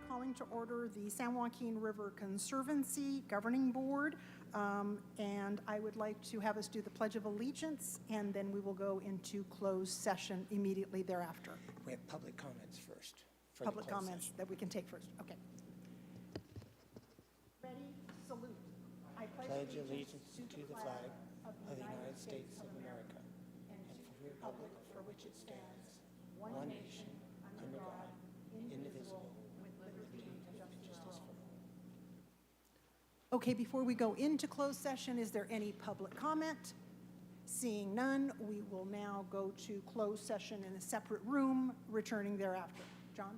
Calling to order the San Joaquin River Conservancy Governing Board, and I would like to have us do the Pledge of Allegiance, and then we will go into closed session immediately thereafter. We have public comments first. For Public the closed comments session. that we can take first. Okay. Ready? Salute. I Pledge allegiance to the flag of the United States of America and to the republic for which it stands, one nation, under God, indivisible, with liberty and justice for all. Okay, before we go into closed session, is there any public comment? Seeing none, we will now go to closed session in a separate room, returning thereafter. John?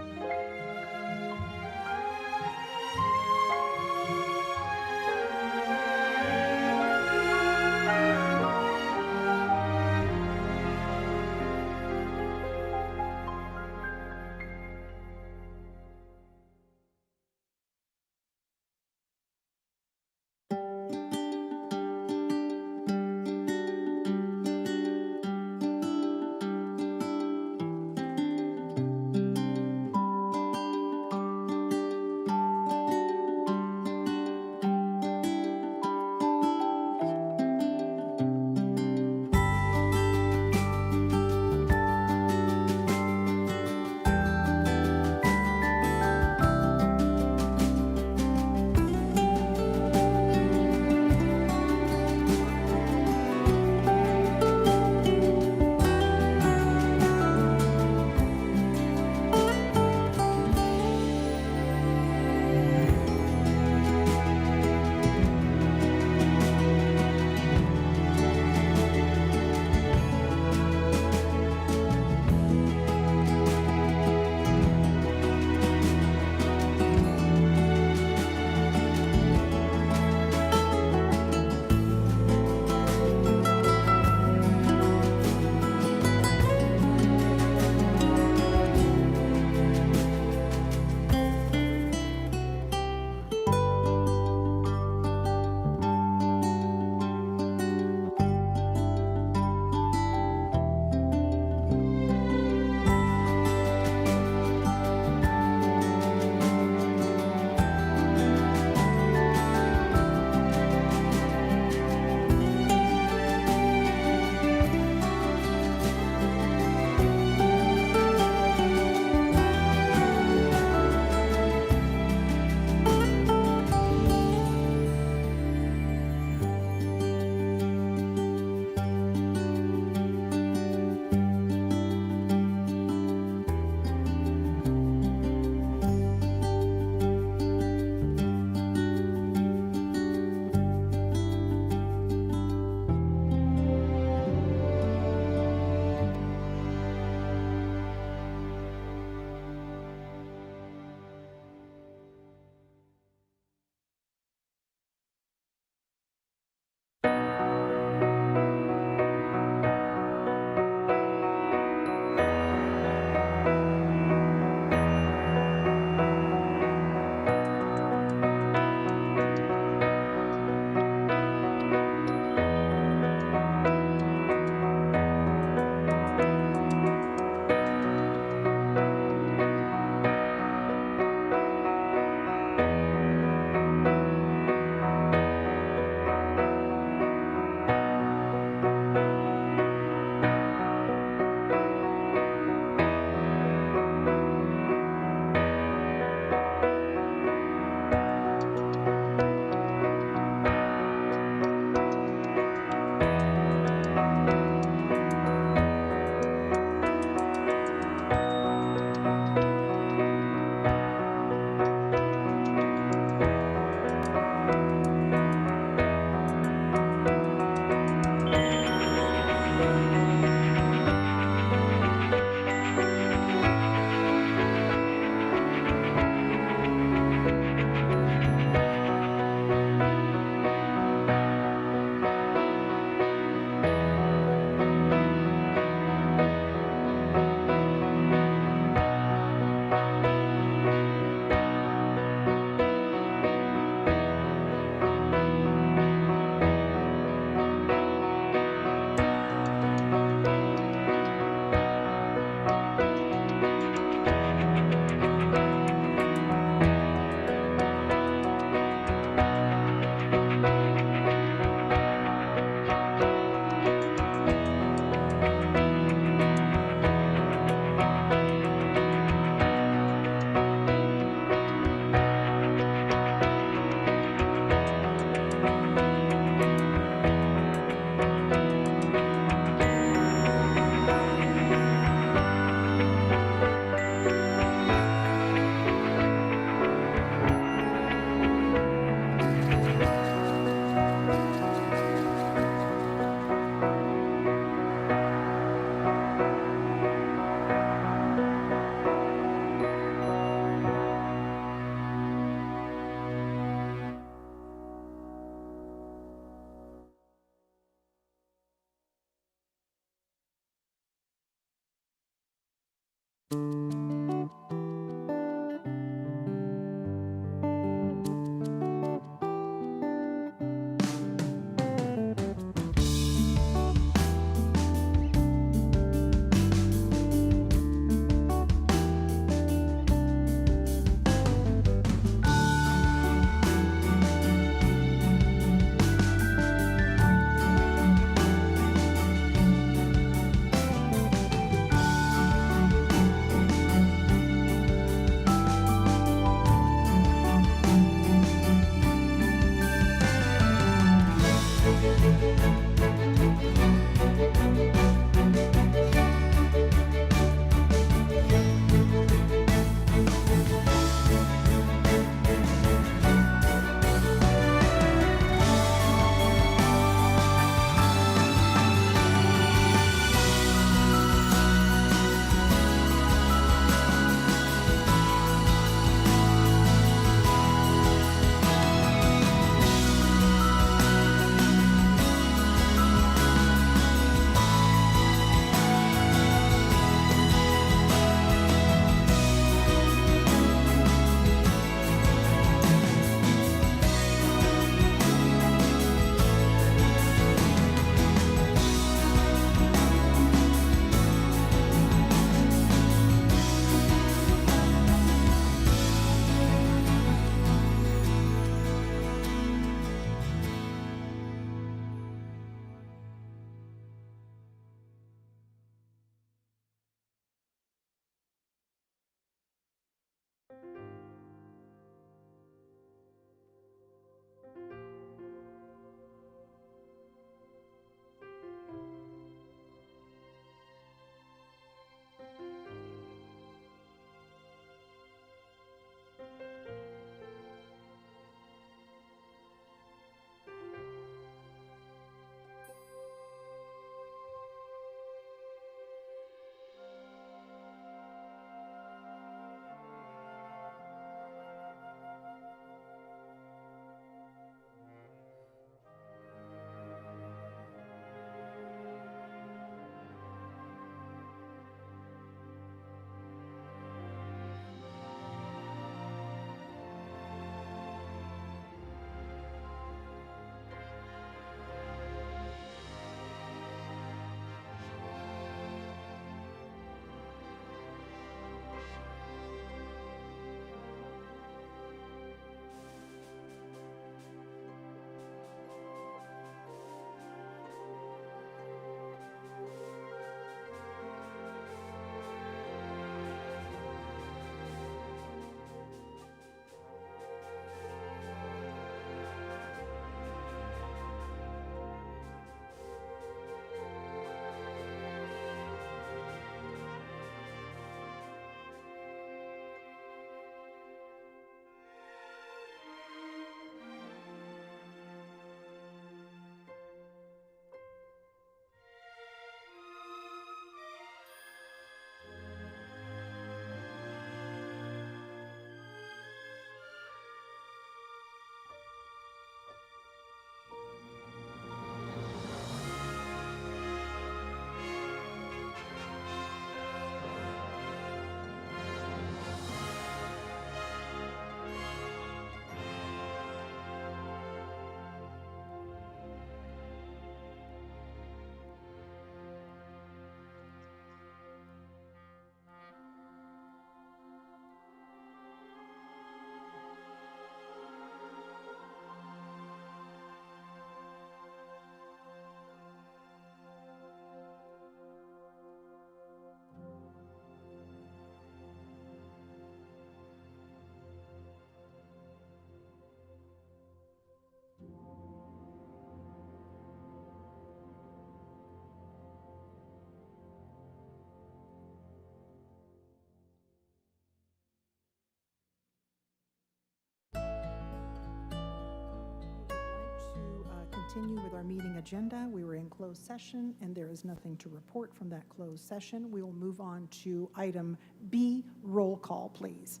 continue with our meeting agenda. We were in closed session, and there is nothing to report from that closed session. We will move on to item B, roll call, please.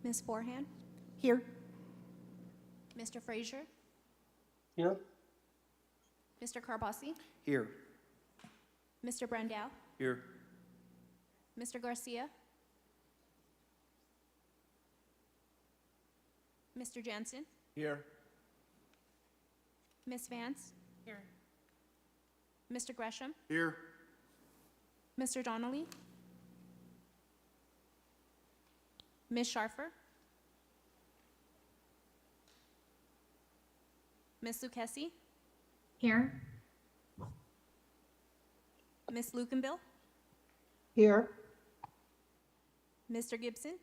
Ms. Forehand, Here. Mr. Frazier, Here. Mr. Carbasi, Here. Mr. Brandow, Here. Mr. Garcia, Mr. Jansen, Here. Ms. Vance, Here. Mr. Gresham, Here. Mr. Donnelly, Ms. Sharfer, Ms. Lucchesi, Here. Ms. Lukenbill, Here. Mr. Gibson,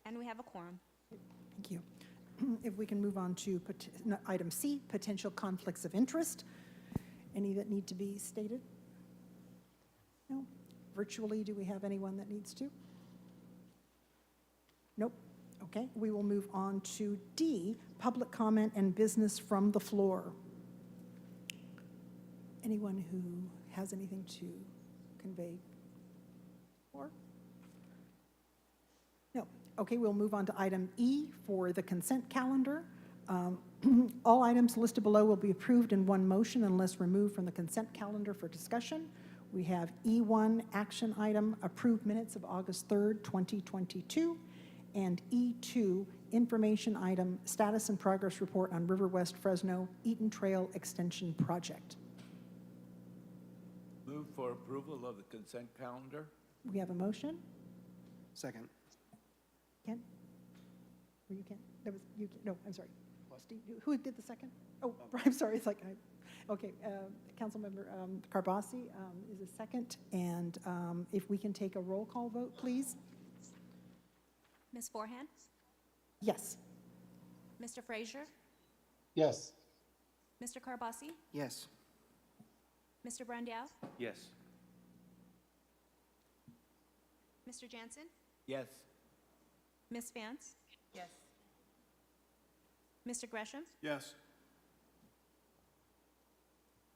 and we have a quorum. Thank you. If we can move on to item C, potential conflicts of interest. Any that need to be stated? No? Virtually, do we have anyone that needs to? Nope. Okay, we will move on to D, public comment and business from the floor. Anyone who has anything to convey? Or? No. Okay, we'll move on to item E for the consent calendar. All items listed below will be approved in one motion unless removed from the consent calendar for discussion. We have E1 action item, approved minutes of August 3rd, 2022, and E2 information item, status and progress report on River West Fresno Eaton Trail Extension Project. Move for approval of the consent calendar? We have a motion. Second. Ken? Were you Ken? That was you. No, I'm sorry. Steve, who did the second? Oh, I'm sorry. It's like, okay. Councilmember Carbasi is a second. And if we can take a roll call vote, please. Ms. Forehand, Yes. Mr. Frazier, Yes. Mr. Carbasi, Yes. Mr. Brandow, Yes. Mr. Jansen, Yes. Ms. Vance, Yes. Mr. Gresham, Yes.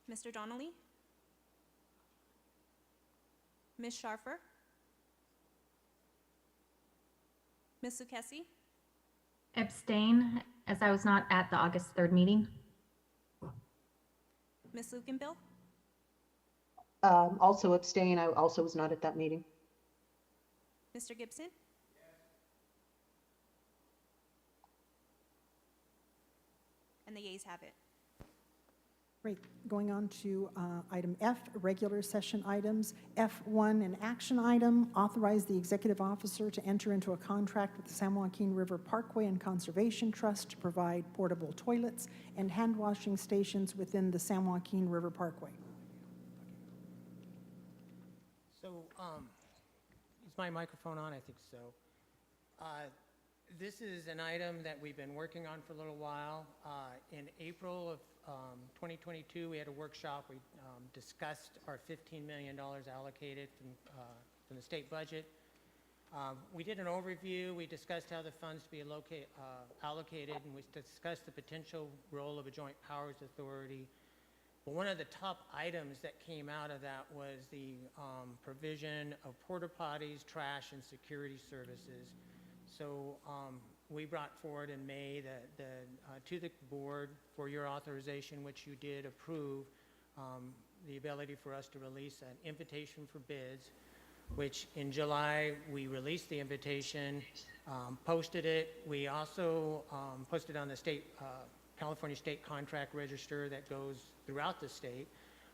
Mr. Donnelly, Ms. Sharfer, Ms. Lucchesi, Abstain, as I was not at the August 3rd meeting. Ms. Lukenbill, Also abstain. I also was not at that meeting. Mr. Gibson, and the yeas have it. Great. Going on to item F, regular session items. F1, an action item, authorize the executive officer to enter into a contract with the San Joaquin River Parkway and Conservation Trust to provide portable toilets and hand washing stations within the San Joaquin River Parkway. So, is my microphone on? I think so. This is an item that we've been working on for a little while. In April of 2022, we had a workshop. We discussed our $15 million allocated from the state budget. We did an overview. We discussed how the funds to be allocated, and we discussed the potential role of a joint powers authority. But one of the top items that came out of that was the provision of porta potties, trash, and security services. So we brought forward in May to the board for your authorization, which you did approve, the ability for us to release an invitation for bids, which in July we released the invitation, posted it. We also posted on the California State Contract Register that goes throughout the state,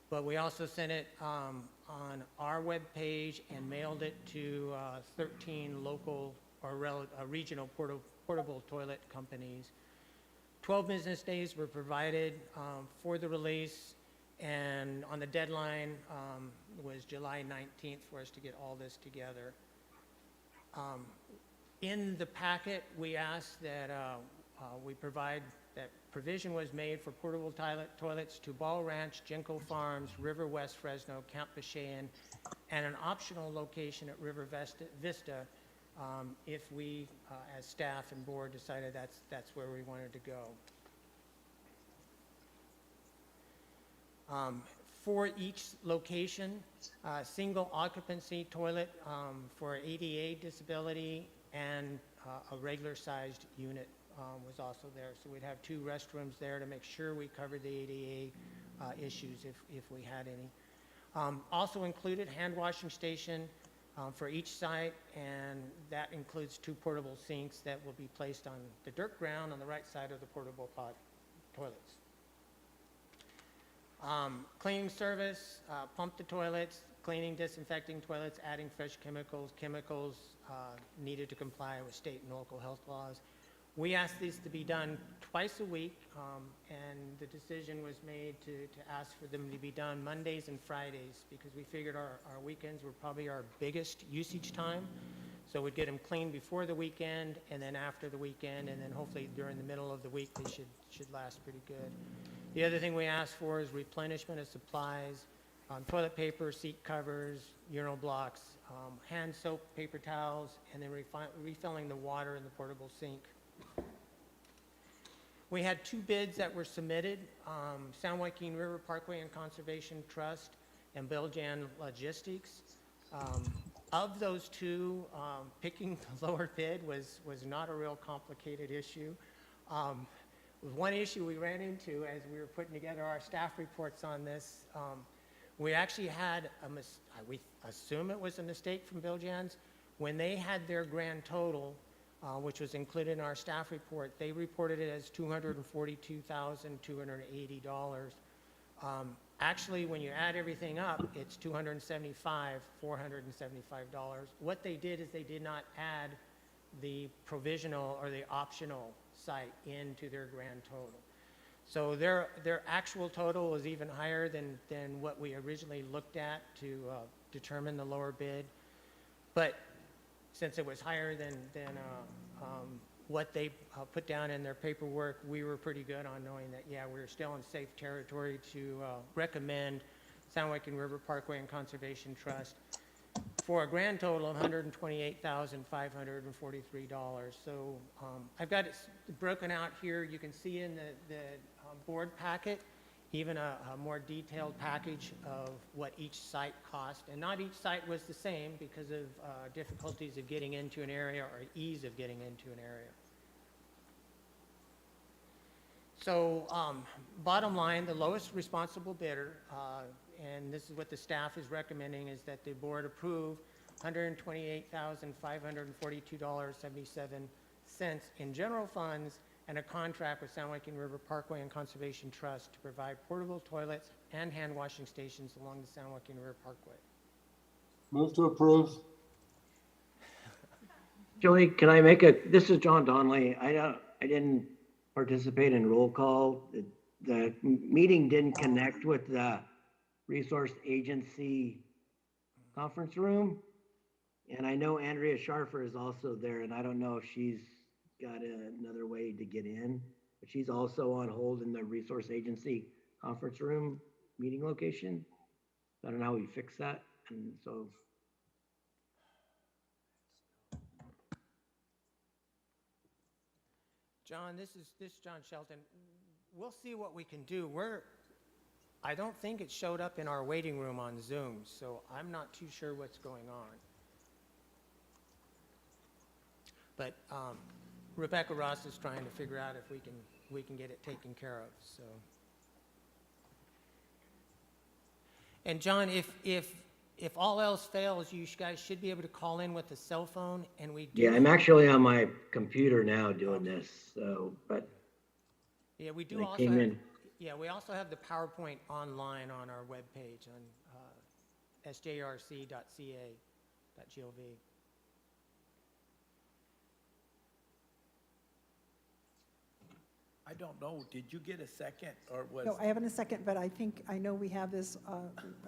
but we also sent it on our webpage and mailed it to 13 local or regional portable toilet companies. 12 business days were provided for the release, and on the deadline was July 19th for us to get all this together. In the packet, we asked that we provide that provision was made for portable toilets to Ball Ranch, Jinko Farms, River West Fresno, Camp Pashayan, and an optional location at River Vista if we, as staff and board, decided that's where we wanted to go. For each location, single occupancy toilet for ADA disability and a regular-sized unit was also there. So we'd have 2 restrooms there to make sure we covered the ADA issues if we had any. Also included hand washing station for each site, and that includes 2 portable sinks that will be placed on the dirt ground on the right side of the portable pod toilets. Cleaning service, pump the toilets, cleaning, disinfecting toilets, adding fresh chemicals needed to comply with state and local health laws. We asked these to be done twice a week, and the decision was made to ask for them to be done Mondays and Fridays because we figured our weekends were probably our biggest usage time. So we'd get them cleaned before the weekend and then after the weekend, and then hopefully during the middle of the week they should last pretty good. The other thing we asked for is replenishment of supplies, toilet paper, seat covers, urinal blocks, hand soap, paper towels, and then refilling the water in the portable sink. We had 2 bids that were submitted, San Joaquin River Parkway and Conservation Trust and Biljan Logistics. Of those 2, picking the lower bid was not a real complicated issue. One issue we ran into as we were putting together our staff reports on this, we actually had we assume it was a mistake from Biljan's. When they had their grand total, which was included in our staff report, they reported it as $242,280. Actually, when you add everything up, it's $475. What they did is they did not add the provisional or the optional site into their grand total. So their actual total was even higher than what we originally looked at to determine the lower bid. But since it was higher than what they put down in their paperwork, we were pretty good on knowing that, yeah, we were still in safe territory to recommend San Joaquin River Parkway and Conservation Trust for a grand total of $128,543. So I've got it broken out here. You can see in the board packet even a more detailed package of what each site cost. And not each site was the same because of difficulties of getting into an area or ease of getting into an area. So bottom line, the lowest responsible bidder, and this is what the staff is recommending, is that the board approve $128,542.77 in general funds and a contract with San Joaquin River Parkway and Conservation Trust to provide portable toilets and hand washing stations along the San Joaquin River Parkway. Move to approve. Julie, can I this is John Donnelly. I didn't participate in roll call. The meeting didn't connect with the resource agency conference room. And I know Andrea Scharfer is also there, and I don't know if she's got another way to get in, but she's also on hold in the resource agency conference room meeting location. I don't know how we fix that. And so John, this is John Shelton. We'll see what we can do. I don't think it showed up in our waiting room on Zoom, so I'm not too sure what's going on. But Rebecca Ross is trying to figure out if we can get it taken care of. So, and John, if all else fails, you guys should be able to call in with a cell phone, and we do. yeah, I'm actually on my computer now doing this. So, but yeah, we do I also came have, in. yeah, we also have the PowerPoint online on our webpage on sjrc.ca.gov. I don't know, did you get a second, or was? No, I haven't a second, but I think, I know we have this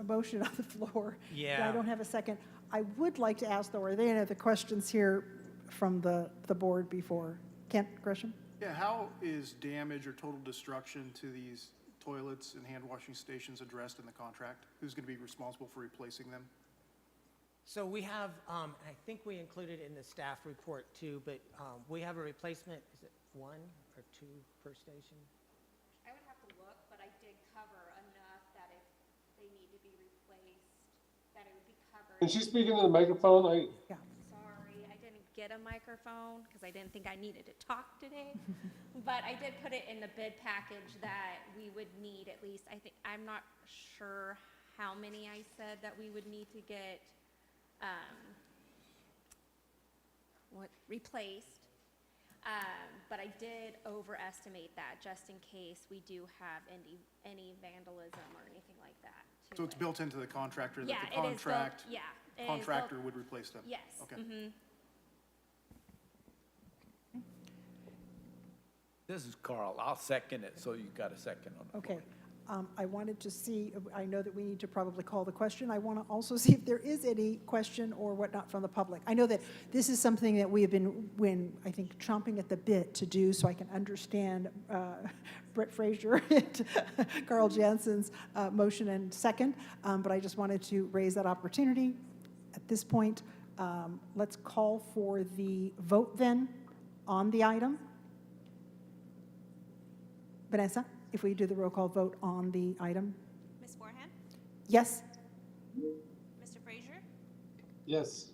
motion on the floor. But Yeah. I don't have a second. I would like to ask, though, are there any other questions here from the board before? Kent Gresham? Yeah, how is damage or total destruction to these toilets and hand washing stations addressed in the contract? Who's going to be responsible for replacing them? So we have, I think we included in the staff report too, but we have a replacement, is it 1 or 2 per station? I would have to look, but I did cover enough that if they need to be replaced, that it would be covered. Can she speak into the microphone? Yeah. Sorry, I didn't get a microphone because I didn't think I needed to talk today. But I did put it in the bid package that we would need at least, I'm not sure how many I said that we would need to get, replaced. But I did overestimate that just in case we do have any vandalism or anything like that. to So it's it. built into the contractor that Yeah, the it is built, contract, yeah. it is contractor built- would replace them? Yes. Okay. This is Carl. I'll second it, so you got a second on the Okay. floor. I wanted to see, I know that we need to probably call the question. I want to also see if there is any question or whatnot from the public. I know that this is something that we have been, I think, chomping at the bit to do so I can understand Brett Frazier and Carl Jansen's motion and second, but I just wanted to raise that opportunity. At this point, let's call for the vote then on the item. Vanessa, if we do the roll call vote on the item? Ms. Forehand? Yes? Mr. Frazier? Yes.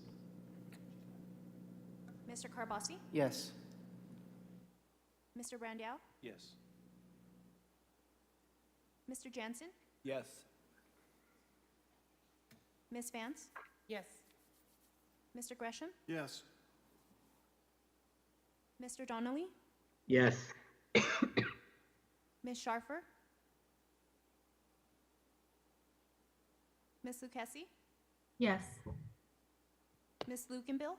Mr. Carbasi? Yes. Mr. Brandow? Yes. Mr. Jansen? Yes. Ms. Vance? Yes. Mr. Gresham? Yes. Mr. Donnelly? Yes. Ms. Sharfer? Ms. Lucchesi? Yes. Ms. Lukenbill?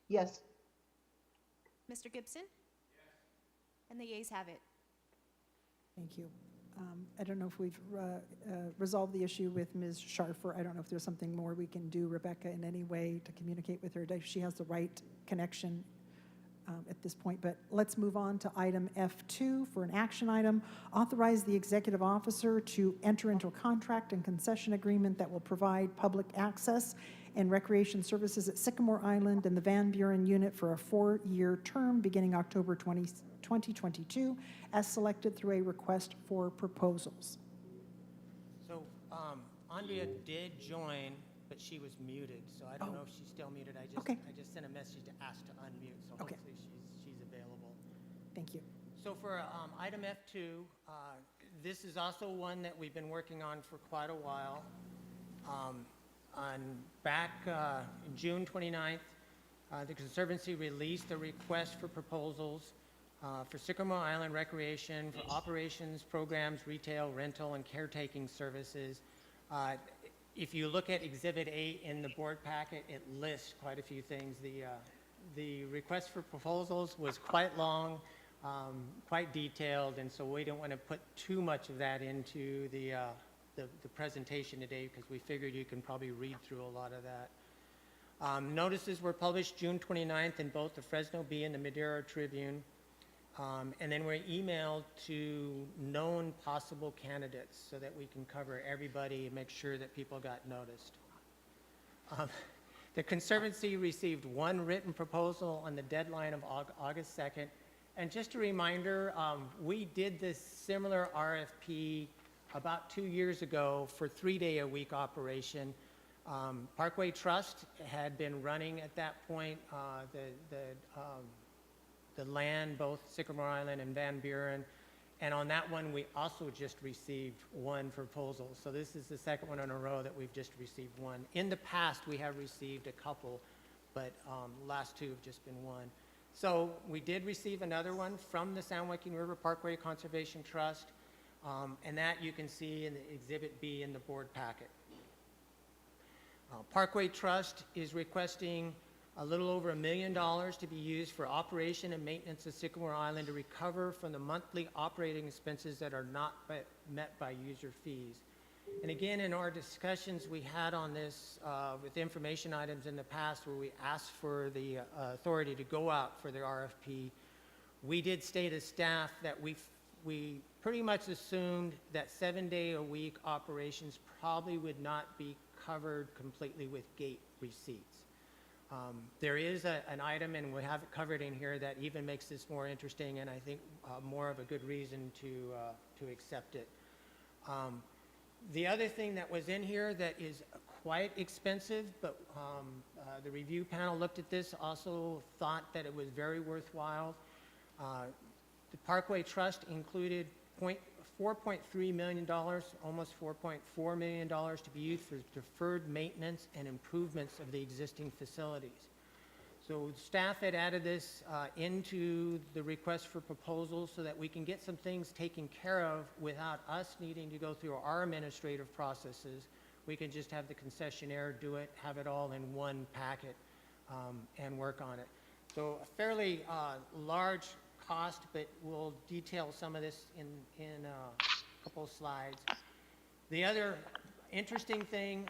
Yes. Mr. Gibson? And the yeas have it. Thank you. I don't know if we've resolved the issue with Ms. Sharfer. I don't know if there's something more we can do, Rebecca, in any way to communicate with her. She has the right connection at this point, but let's move on to item F2 for an action item. Authorize the executive officer to enter into a contract and concession agreement that will provide public access and recreation services at Sycamore Island and the Van Buren unit for a 4-year term beginning October 2022, as selected through a request for proposals. So Andrea did join, but she was muted, so I don't know if she's still muted. Okay. I just sent a message to ask to unmute, so Okay. hopefully she's available. Thank you. So for item F2, this is also one that we've been working on for quite a while. Back June 29th, the Conservancy released a request for proposals for Sycamore Island Recreation for operations, programs, retail, rental, and caretaking services. If you look at Exhibit 8 in the board packet, it lists quite a few things. The request for proposals was quite long, quite detailed, and so we don't want to put too much of that into the presentation today because we figured you can probably read through a lot of that. Notices were published June 29th in both the Fresno Bee and the Madera Tribune, and then were emailed to known possible candidates so that we can cover everybody and make sure that people got noticed. The Conservancy received one written proposal on the deadline of August 2nd. And just a reminder, we did this similar RFP about 2 years ago for 3-day-a-week operation. Parkway Trust had been running at that point the land, both Sycamore Island and Van Buren. And on that one, we also just received one proposal. So this is the second one in a row that we've just received one. In the past, we have received a couple, but last two have just been one. So we did receive another one from the San Joaquin River Parkway Conservation Trust, and that you can see in the Exhibit B in the board packet. Parkway Trust is requesting a little over $1 million to be used for operation and maintenance of Sycamore Island to recover from the monthly operating expenses that are not met by user fees. And again, in our discussions we had on this with information items in the past where we asked for the authority to go out for the RFP, we did state as staff that we pretty much assumed that 7-day-a-week operations probably would not be covered completely with gate receipts. There is an item, and we have it covered in here, that even makes this more interesting, and I think more of a good reason to accept it. The other thing that was in here that is quite expensive, but the review panel looked at this, also thought that it was very worthwhile. The Parkway Trust included $4.3 million, almost $4.4 million to be used for deferred maintenance and improvements of the existing facilities. So staff had added this into the request for proposals so that we can get some things taken care of without us needing to go through our administrative processes. We can just have the concessionaire do it, have it all in one packet, and work on it. So a fairly large cost, but we'll detail some of this in a couple of slides. The other interesting thing,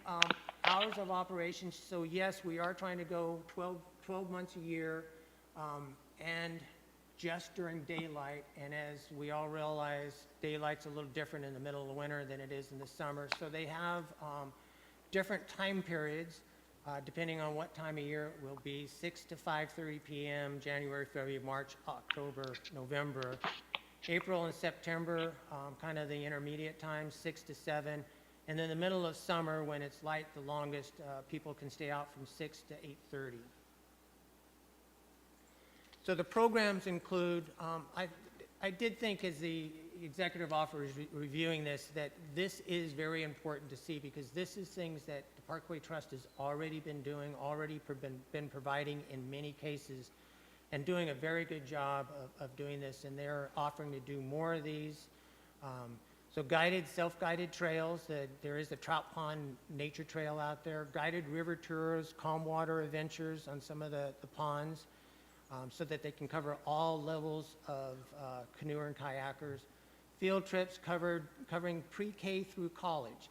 hours of operations. So yes, we are trying to go 12 months a year, and just during daylight. And as we all realize, daylight's a little different in the middle of the winter than it is in the summer. So they have different time periods, depending on what time of year it will be. 6 to 5:30 p.m., January, February, March, October, November. April and September, kind of the intermediate time, 6 to 7. And then the middle of summer, when it's light the longest, people can stay out from 6 to 8:30. So the programs include, I did think as the executive officer is reviewing this, that this is very important to see, because this is things that the Parkway Trust has already been doing, been providing in many cases, and doing a very good job of doing this, and they're offering to do more of these. So guided, self-guided trails, there is a Trout Pond Nature Trail out there, guided river tours, calm water adventures on some of the ponds, so that they can cover all levels of canoer and kayakers. Field trips covering pre-K through college,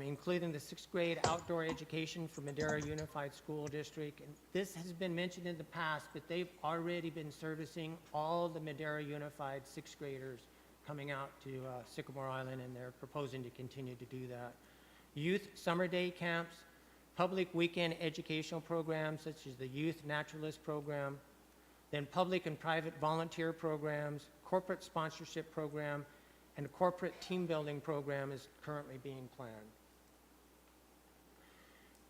including the 6th grade outdoor education for Madera Unified School District. And this has been mentioned in the past, but they've already been servicing all the Madera Unified 6th graders coming out to Sycamore Island, and they're proposing to continue to do that. Youth summer day camps, public weekend educational programs such as the Youth Naturalist Program, then public and private volunteer programs, corporate sponsorship program, and a corporate team building program is currently being planned.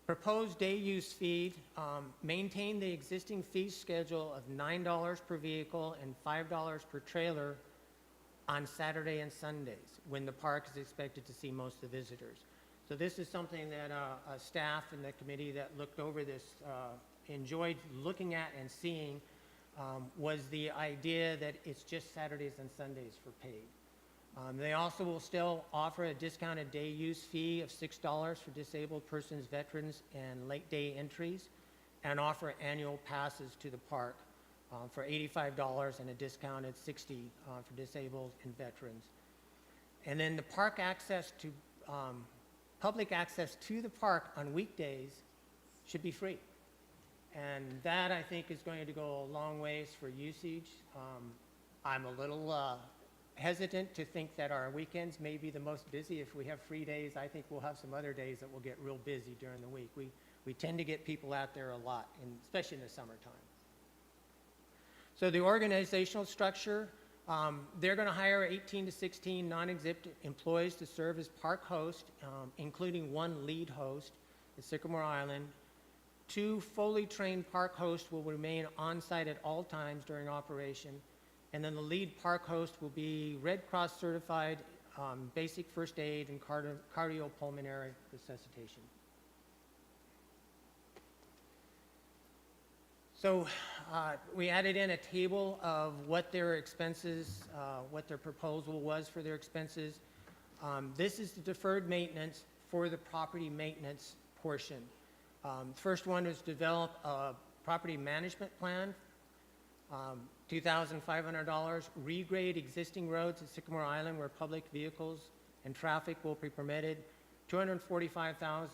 Proposed day use fee, maintain the existing fee schedule of $9 per vehicle and $5 per trailer on Saturday and Sundays, when the park is expected to see most of the visitors. So this is something that staff and the committee that looked over this enjoyed looking at and seeing, was the idea that it's just Saturdays and Sundays for paid. They also will still offer a discounted day use fee of $6 for disabled persons, veterans, and late day entries, and offer annual passes to the park for $85 and a discounted $60 for disabled and veterans. And then the park access to, public access to the park on weekdays should be free. And that, I think, is going to go a long ways for usage. I'm a little hesitant to think that our weekends may be the most busy. If we have free days, I think we'll have some other days that will get real busy during the week. We tend to get people out there a lot, and especially in the summertime. So the organizational structure, they're going to hire 18 to 16 non-exempt employees to serve as park host, including one lead host at Sycamore Island. 2 fully trained park hosts will remain on site at all times during operation. And then the lead park host will be Red Cross certified, basic first aid and cardiopulmonary resuscitation. So we added in a table of what their expenses, what their proposal was for their expenses. This is the deferred maintenance for the property maintenance portion. The first one is develop a property management plan, $2,500, regrade existing roads at Sycamore Island where public vehicles and traffic will be permitted, $245,000.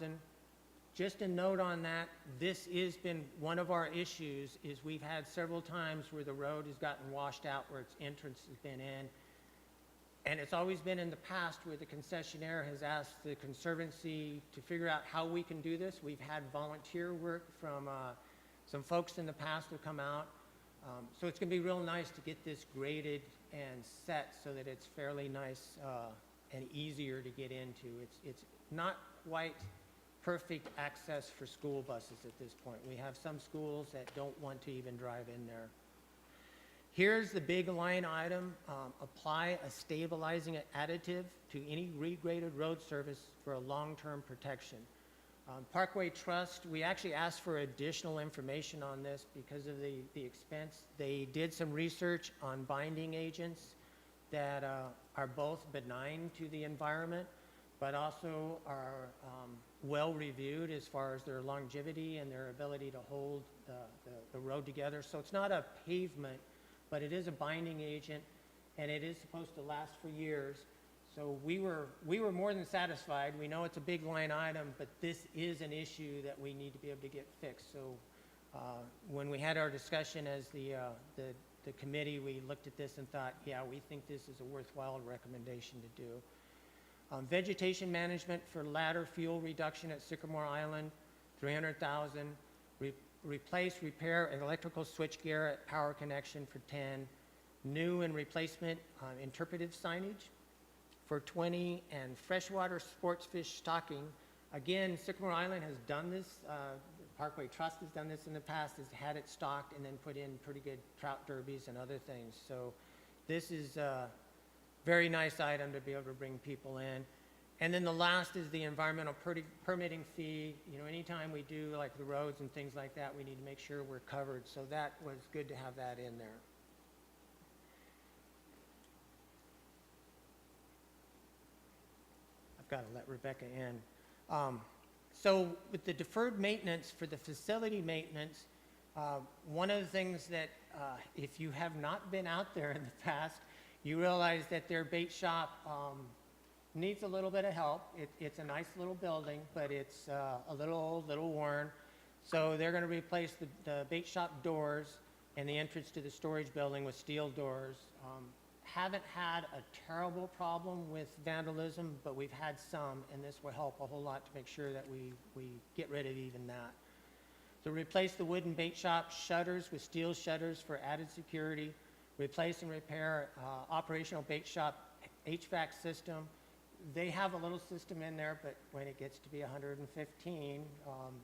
Just a note on that, this has been one of our issues, is we've had several times where the road has gotten washed out where its entrance has been in. And it's always been in the past where the concessionaire has asked the Conservancy to figure out how we can do this. We've had volunteer work from some folks in the past who come out. So it's going to be real nice to get this graded and set so that it's fairly nice and easier to get into. It's not quite perfect access for school buses at this point. We have some schools that don't want to even drive in there. Here's the big line item, apply a stabilizing additive to any regraded road surface for a long-term protection. Parkway Trust, we actually asked for additional information on this because of the expense. They did some research on binding agents that are both benign to the environment, but also are well reviewed as far as their longevity and their ability to hold the road together. So it's not a pavement, but it is a binding agent, and it is supposed to last for years. So we were more than satisfied. We know it's a big line item, but this is an issue that we need to be able to get fixed. So when we had our discussion as the committee, we looked at this and thought, yeah, we think this is a worthwhile recommendation to do. Vegetation management for ladder fuel reduction at Sycamore Island, $300,000. Replace, repair electrical switchgear at Power Connection for 10. New and replacement interpretive signage for 20, and freshwater sports fish stocking. Again, Sycamore Island has done this. Parkway Trust has done this in the past, has had it stocked and then put in pretty good trout derbies and other things. So this is a very nice item to be able to bring people in. And then the last is the environmental permitting fee. You know, anytime we do like the roads and things like that, we need to make sure we're covered. So that was good to have that in there. Got to let Rebecca in. So with the deferred maintenance for the facility maintenance, one of the things that if you have not been out there in the past, you realize that their bait shop needs a little bit of help. It's a nice little building, but it's a little old, little worn. So they're going to replace the bait shop doors and the entrance to the storage building with steel doors. Haven't had a terrible problem with vandalism, but we've had some, and this will help a whole lot to make sure that we get rid of even that. So replace the wooden bait shop shutters with steel shutters for added security. Replace and repair operational bait shop HVAC system. They have a little system in there, but when it gets to be 115,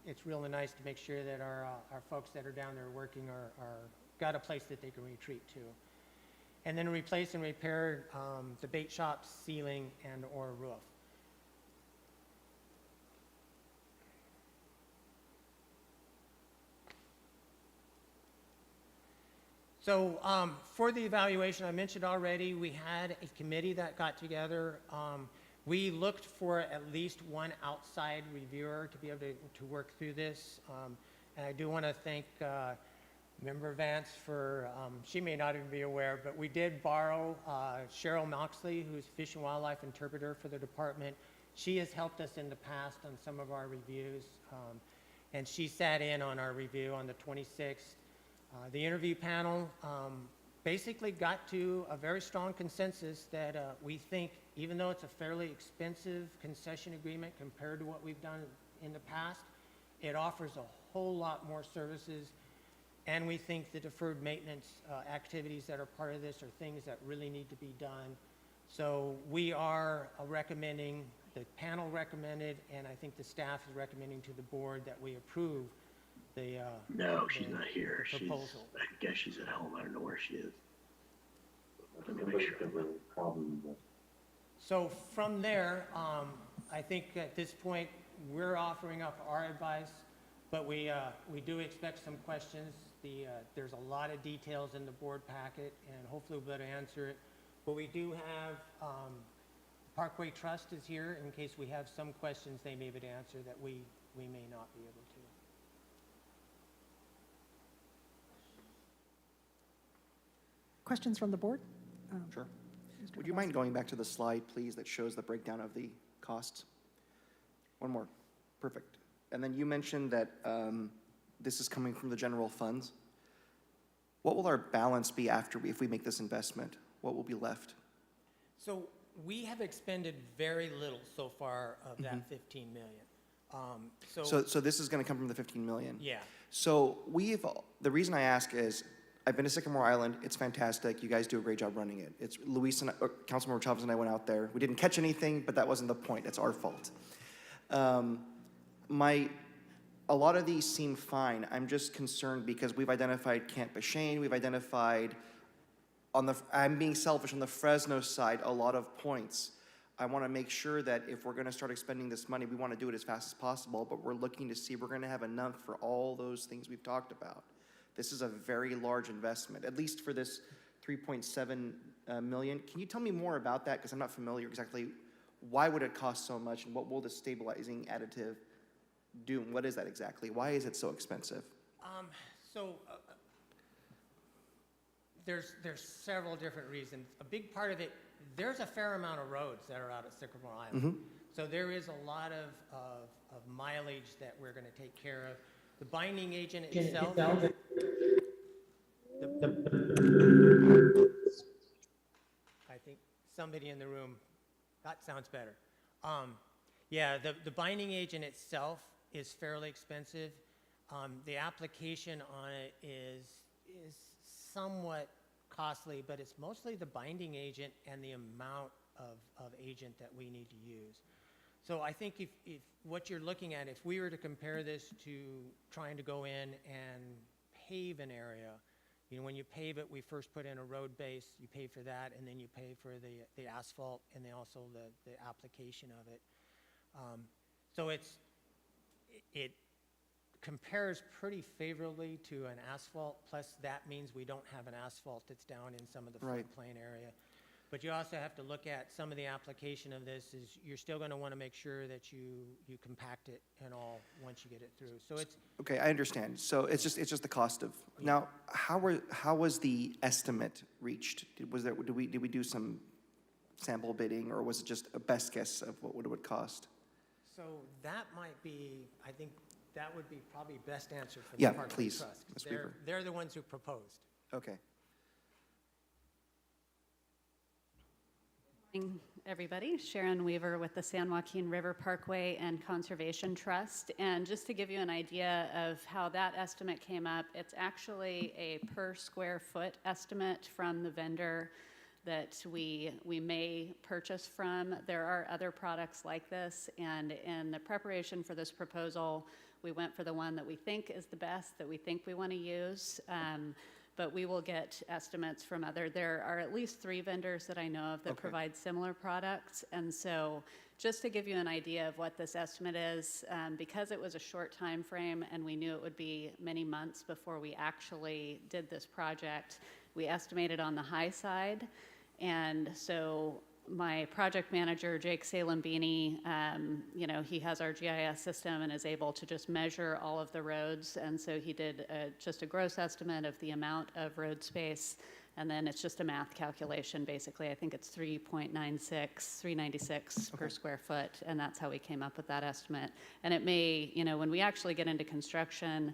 it's really nice to make sure that our folks that are down there working are got a place that they can retreat to. And then replace and repair the bait shop ceiling and or roof. So for the evaluation, I mentioned already, we had a committee that got together. We looked for at least one outside reviewer to be able to work through this. And I do want to thank Member Vance for, she may not even be aware, but we did borrow Cheryl Moxley, who's Fish and Wildlife Interpreter for the department. She has helped us in the past on some of our reviews, and she sat in on our review on the 26th. The interview panel basically got to a very strong consensus that we think, even though it's a fairly expensive concession agreement compared to what we've done in the past, it offers a whole lot more services. And we think the deferred maintenance activities that are part of this are things that really need to be done. So we are recommending, the panel recommended, and I think the staff is recommending to the board that we approve the No, she's not here. proposal. I guess she's at home. I don't know where she is. Let me make sure. So from there, I think at this point, we're offering up our advice, but we do expect some questions. There's a lot of details in the board packet, and hopefully we'll be able to answer it. But we do have, Parkway Trust is here in case we have some questions they may be able to answer that we may not be able to. Questions from the board? Sure. Mr. Would you Grabowski? mind going back to the slide, please, that shows the breakdown of the costs? One more. Perfect. And then you mentioned that this is coming from the general funds. What will our balance be after if we make this investment? What will be left? So we have expended very little so far of that 15 million. So this is going to come from the 15 million? Yeah. So the reason I ask is, I've been to Sycamore Island. It's fantastic. You guys do a great job running it. It's Luis and Councilmember Chavez and I went out there. We didn't catch anything, but that wasn't the point. It's our fault. A lot of these seem fine. I'm just concerned because we've identified Camp Bashane. We've identified I'm being selfish, on the Fresno side, a lot of points. I want to make sure that if we're going to start expending this money, we want to do it as fast as possible, but we're looking to see if we're going to have enough for all those things we've talked about. This is a very large investment, at least for this 3.7 million. Can you tell me more about that? Because I'm not familiar exactly. Why would it cost so much, and what will the stabilizing additive do? What is that exactly? Why is it so expensive? There's several different reasons. A big part of it, there's a fair amount of roads that are out at Sycamore Island. So there is a lot of mileage that we're going to take care of. The binding agent itself, I think somebody in the room, that sounds better. Yeah, the binding agent itself is fairly expensive. The application on it is somewhat costly, but it's mostly the binding agent and the amount of agent that we need to use. So I think if what you're looking at, if we were to compare this to trying to go in and pave an area, you know, when you pave it, we first put in a road base, you pay for that, and then you pay for the asphalt and then also the application of it. So it compares pretty favorably to an asphalt, plus that means we don't have an asphalt that's down in some of the floodplain area. But you also have to look at some of the application of this is you're still going to want to make sure that you compact it and all once you get it through. So it's Okay, I understand. So it's just the cost of. Now, how was the estimate reached? Did we do some sample bidding, or was it just a best guess of what it would cost? So that might be, I think that would be probably best answered for the Yeah, Parkway please, Trust. Ms. They're, Weaver. they're the ones who proposed. Okay. Morning, everybody. Sharon Weaver with the San Joaquin River Parkway and Conservation Trust. And just to give you an idea of how that estimate came up, it's actually a per square foot estimate from the vendor that we may purchase from. There are other products like this, and in the preparation for this proposal, we went for the one that we think is the best, that we think we want to use. But we will get estimates from there are at least 3 vendors that I know of that provide similar products. And so just to give you an idea of what this estimate is, because it was a short time frame and we knew it would be many months before we actually did this project, we estimated on the high side. And so my project manager, Jake Salambini, he has our GIS system and is able to just measure all of the roads. And so he did just a gross estimate of the amount of road space. And then it's just a math calculation, basically. I think it's 396 per square foot. And that's how we came up with that estimate. And it may, when we actually get into construction,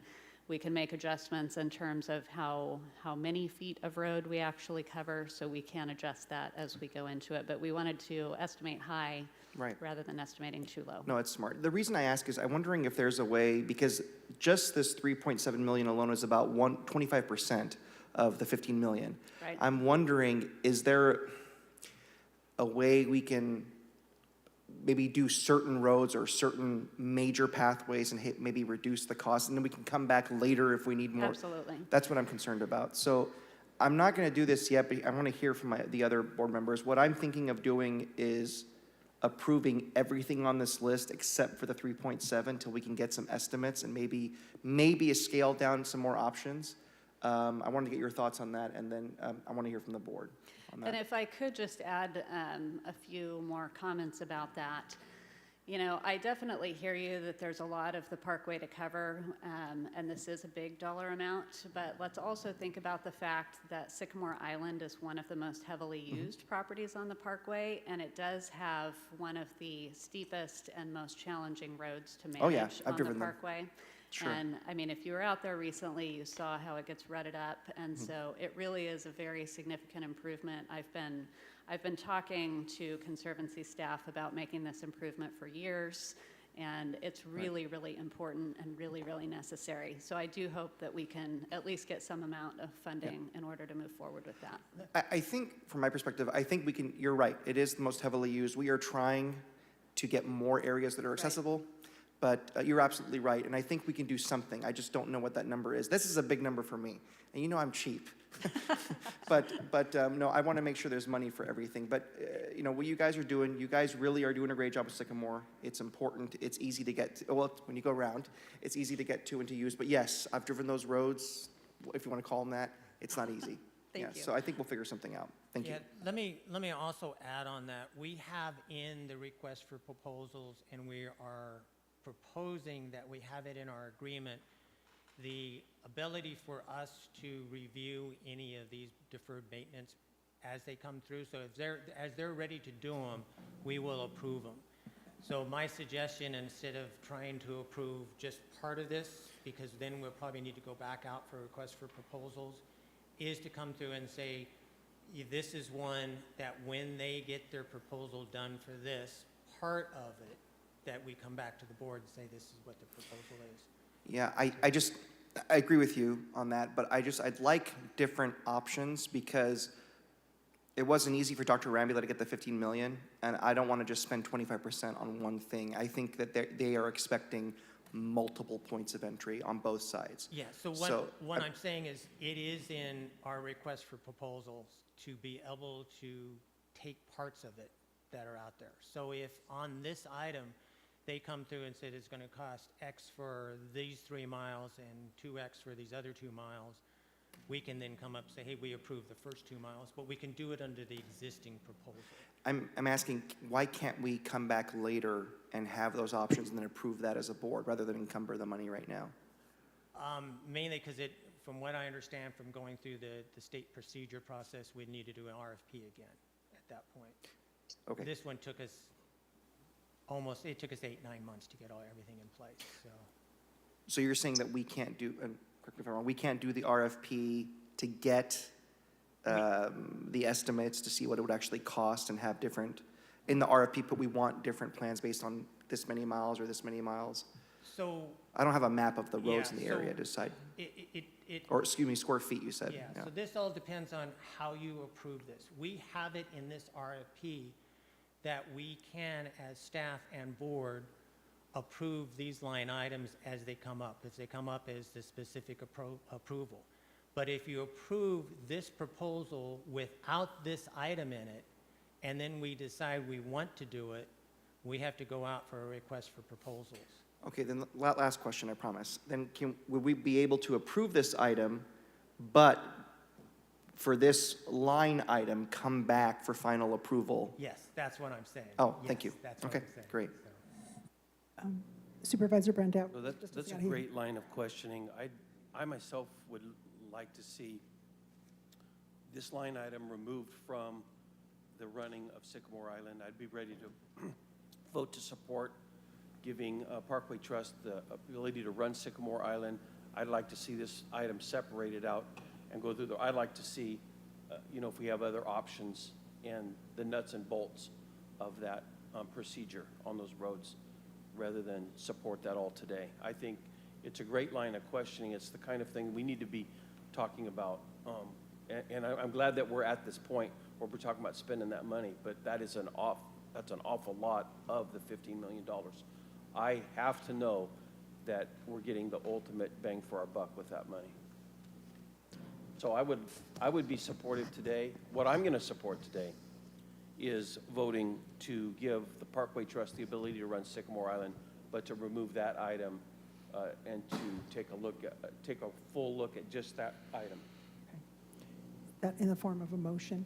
we can make adjustments in terms of how many feet of road we actually cover, so we can adjust that as we go into it. But we wanted to estimate high rather than estimating too low. No, it's smart. The reason I ask is I'm wondering if there's a way, because just this 3.7 million alone is about 25% of the 15 million. Right. I'm wondering, is there a way we can maybe do certain roads or certain major pathways and maybe reduce the cost, and then we can come back later if we need more? Absolutely. That's what I'm concerned about. So I'm not going to do this yet, but I want to hear from the other board members. What I'm thinking of doing is approving everything on this list except for the 3.7 till we can get some estimates and maybe a scale down some more options. I wanted to get your thoughts on that, and then I want to hear from the board on that. And if I could just add a few more comments about that. I definitely hear you that there's a lot of the parkway to cover, and this is a big dollar amount, but let's also think about the fact that Sycamore Island is one of the most heavily used properties on the parkway, and it does have one of the steepest and most challenging roads to manage I've on the driven them. parkway. Sure. And I mean, if you were out there recently, you saw how it gets rutted up. And so it really is a very significant improvement. I've been talking to Conservancy staff about making this improvement for years. And it's really, really important and really, really necessary. So I do hope that we can at least get some amount of funding in order to move forward with that. I think, from my perspective, I think we can, you're right, it is the most heavily used. We are trying to get more areas that are accessible, but you're absolutely right, and I think we can do something. I just don't know what that number is. This is a big number for me, and you know I'm cheap. But no, I want to make sure there's money for everything. But, you know, what you guys are doing, you guys really are doing a great job with Sycamore. It's important. It's easy to get to, well, when you go around, it's easy to get to and to use. But yes, I've driven those roads, if you want to call them that. It's not easy. Thank you. So I think we'll figure something out. Thank you. Let me also add on that. We have in the request for proposals, and we are proposing that we have it in our agreement, the ability for us to review any of these deferred maintenance as they come through. So as they're ready to do them, we will approve them. So my suggestion, instead of trying to approve just part of this, because then we'll probably need to go back out for requests for proposals, is to come through and say, this is one that when they get their proposal done for this part of it, that we come back to the board and say, this is what the proposal is. Yeah, I agree with you on that, but I'd like different options because it wasn't easy for Dr. Rambula to get the 15 million, and I don't want to just spend 25% on one thing. I think that they are expecting multiple points of entry on both sides. Yeah, so what I'm saying is it is in our request for proposals to be able to take parts of it that are out there. So if on this item, they come through and said it's going to cost X for these 3 miles and 2X for these other 2 miles, we can then come up and say, hey, we approve the first 2 miles, but we can do it under the existing proposal. I'm asking, why can't we come back later and have those options and then approve that as a board rather than encumber the money right now? Mainly because from what I understand from going through the state procedure process, we'd need to do an RFP again at that point. Okay. This one took us it took us 8-9 months to get everything in place, so. So you're saying that we can't do, and correct me if I'm wrong, we can't do the RFP to get the estimates to see what it would actually cost and have different, in the RFP, but we want different plans based on this many miles or this many miles? So. I don't have a map of the roads in the so area to decide. Or excuse me, square feet you said. Yeah, so this all depends on how you approve this. We have it in this RFP that we can, as staff and board, approve these line items as they come up, as they come up as the specific approval. But if you approve this proposal without this item in it, and then we decide we want to do it, we have to go out for a request for proposals. Okay, then last question, I promise. Then would we be able to approve this item, but for this line item, come back for final approval? Yes, that's what I'm saying. Oh, yes, thank you. That's what Okay, I'm saying. great. So. Supervisor Brandau. So that's a great line of questioning. I myself would like to see this line item removed from the running of Sycamore Island. I'd be ready to vote to support giving Parkway Trust the ability to run Sycamore Island. I'd like to see this item separated out and go through I'd like to see, if we have other options and the nuts and bolts of that procedure on those roads rather than support that all today. I think it's a great line of questioning. It's the kind of thing we need to be talking about. And I'm glad that we're at this point where we're talking about spending that money, but that's an awful lot of the $15 million. I have to know that we're getting the ultimate bang for our buck with that money. So I would be supportive today. What I'm going to support today is voting to give the Parkway Trust the ability to run Sycamore Island, but to remove that item and to take a full look at just that item. That in the form of a motion?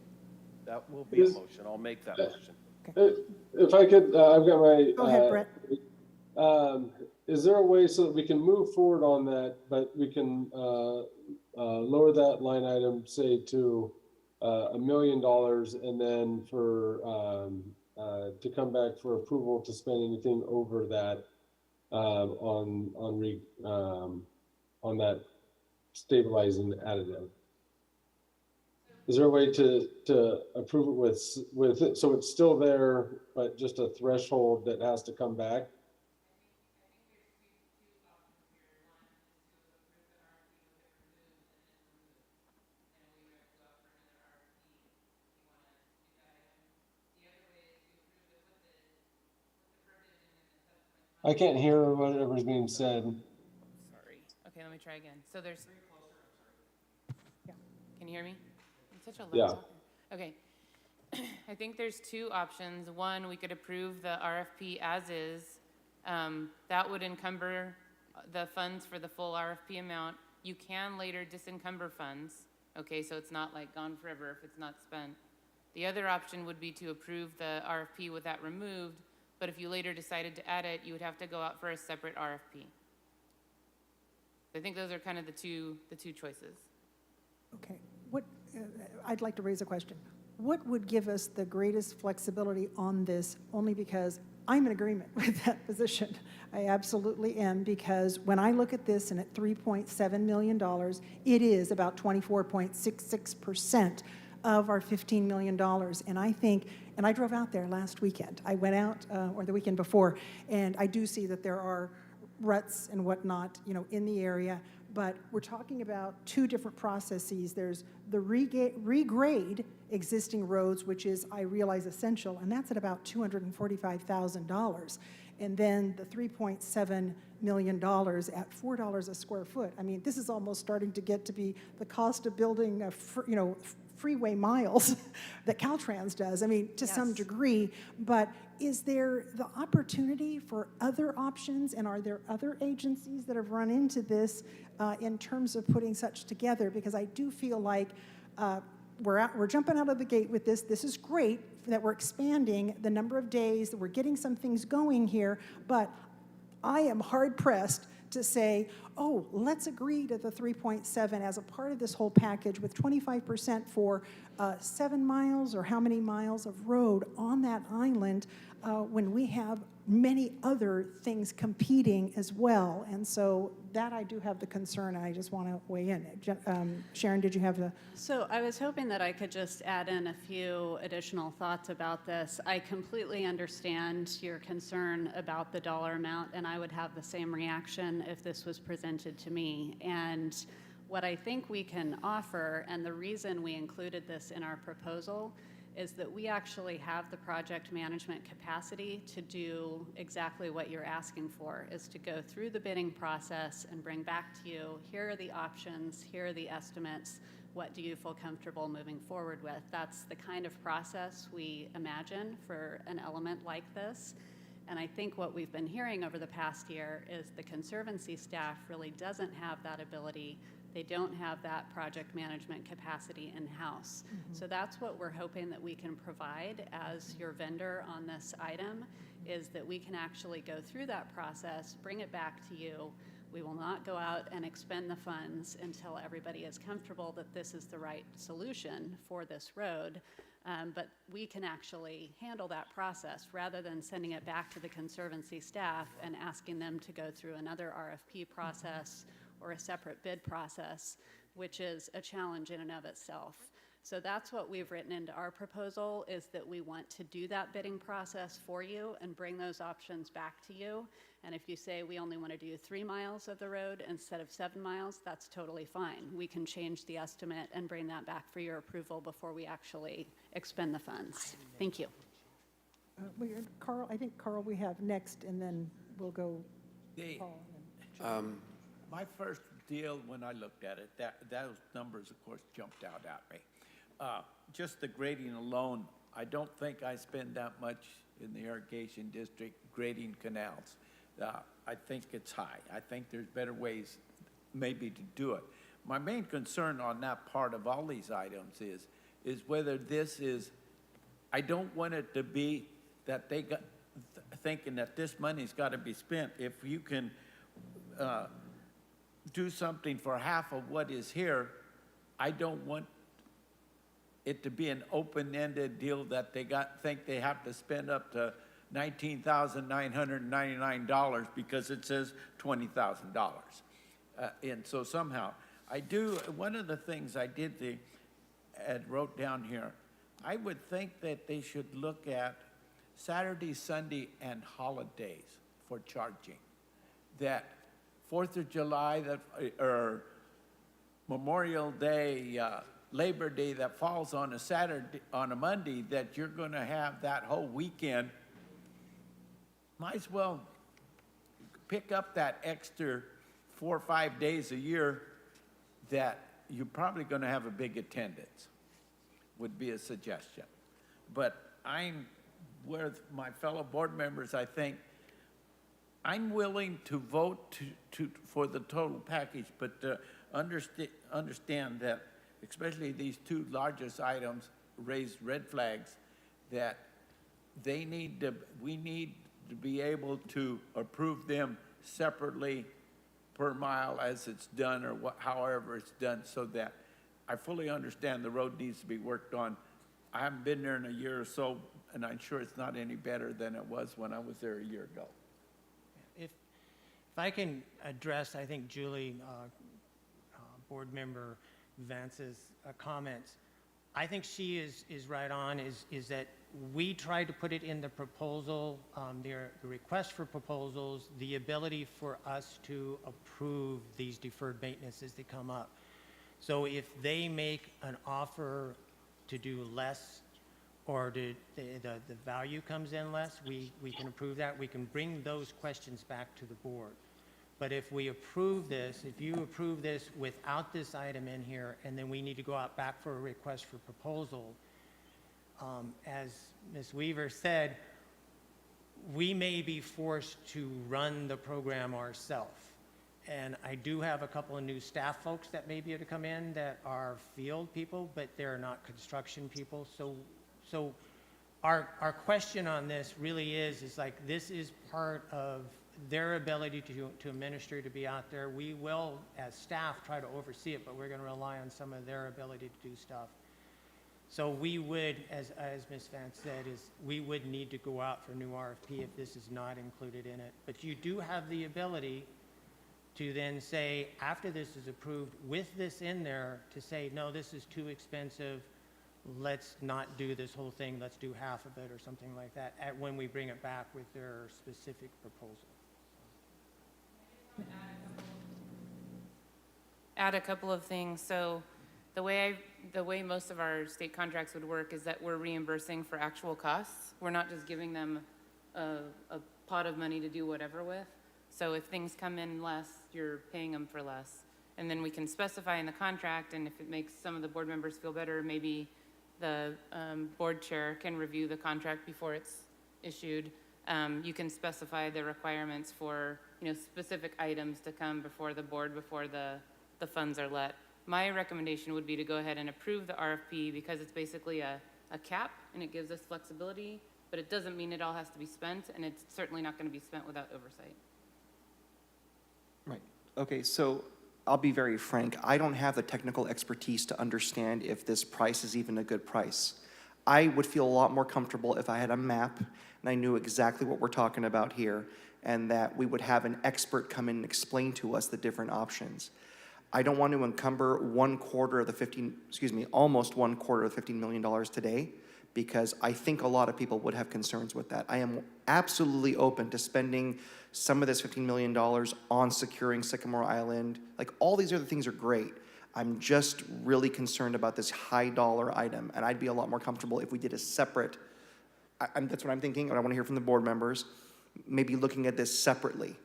That will be a motion. I'll make that motion. If I could, I've got my. Go ahead, Brett. Is there a way so that we can move forward on that, but we can lower that line item, say, to $1 million, and then for to come back for approval to spend anything over that on that stabilizing additive. Is there a way to approve it with it, so it's still there, but just a threshold that has to come back? I can't hear whatever's being said. Sorry. Okay, let me try again. So there's. Can you hear me? I'm such a loud Yeah. talker. Okay. I think there's two options. One, we could approve the RFP as is. That would encumber the funds for the full RFP amount. You can later disencumber funds. Okay, so it's not like gone forever if it's not spent. The other option would be to approve the RFP with that removed, but if you later decided to add it, you would have to go out for a separate RFP. I think those are kind of the two choices. Okay, I'd like to raise a question. What would give us the greatest flexibility on this, only because I'm in agreement with that position. I absolutely am, because when I look at this and at $3.7 million, it is about 24.66% of our $15 million. And I think, and I drove out there last weekend. I went out, or the weekend before, and I do see that there are ruts and whatnot, in the area. But we're talking about two different processes. There's the regrade existing roads, which is, I realize, essential, and that's at about $245,000. And then the $3.7 million at $4 a square foot. I mean, this is almost starting to get to be the cost of building freeway miles that Caltrans does. I mean, to some degree, but is there the opportunity for other options, and are there other agencies that have run into this in terms of putting such together? Because I do feel like we're jumping out of the gate with this. This is great that we're expanding the number of days, that we're getting some things going here, but I am hard-pressed to say, oh, let's agree to the 3.7 as a part of this whole package with 25% for 7 miles or how many miles of road on that island when we have many other things competing as well. And so that I do have the concern, and I just want to weigh in. Sharon, did you have the? So I was hoping that I could just add in a few additional thoughts about this. I completely understand your concern about the dollar amount, and I would have the same reaction if this was presented to me. And what I think we can offer, and the reason we included this in our proposal, is that we actually have the project management capacity to do exactly what you're asking for, is to go through the bidding process and bring back to you, here are the options, here are the estimates, what do you feel comfortable moving forward with? That's the kind of process we imagine for an element like this. And I think what we've been hearing over the past year is the Conservancy staff really doesn't have that ability. They don't have that project management capacity in-house. So that's what we're hoping that we can provide as your vendor on this item, is that we can actually go through that process, bring it back to you. We will not go out and expend the funds until everybody is comfortable that this is the right solution for this road. But we can actually handle that process rather than sending it back to the Conservancy staff and asking them to go through another RFP process or a separate bid process, which is a challenge in and of itself. So that's what we've written into our proposal, is that we want to do that bidding process for you and bring those options back to you. And if you say we only want to do 3 miles of the road instead of 7 miles, that's totally fine. We can change the estimate and bring that back for your approval before we actually expend the funds. Thank you. Carl, I think Carl we have next, and then we'll go Paul. My first deal, when I looked at it, those numbers, of course, jumped out at me. Just the grading alone, I don't think I spend that much in the irrigation district grading canals. I think it's high. I think there's better ways maybe to do it. My main concern on that part of all these items is whether this is, I don't want it to be that they got thinking that this money's got to be spent. If you can do something for half of what is here, I don't want it to be an open-ended deal that they think they have to spend up to $19,999 because it says $20,000. And so somehow, one of the things I wrote down here, I would think that they should look at Saturday, Sunday, and holidays for charging. That 4th of July, or Memorial Day, Labor Day that falls on a Saturday, on a Monday, that you're going to have that whole weekend, might as well pick up that extra 4 or 5 days a year that you're probably going to have a big attendance, would be a suggestion. But I'm with my fellow board members. I think I'm willing to vote for the total package, but understand that especially these two largest items raise red flags, that we need to be able to approve them separately per mile as it's done, or however it's done, so that I fully understand the road needs to be worked on. I haven't been there in a year or so, and I'm sure it's not any better than it was when I was there a year ago. If I can address, I think Julie, board member Vance's comments, I think she is right on, is that we tried to put it in the proposal, the request for proposals, the ability for us to approve these deferred maintenance as they come up. So if they make an offer to do less, or the value comes in less, we can approve that. We can bring those questions back to the board. But if we approve this, if you approve this without this item in here, and then we need to go out back for a request for proposal, as Ms. Weaver said, we may be forced to run the program ourselves. And I do have a couple of new staff folks that may be able to come in that are field people, but they're not construction people. So our question on this really is like, this is part of their ability to administer, to be out there. We will, as staff, try to oversee it, but we're going to rely on some of their ability to do stuff. So we would, as Ms. Vance said, we would need to go out for a new RFP if this is not included in it. But you do have the ability to then say, after this is approved, with this in there, to say, no, this is too expensive, let's not do this whole thing, let's do half of it or something like that, when we bring it back with their specific proposal. Add a couple of things. So the way most of our state contracts would work is that we're reimbursing for actual costs. We're not just giving them a pot of money to do whatever with. So if things come in less, you're paying them for less. And then we can specify in the contract, and if it makes some of the board members feel better, maybe the board chair can review the contract before it's issued. You can specify the requirements for, specific items to come before the board before the funds are let. My recommendation would be to go ahead and approve the RFP, because it's basically a cap and it gives us flexibility, but it doesn't mean it all has to be spent, and it's certainly not going to be spent without oversight. Right. Okay, so I'll be very frank. I don't have the technical expertise to understand if this price is even a good price. I would feel a lot more comfortable if I had a map and I knew exactly what we're talking about here, and that we would have an expert come in and explain to us the different options. I don't want to encumber almost 1/4 of the $15 million today, because I think a lot of people would have concerns with that. I am absolutely open to spending some of this $15 million on securing Sycamore Island. Like, all these other things are great. I'm just really concerned about this high dollar item, and I'd be a lot more comfortable if we did a separate, that's what I'm thinking, and I want to hear from the board members, maybe looking at this separately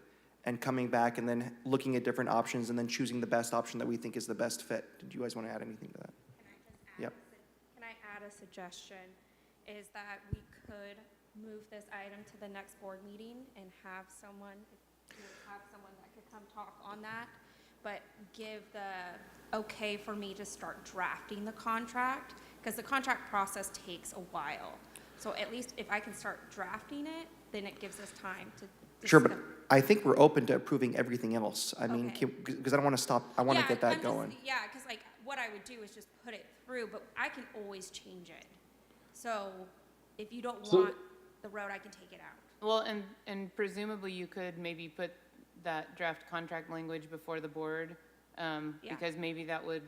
and coming back and then looking at different options and then choosing the best option that we think is the best fit. Did you guys want to add anything to that? Yep. Can I add a suggestion? Is that we could move this item to the next board meeting and have someone that could come talk on that, but give the okay for me to start drafting the contract, because the contract process takes a while. So at least if I can start drafting it, then it gives us time to Sure, but I think we're open to approving everything else. I mean, because I don't want to stop, I want to get that going. Yeah, because like what I would do is just put it through, but I can always change it. So if you don't want the road, I can take it out. Well, and presumably you could maybe put that draft contract language before the board, Yeah. because maybe that would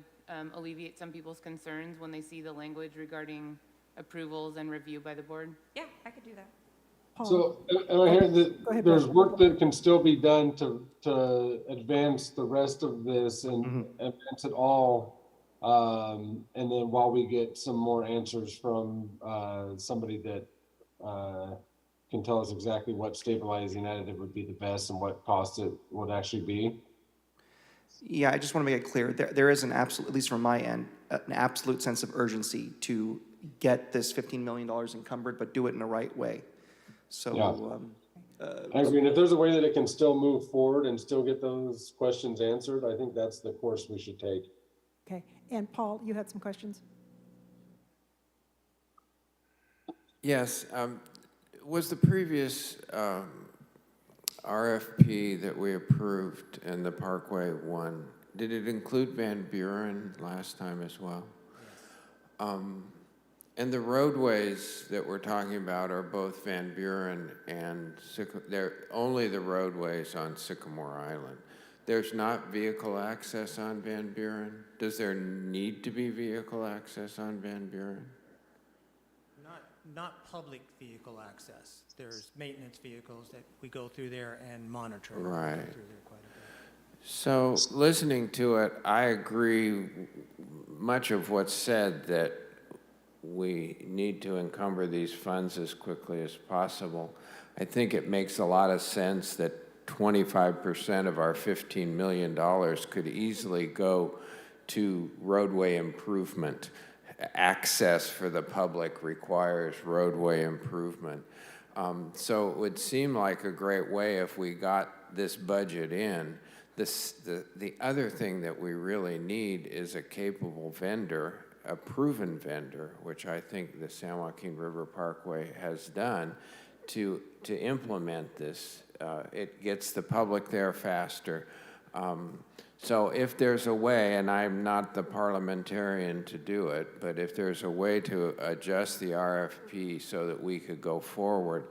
alleviate some people's concerns when they see the language regarding approvals and review by the board. Yeah, I could do that. Paul? So, am I hearing Go that ahead, there's Brett. work that can still be done to advance the rest of this and advance it all? And then while we get some more answers from, somebody that, can tell us exactly what stabilizing additive would be the best and what cost it would actually be? Yeah, I just want to make it clear, there is an absolute, at least from my end, an absolute sense of urgency to get this $15 million encumbered, but do it in the right way. So, I agree, and if there's a way that it can still move forward and still get those questions answered, I think that's the course we should take. Okay, and Paul, you had some questions? Yes, was the previous RFP that we approved in the Parkway one, did it include Van Buren last time as well? Yes. And the roadways that we're talking about are both Van Buren and they're only the roadways on Sycamore Island. There's not vehicle access on Van Buren? Does there need to be vehicle access on Van Buren? Not public vehicle access. There's maintenance vehicles that we go through there and monitor. Right. We go through there quite a bit. So listening to it, I agree much of what's said, that we need to encumber these funds as quickly as possible. I think it makes a lot of sense that 25% of our $15 million could easily go to roadway improvement. Access for the public requires roadway improvement. So it would seem like a great way if we got this budget in. The other thing that we really need is a capable vendor, a proven vendor, which I think the San Joaquin River Parkway has done to implement this. It gets the public there faster. So if there's a way, and I'm not the parliamentarian to do it, but if there's a way to adjust the RFP so that we could go forward,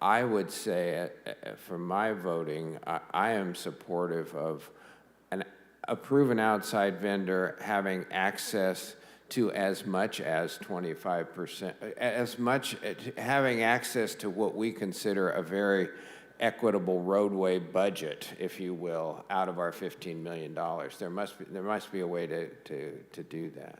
I would say, for my voting, I am supportive of a proven outside vendor having access to as much as 25%, having access to what we consider a very equitable roadway budget, if you will, out of our $15 million. There must be a way to do that.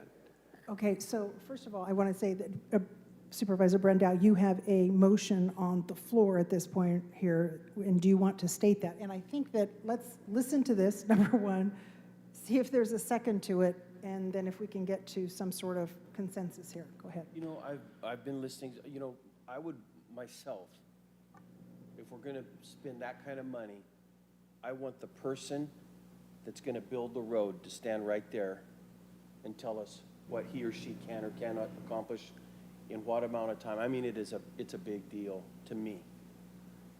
Okay, so first of all, I want to say that Supervisor Brendow, you have a motion on the floor at this point here, and do you want to state that? And I think that let's listen to this, number one, see if there's a second to it, and then if we can get to some sort of consensus here. Go ahead. You know, I've been listening, you know, I would myself, if we're gonna spend that kind of money, I want the person that's gonna build the road to stand right there and tell us what he or she can or cannot accomplish in what amount of time. I mean, it's a big deal to me.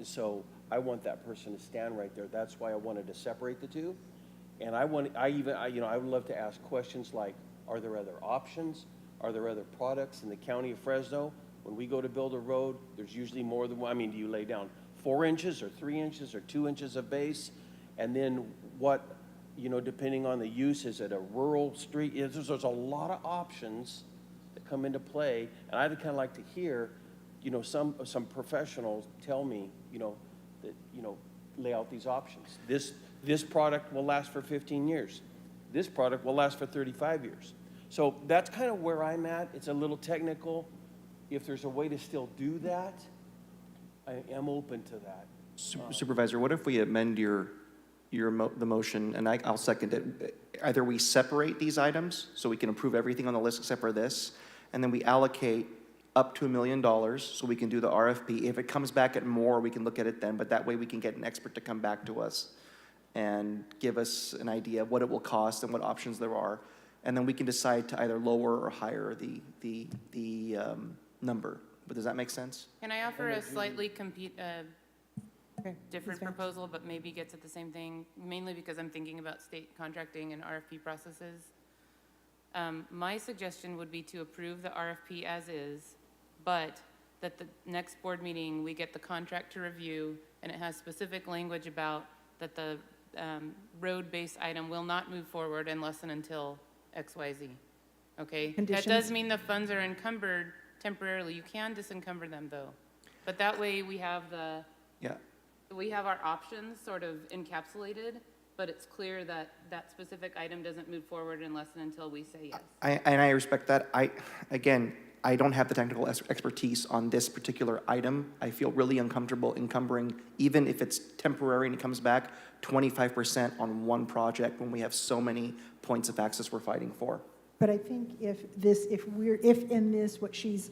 So I want that person to stand right there. That's why I wanted to separate the two. And I would love to ask questions like, are there other options? Are there other products in the county of Fresno? When we go to build a road, there's usually more than one. I mean, do you lay down 4 inches or 3 inches or 2 inches of base? And then what, you know, depending on the use, is it a rural street? There's a lot of options that come into play. And I'd kind of like to hear, you know, some professionals tell me, you know, that, you know, lay out these options. This product will last for 15 years. This product will last for 35 years. So that's kind of where I'm at. It's a little technical. If there's a way to still do that, I am open to that. Supervisor, what if we amend the motion, and I'll second it. Either we separate these items, so we can approve everything on the list except for this, and then we allocate up to $1 million, so we can do the RFP. If it comes back at more, we can look at it then, but that way we can get an expert to come back to us and give us an idea of what it will cost and what options there are. And then we can decide to either lower or higher the number. But does that make sense? Can I offer a slightly Okay, different proposal, but maybe gets at the same thing, mainly because I'm thinking about state contracting and RFP processes? My suggestion would be to approve the RFP as is, but that the next board meeting, we get the contract to review, and it has specific language about that the road-based item will not move forward unless and until XYZ. Okay? That Conditions. does mean the funds are encumbered temporarily. You can disencumber them, though. But that way, we have Yeah. we have our options sort of encapsulated, but it's clear that that specific item doesn't move forward unless and until we say yes. And I respect that. Again, I don't have the technical expertise on this particular item. I feel really uncomfortable encumbering, even if it's temporary and it comes back, 25% on one project when we have so many points of access we're fighting for. But I think if in this, what she's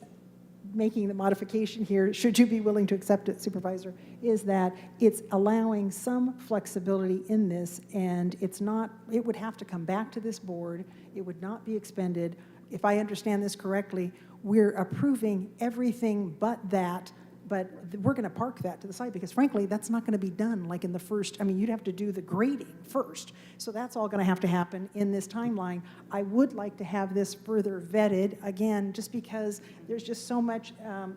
making the modification here, should you be willing to accept it, Supervisor, is that it's allowing some flexibility in this, and it's not, it would have to come back to this board, it would not be expended. If I understand this correctly, we're approving everything but that, but we're going to park that to the side, because frankly, that's not going to be done like in the first, I mean, you'd have to do the grading first. So that's all going to happen in this timeline. I would like to have this further vetted, again, just because there's just so much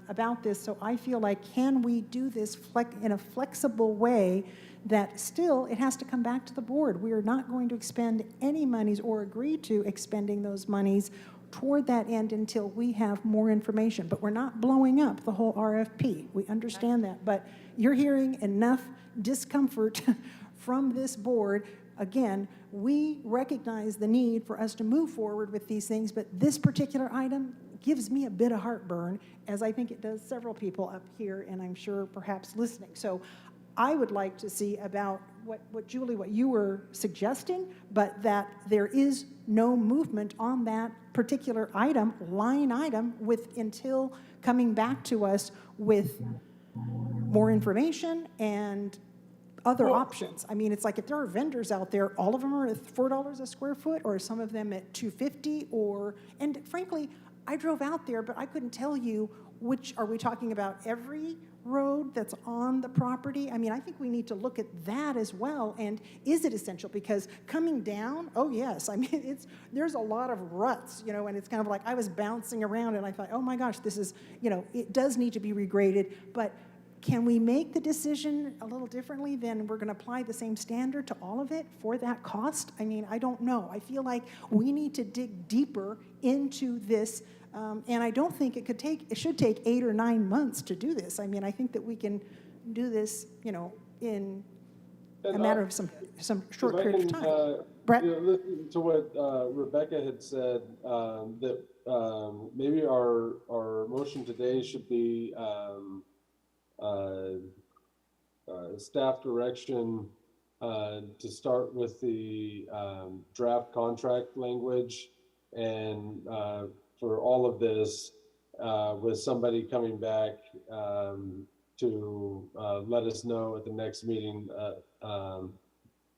about this. So I feel like, can we do this in a flexible way that still it has to come back to the board? We are not going to expend any monies or agree to expending those monies toward that end until we have more information. But we're not blowing up the whole RFP. We understand that. But you're hearing enough discomfort from this board. Again, we recognize the need for us to move forward with these things, but this particular item gives me a bit of heartburn, as I think it does several people up here, and I'm sure perhaps listening. So I would like to see about what Julie, what you were suggesting, but that there is no movement on that particular item, line item, until coming back to us with more information and other options. I mean, it's like if there are vendors out there, all of them are at $4 a square foot, or some of them at $2.50, and frankly, I drove out there, but I couldn't tell you which, are we talking about every road that's on the property? I mean, I think we need to look at that as well, and is it essential? Because coming down, oh yes, I mean, there's a lot of ruts, you know, and it's kind of like I was bouncing around and I thought, oh my gosh, this is, you know, it does need to be regraded, but can we make the decision a little differently than we're going to apply the same standard to all of it for that cost? I mean, I don't know. I feel like we need to dig deeper into this, and I don't think it should take 8 or 9 months to do this. I mean, I think that we can do this, you know, in a matter of some short period of time. Brett? You know, listen to what Rebecca had said, that maybe our motion today should be staff direction to start with the draft contract language, and for all of this, with somebody coming back to let us know at the next meeting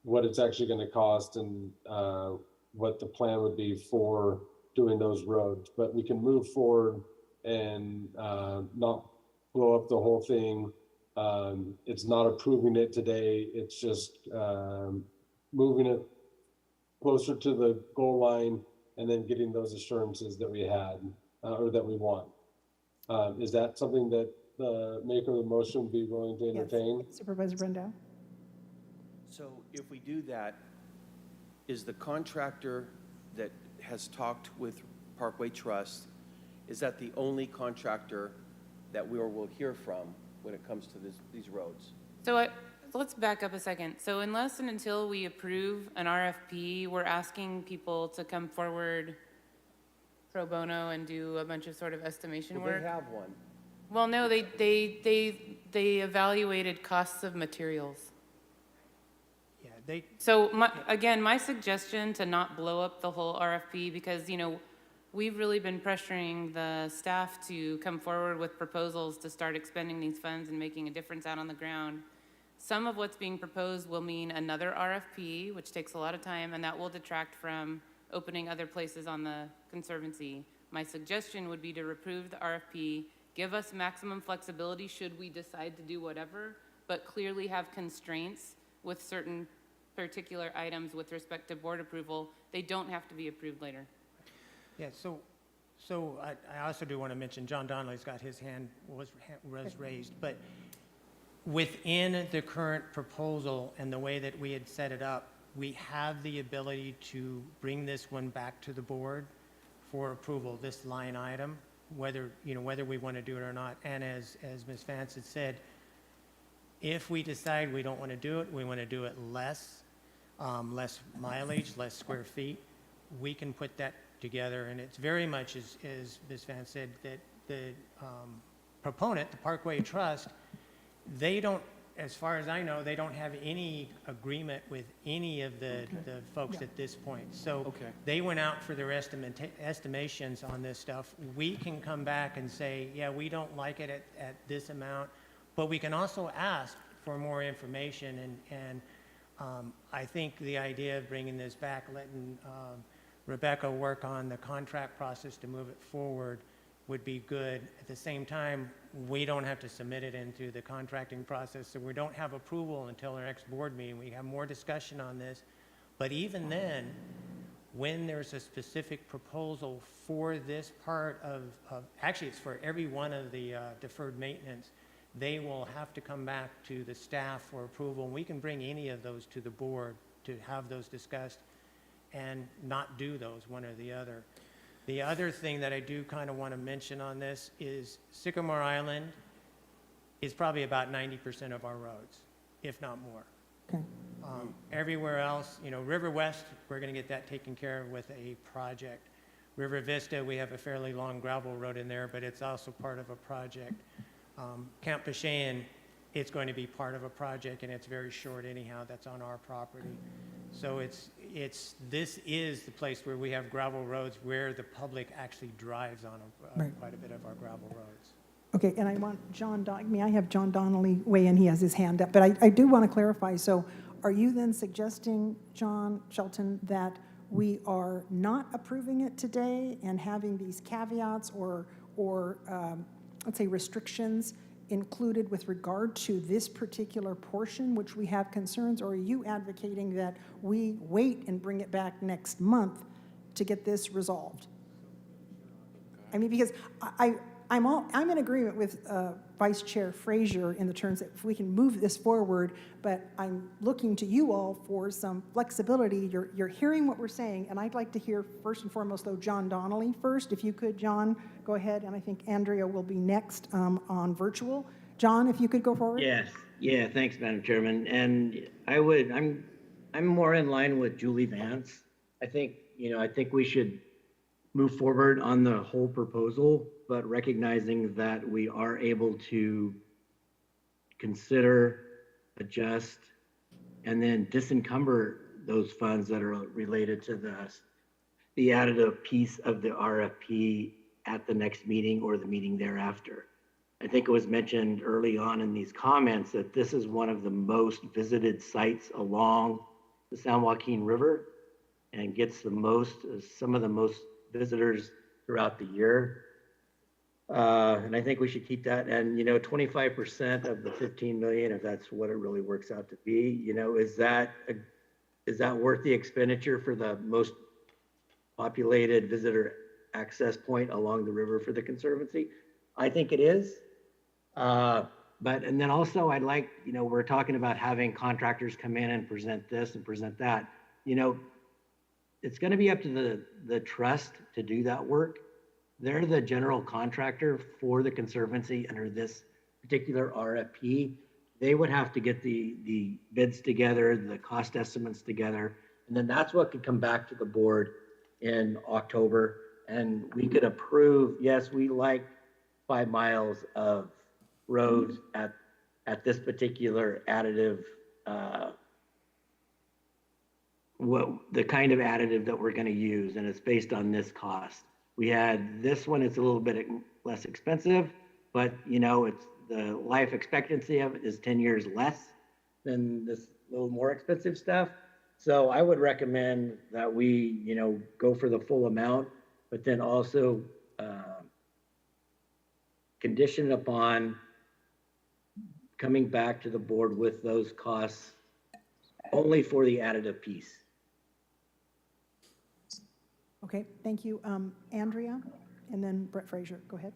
what it's actually going to cost and what the plan would be for doing those roads. But we can move forward and not blow up the whole thing. It's not approving it today. It's just moving it closer to the goal line and then getting those assurances that we had or that we want. Is that something that the maker of the motion would be willing to entertain? Yes. Supervisor Brendel? So if we do that, is the contractor that has talked with Parkway Trust, is that the only contractor that we will hear from when it comes to these roads? So let's back up a second. So unless and until we approve an RFP, we're asking people to come forward pro bono and do a bunch of sort of estimation Well, work? they have one. Well, no, they evaluated costs of materials. Yeah, So again, my suggestion to not blow up the whole RFP, because, you know, we've really been pressuring the staff to come forward with proposals to start expending these funds and making a difference out on the ground. Some of what's being proposed will mean another RFP, which takes a lot of time, and that will detract from opening other places on the Conservancy. My suggestion would be to approve the RFP, give us maximum flexibility should we decide to do whatever, but clearly have constraints with certain particular items with respect to board approval. They don't have to be approved later. Yeah, So I also do want to mention, John Donnelly's got his hand was raised, but within the current proposal and the way that we had set it up, we have the ability to bring this one back to the board for approval, this line item, whether we want to do it or not. And as Ms. Vance had said, if we decide we don't want to do it, we want to do it less mileage, less square feet, we can put that together. And it's very much, as Ms. Vance said, that the proponent, the Parkway Trust, they don't, as far as I know, they don't have any agreement with any of the folks at this point. So they went out for their estimations on this stuff. We can come back and say, yeah, we don't like it at this amount, but we can also ask for more information. And I think the idea of bringing this back, letting Rebecca work on the contract process to move it forward would be good. At the same time, we don't have to submit it into the contracting process, so we don't have approval until our next board meeting. We have more discussion on this. But even then, when there's a specific proposal for this part of actually it's for every one of the deferred maintenance, they will have to come back to the staff for approval. And we can bring any of those to the board to have those discussed and not do those, one or the other. The other thing that I do kind of want to mention on this is Sycamore Island is probably about 90% of our roads, if not more. Okay. Everywhere else, River West, we're going to get that taken care of with a project. River Vista, we have a fairly long gravel road in there, but it's also part of a project. Camp Pashayan, it's going to be part of a project, and it's very short anyhow. That's on our property. So this is the place where we have gravel roads where the public actually drives on quite a bit of our gravel roads. Okay, and I want I have John Donnelly weigh in. He has his hand up, but I do want to clarify. So are you then suggesting, John Shelton, that we are not approving it today and having these caveats or let's say restrictions included with regard to this particular portion, which we have concerns, or are you advocating that we wait and bring it back next month to get this resolved? I mean, because I'm in agreement with Vice Chair Frazier in the terms that if we can move this forward, but I'm looking to you all for some flexibility. You're hearing what we're saying, and I'd like to hear first and foremost, though, John Donnelly first. If you could, John, go ahead, and I think Andrea will be next on virtual. John, if you could go forward. Yes, yeah, thanks, Madam Chairman. And I'm more in line with Julie Vance. I think we should move forward on the whole proposal, but recognizing that we are able to consider, adjust, and then disencumber those funds that are related to the additive piece of the RFP at the next meeting or the meeting thereafter. I think it was mentioned early on in these comments that this is one of the most visited sites along the San Joaquin River and gets some of the most visitors throughout the year. And I think we should keep that. And, 25% of the 15 million, if that's what it really works out to be, is that worth the expenditure for the most populated visitor access point along the river for the Conservancy? I think it is. And then also I'd like, we're talking about having contractors come in and present this and present that. It's going to be up to the trust to do that work. They're the general contractor for the Conservancy under this particular RFP. They would have to get the bids together, the cost estimates together, and then that's what could come back to the board in October. And we could approve, yes, we like 5 miles of roads at this particular additive, the kind of additive that we're going to use, and it's based on this cost. We had this one, it's a little bit less expensive, but it's the life expectancy of it is 10 years less than this little more expensive stuff. So I would recommend that we, go for the full amount, but then also condition upon coming back to the board with those costs only for the additive piece. Okay, thank you. Andrea, and then Brett Frazier. Go ahead.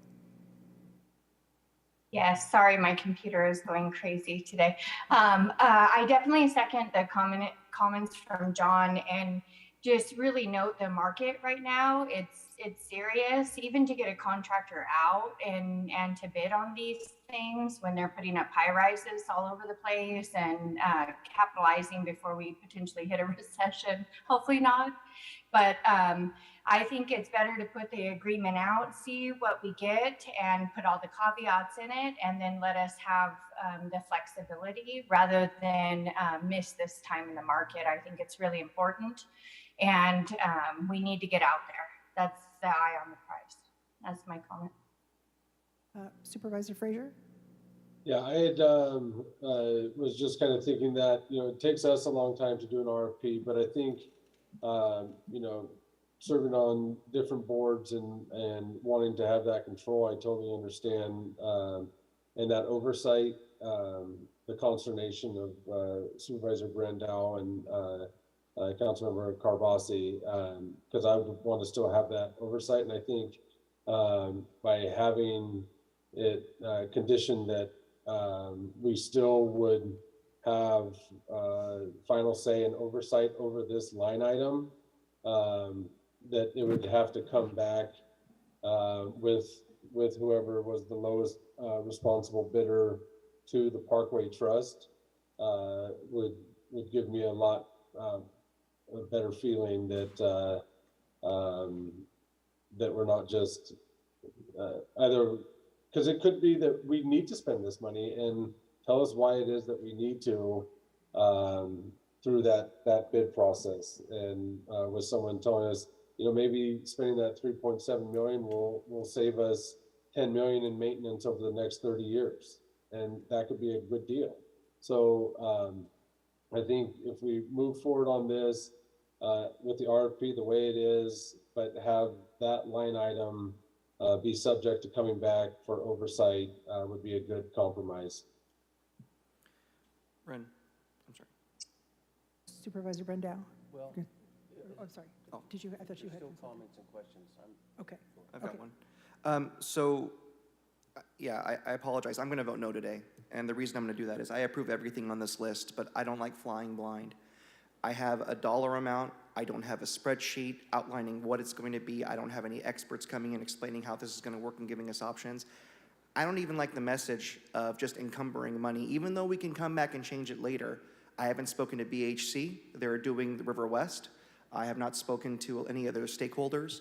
Yes, sorry, my computer is going crazy today. I definitely second the comments from John, and just really note the market right now. It's serious, even to get a contractor out and to bid on these things when they're putting up high rises all over the place and capitalizing before we potentially hit a recession. Hopefully not, but I think it's better to put the agreement out, see what we get, and put all the caveats in it, and then let us have the flexibility rather than miss this time in the market. I think it's really important, and we need to get out there. That's the eye on the prize. That's my comment. Supervisor Frazier? Yeah, I had was just kind of thinking that, you know, it takes us a long time to do an RFP, but I think, you know, serving on different boards and wanting to have that control, I totally understand. And that oversight, the consternation of Supervisor Brandow and Councilmember Carbasi, because I would want to still have that oversight. And I think by having it conditioned that we still would have final say and oversight over this line item, that it would have to come back with whoever was the lowest responsible bidder to the Parkway Trust, would give me a lot a better feeling that that we're not just either, because it could be that we need to spend this money, and tell us why it is that we need to through that bid process, and with someone telling us, you know, maybe spending that 3.7 million will save us 10 million in maintenance over the next 30 years. And that could be a good deal. So I think if we move forward on this with the RFP the way it is, but have that line item be subject to coming back for oversight, would be a good compromise. Ren, I'm sorry. Supervisor Brandow? Well, Oh, I'm sorry. Oh. Did you? I thought you had. Still comments and questions. Okay. I've got one. So, yeah, I apologize. I'm going to vote no today. And the reason I'm going to do that is I approve everything on this list, but I don't like flying blind. I have a dollar amount. I don't have a spreadsheet outlining what it's going to be. I don't have any experts coming in explaining how this is going to work and giving us options. I don't even like the message of just encumbering money, even though we can come back and change it later. I haven't spoken to BHC. They're doing the River West. I have not spoken to any other stakeholders.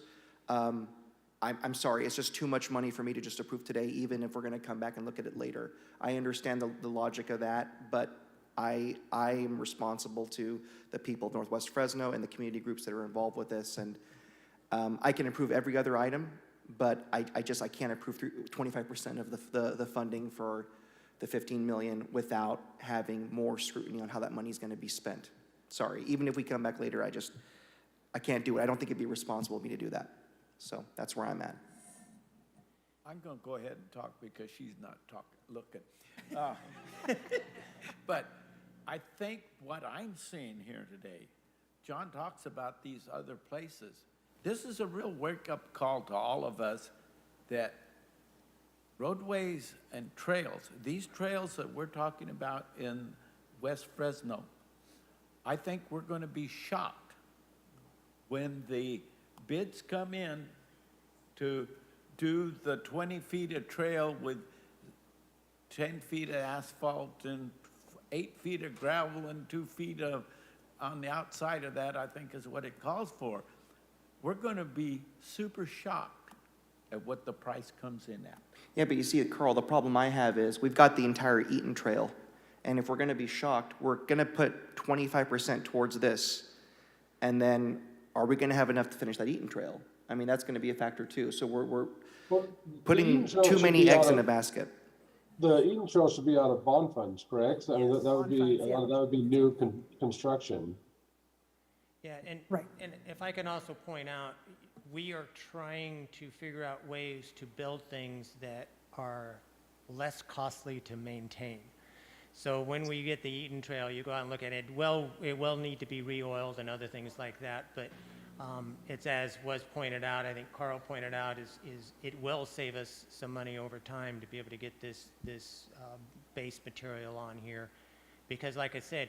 I'm sorry, it's just too much money for me to just approve today, even if we're going to come back and look at it later. I understand the logic of that, but I am responsible to the people of Northwest Fresno and the community groups that are involved with this. And I can approve every other item, but I can't approve 25% of the funding for the 15 million without having more scrutiny on how that money is going to be spent. Sorry, even if we come back later, I can't do it. I don't think it'd be responsible of me to do that. So that's where I'm at. I'm going to go ahead and talk because she's not looking. But I think what I'm seeing here today, John talks about these other places. This is a real wake-up call to all of us that roadways and trails, these trails that we're talking about in West Fresno, I think we're going to be shocked when the bids come in to do the 20 feet of trail with 10 feet of asphalt and 8 feet of gravel and 2 feet of on the outside of that, I think is what it calls for. We're going to be super shocked at what the price comes in at. Yeah, but you see, Carl, the problem I have is we've got the entire Eaton Trail. And if we're going to be shocked, we're going to put 25% towards this. And then are we going to have enough to finish that Eaton Trail? I mean, that's going to be a factor too. So we're putting too many eggs in a basket. The Eaton Trail should be out of bond funds, correct? I mean, that would be that would be new construction. Yeah, and, Right. and if I can also point out, we are trying to figure out ways to build things that are less costly to maintain. So when we get the Eaton Trail, you go out and look at it, well, it will need to be re-oiled and other things like that, but It's as was pointed out, I think Carl pointed out, is it will save us some money over time to be able to get this base material on here. Because like I said,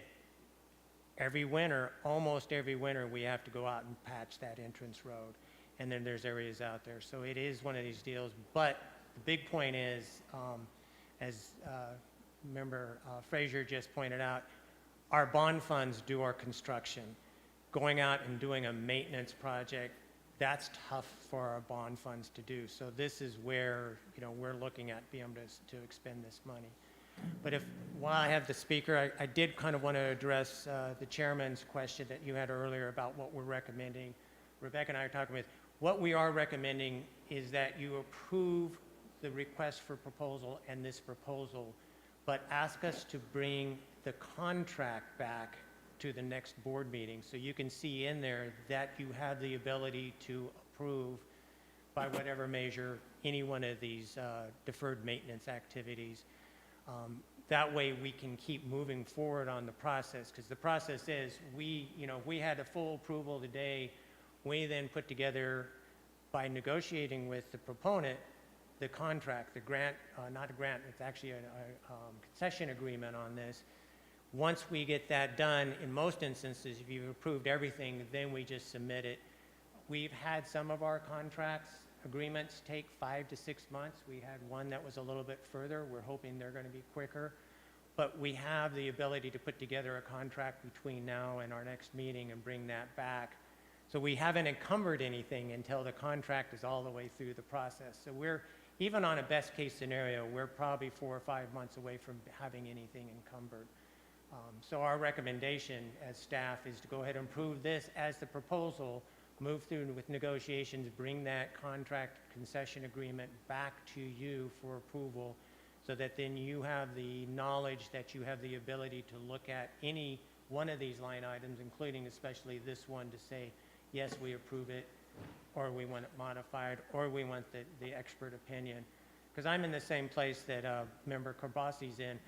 every winter, almost every winter, we have to go out and patch that entrance road. And then there's areas out there. So it is one of these deals. But the big point is, as Member Frazier just pointed out, our bond funds do our construction. Going out and doing a maintenance project, that's tough for our bond funds to do. So this is where, we're looking at being able to expend this money. But while I have the speaker, I did kind of want to address the chairman's question that you had earlier about what we're recommending. Rebecca and I are talking with, what we are recommending is that you approve the request for proposal and this proposal, but ask us to bring the contract back to the next board meeting. So you can see in there that you have the ability to approve by whatever measure any one of these deferred maintenance activities. That way we can keep moving forward on the process, because the process is we had a full approval today. We then put together, by negotiating with the proponent, the contract, the grant, not a grant, it's actually a concession agreement on this. Once we get that done, in most instances, if you've approved everything, then we just submit it. We've had some of our contracts, agreements take 5 to 6 months. We had one that was a little bit further. We're hoping they're going to be quicker. But we have the ability to put together a contract between now and our next meeting and bring that back. So we haven't encumbered anything until the contract is all the way through the process. So we're, even on a best case scenario, we're probably 4 or 5 months away from having anything encumbered. So our recommendation as staff is to go ahead and approve this as the proposal, move through with negotiations, bring that contract concession agreement back to you for approval, so that then you have the knowledge that you have the ability to look at any one of these line items, including especially this one, to say, yes, we approve it, or we want it modified, or we want the expert opinion. Because I'm in the same place that Member Karbasi's in.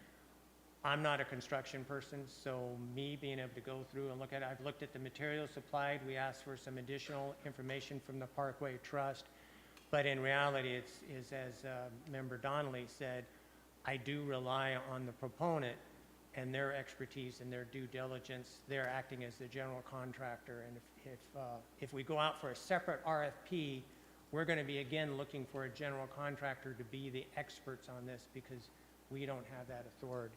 I'm not a construction person, so me being able to go through and look at it, I've looked at the materials supplied. We asked for some additional information from the Parkway Trust. But in reality, it's as Member Donnelly said, I do rely on the proponent and their expertise and their due diligence. They're acting as the general contractor. And if we go out for a separate RFP, we're going to be, again, looking for a general contractor to be the experts on this, because we don't have that authority.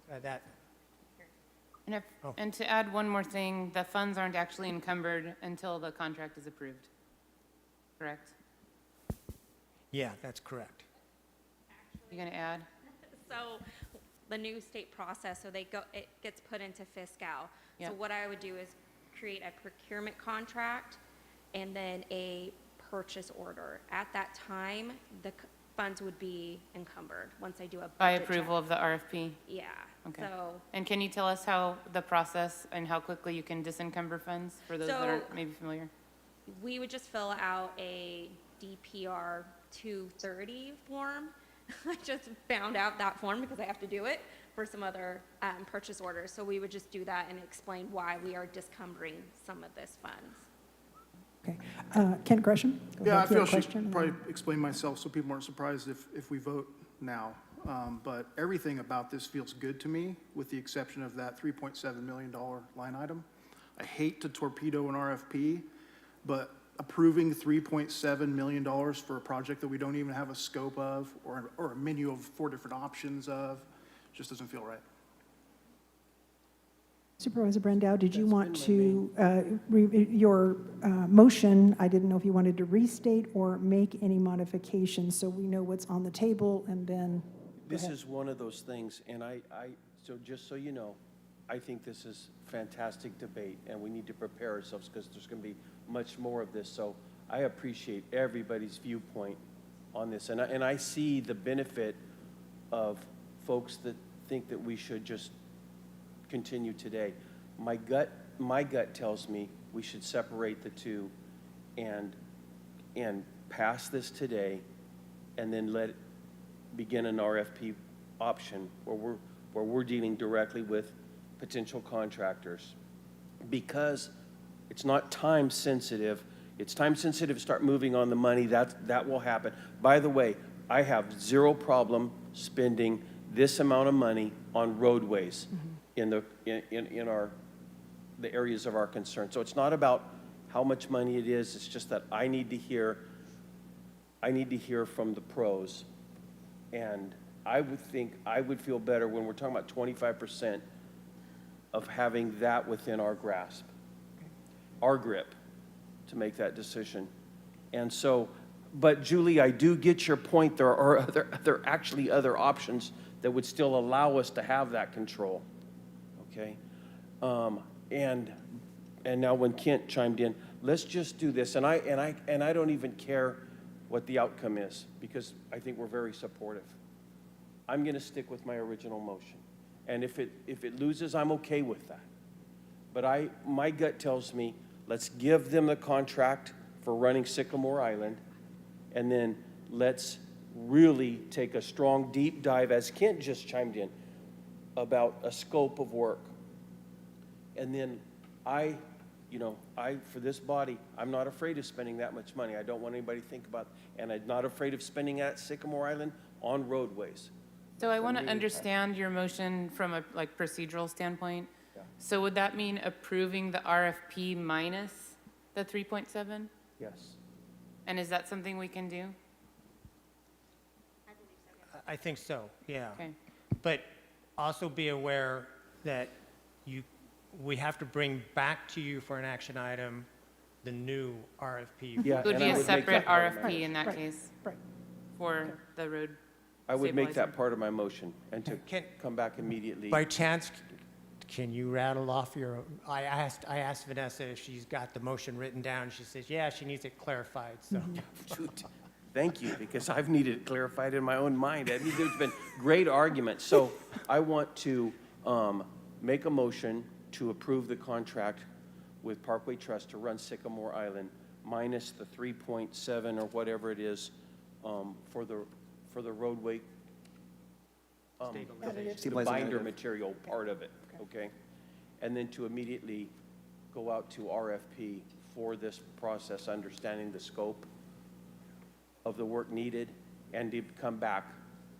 And to add one more thing, the funds aren't actually encumbered until the contract is approved, correct? Yeah, that's correct. You going to add? So the new state process, so it gets put into fiscal. Yep. So what I would do is create a procurement contract and then a purchase order. At that time, the funds would be encumbered once I do a budget By check. approval of the RFP? Yeah. Okay. So And can you tell us how the process and how quickly you can disencumber funds for those that So- aren't maybe familiar? we would just fill out a DPR 230 form. I just found out that form because I have to do it for some other purchase orders. So we would just do that and explain why we are discumbering some of this funds. Okay. Kent Gresham? go Yeah, I ahead, you feel have a I should question? probably explain myself so people aren't surprised if we vote now. But everything about this feels good to me, with the exception of that $3.7 million line item. I hate to torpedo an RFP, but approving $3.7 million for a project that we don't even have a scope of, or a menu of 4 different options of, just doesn't feel right. Supervisor Brandow, did you want to, your motion, I didn't know if you wanted to restate or make any modifications so we know what's on the table, and then, go This ahead. is one of those things, and so just so you know, I think this is fantastic debate, and we need to prepare ourselves, because there's going to be much more of this. So I appreciate everybody's viewpoint on this, and I see the benefit of folks that think that we should just continue today. My gut tells me we should separate the two and pass this today, and then let it begin an RFP option where we're dealing directly with potential contractors, because it's not time sensitive it's time sensitive, start moving on the money, that will happen. By the way, I have zero problem spending this amount of money on roadways in the areas of our concern. So it's not about how much money it is, it's just that I need to hear from the pros. And I would feel better when we're talking about 25% of having that within our grasp, our grip, to make that decision. And so, but Julie, I do get your point. There are actually other options that would still allow us to have that control, okay? And now when Kent chimed in, let's just do this. And I don't even care what the outcome is, because I think we're very supportive. I'm going to stick with my original motion. And if it loses, I'm okay with that. But my gut tells me, let's give them the contract for running Sycamore Island, and then let's really take a strong, deep dive, as Kent just chimed in, about a scope of work. And then for this body, I'm not afraid of spending that much money. I don't want anybody to think about, and I'm not afraid of spending at Sycamore Island on roadways. So I want to understand your motion from a procedural standpoint. Yeah. So would that mean approving the RFP minus the 3.7? Yes. And is that something we can do? I think so, yeah. Okay. But also be aware that we have to bring back to you for an action item the new RFP. Yeah, It would and be I a would make separate that part of my RFP motion. in that Right, case right. for the road. I would make stabilizer. that part of my motion, and to come back immediately. By chance, can you rattle off your, I asked Vanessa if she's got the motion written down. She says, yeah, she needs it clarified, so. Shoot. Thank you, because I've needed it clarified in my own mind. I mean, there's been great arguments. So I want to make a motion to approve the contract with Parkway Trust to run Sycamore Island minus the 3.7 or whatever it is for the roadway, the binder material part of it, okay? And then to immediately go out to RFP for this process, understanding the scope of the work needed, and to come back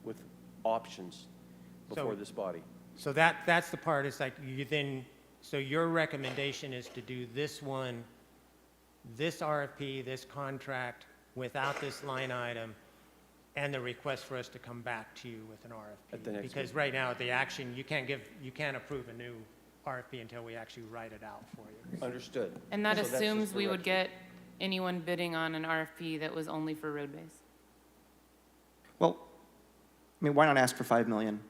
with options before this body. So that's the part, it's like so your recommendation is to do this one, this RFP, this contract, without this line item, and the request for us to come back to you with an RFP. At the next Because meeting. right now, the action, you can't approve a new RFP until we actually write it out for you. Understood. And that So that's assumes just we would direction. get anyone bidding on an RFP that was only for roadways. Well, I mean, why not ask for 5 million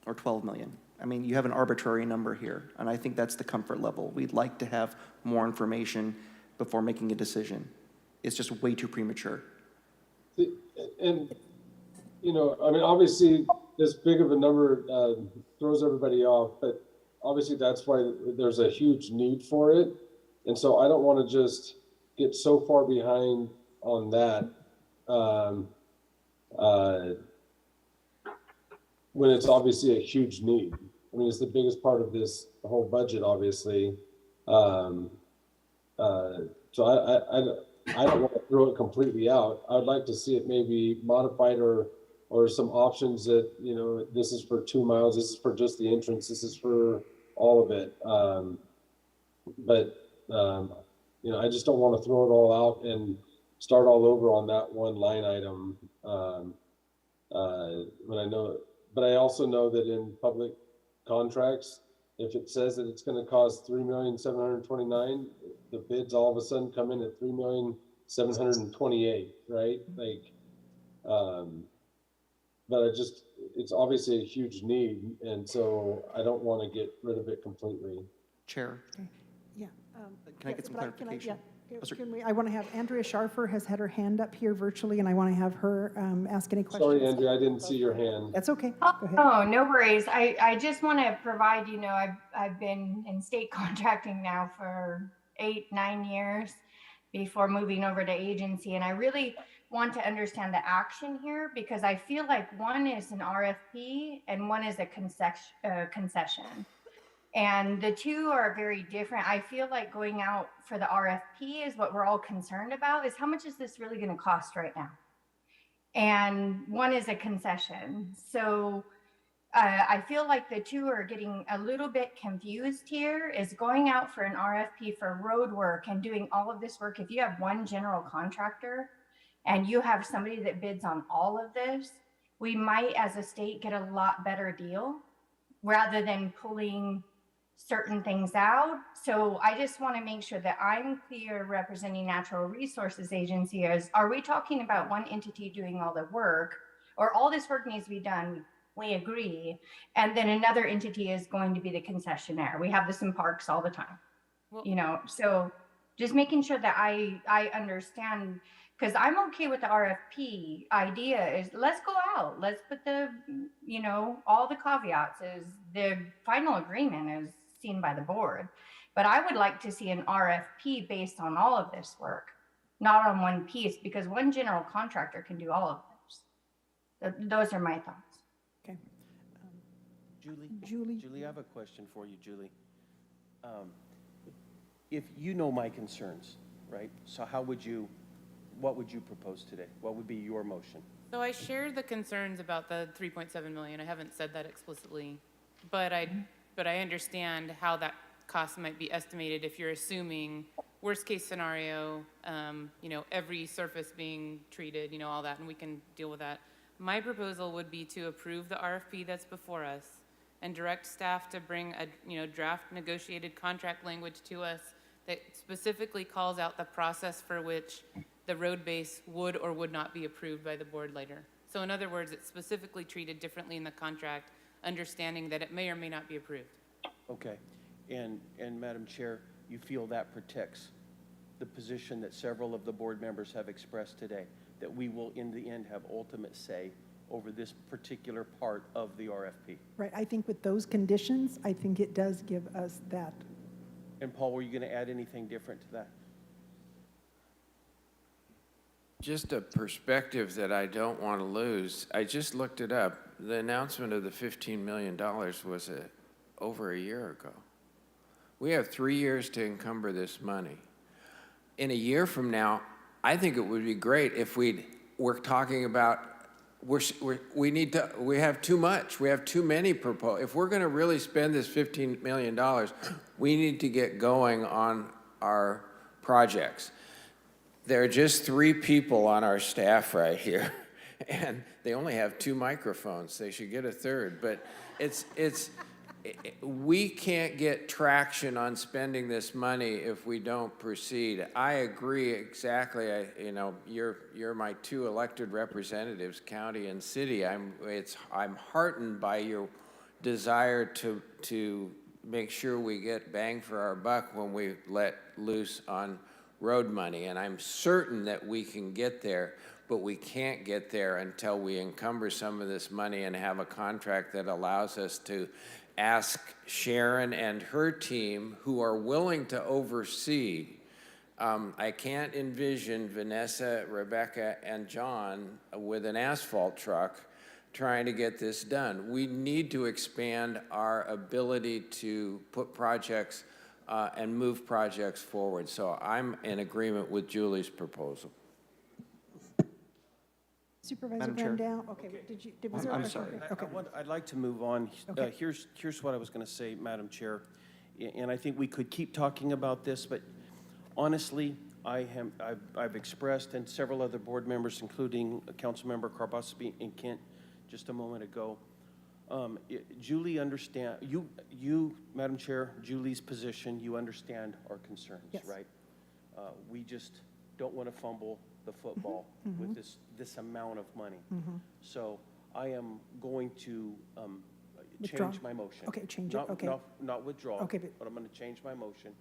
or 12 million? I mean, you have an arbitrary number here, and I think that's the comfort level. We'd like to have more information before making a decision. It's just way too premature. And, I mean, obviously, this big of a number throws everybody off, but obviously that's why there's a huge need for it. And so I don't want to just get so far behind on that when it's obviously a huge need. I mean, it's the biggest part of this whole budget, obviously. So I don't want to throw it completely out. I would like to see it maybe modified or some options that, this is for 2 miles, this is for just the entrance, this is for all of it. I just don't want to throw it all out and start all over on that one line item. But I also know that in public contracts, if it says that it's going to cost $3,729,000, the bids all of a sudden come in at $3,728,000, right? But it's obviously a huge need, and so I don't want to get rid of it completely. Chair, Yeah. can I get some clarification? I want to have Andrea Scharfer has had her hand up here virtually, and I want to have her ask any questions. Sorry, Andrea, I didn't see your hand. That's okay. Go ahead. Oh, no worries. I just want to provide, I've been in state contracting now for 8-9 years before moving over to agency. And I really want to understand the action here, because I feel like one is an RFP and one is a concession. And the two are very different. I feel like going out for the RFP is what we're all concerned about, is how much is this really going to cost right now? And one is a concession. So I feel like the two are getting a little bit confused here. Is going out for an RFP for road work and doing all of this work, if you have one general contractor and you have somebody that bids on all of this, we might as a state get a lot better deal rather than pulling certain things out. So I just want to make sure that I'm clear representing Natural Resources Agency as, are we talking about one entity doing all the work, or all this work needs to be done? We agree. And then another entity is going to be the concessionaire. We have this in parks all the time, you know, so just making sure that I understand, because I'm okay with the RFP idea is let's go out, let's put the, you know, all the caveats is the final agreement is seen by the board. But I would like to see an RFP based on all of this work, not on one piece, because one general contractor can do all of this. Those are my thoughts. Okay. Julie, I have a question for you, Julie. If you know my concerns, right? So what would you propose today? What would be your motion? So I share the concerns about the 3.7 million. I haven't said that explicitly, but I understand how that cost might be estimated if you're assuming worst case scenario, you know, every surface being treated, you know, all that, and we can deal with that. My proposal would be to approve the RFP that's before us and direct staff to bring a, you know, draft negotiated contract language to us that specifically calls out the process for which the road base would or would not be approved by the board later. So in other words, it's specifically treated differently in the contract, understanding that it may or may not be approved. Okay, and Madam Chair, you feel that protects the position that several of the board members have expressed today, that we will in the end have ultimate say over this particular part of the RFP. Right, I think with those conditions, I think it does give us that. And Paul, were you going to add anything different to that? Just a perspective that I don't want to lose. I just looked it up. The announcement of the $15 million was over a year ago. We have 3 years to encumber this money. In a year from now, I think it would be great if we're talking about we have too much. We have too many proposals. If we're going to really spend this $15 million, we need to get going on our projects. There are just 3 people on our staff right here, and they only have 2 microphones. They should get a third, but we can't get traction on spending this money if we don't proceed. I agree exactly. You know, you're my 2 elected representatives, county and city. I'm heartened by your desire to make sure we get bang for our buck when we let loose on road money, and I'm certain that we can get there, but we can't get there until we encumber some of this money and have a contract that allows us to ask Sharon and her team, who are willing to oversee. I can't envision Vanessa, Rebecca, and John with an asphalt truck trying to get this done. We need to expand our ability to put projects and move projects forward. So I'm in agreement with Julie's proposal. Supervisor Madam Chair. Brandau, okay, was there a I'm question? sorry. Okay. I'd like to move on. Okay. Here's what I was going to say, Madam Chair, and I think we could keep talking about this, but honestly, I've expressed, and several other board members, including Councilmember Carbaspi and Kent, just a moment ago. Julie, you, Madam Chair, Julie's position, you understand our concerns, Yes. right? We just don't want to fumble the football with this amount of money. So I am going to Withdraw. change my motion. Okay, change it, okay. Not withdraw, Okay, but I'm going to change my motion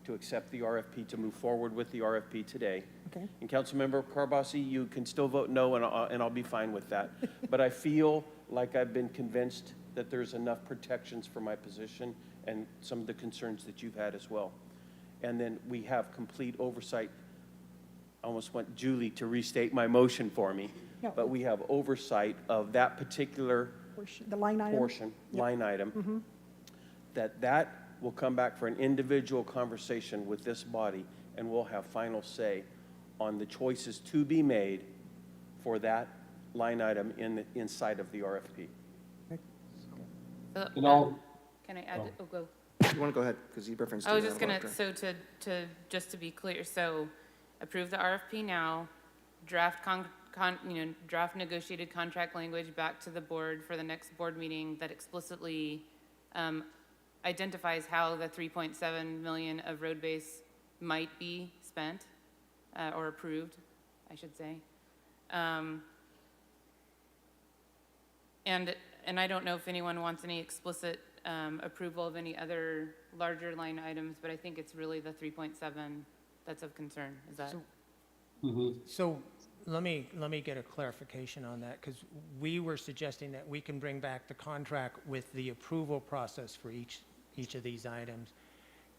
to accept the RFP, to move forward with the RFP today. Okay. And Councilmember Carbassi, you can still vote no, and I'll be fine with that. But I feel like I've been convinced that there's enough protections for my position and some of the concerns that you've had as well. And then we have complete oversight. I almost want Julie to restate my motion for me, Yeah. but we have oversight of that particular The line item? portion, Yep. line item, that we'll come back for an individual conversation with this body, and we'll have final say on the choices to be made for that line item inside of the RFP. So, And I'll, can I add, oh, go. You want to go ahead, because you referenced. I was just gonna, so just to be clear, so approve the RFP now, draft draft negotiated contract language back to the board for the next board meeting that explicitly identifies how the 3.7 million of road base might be spent, or approved, I should say. And I don't know if anyone wants any explicit approval of any other larger line items, but I think it's really the 3.7 that's of concern. Is that? So let me get a clarification on that, because we were suggesting that we can bring back the contract with the approval process for each of these items,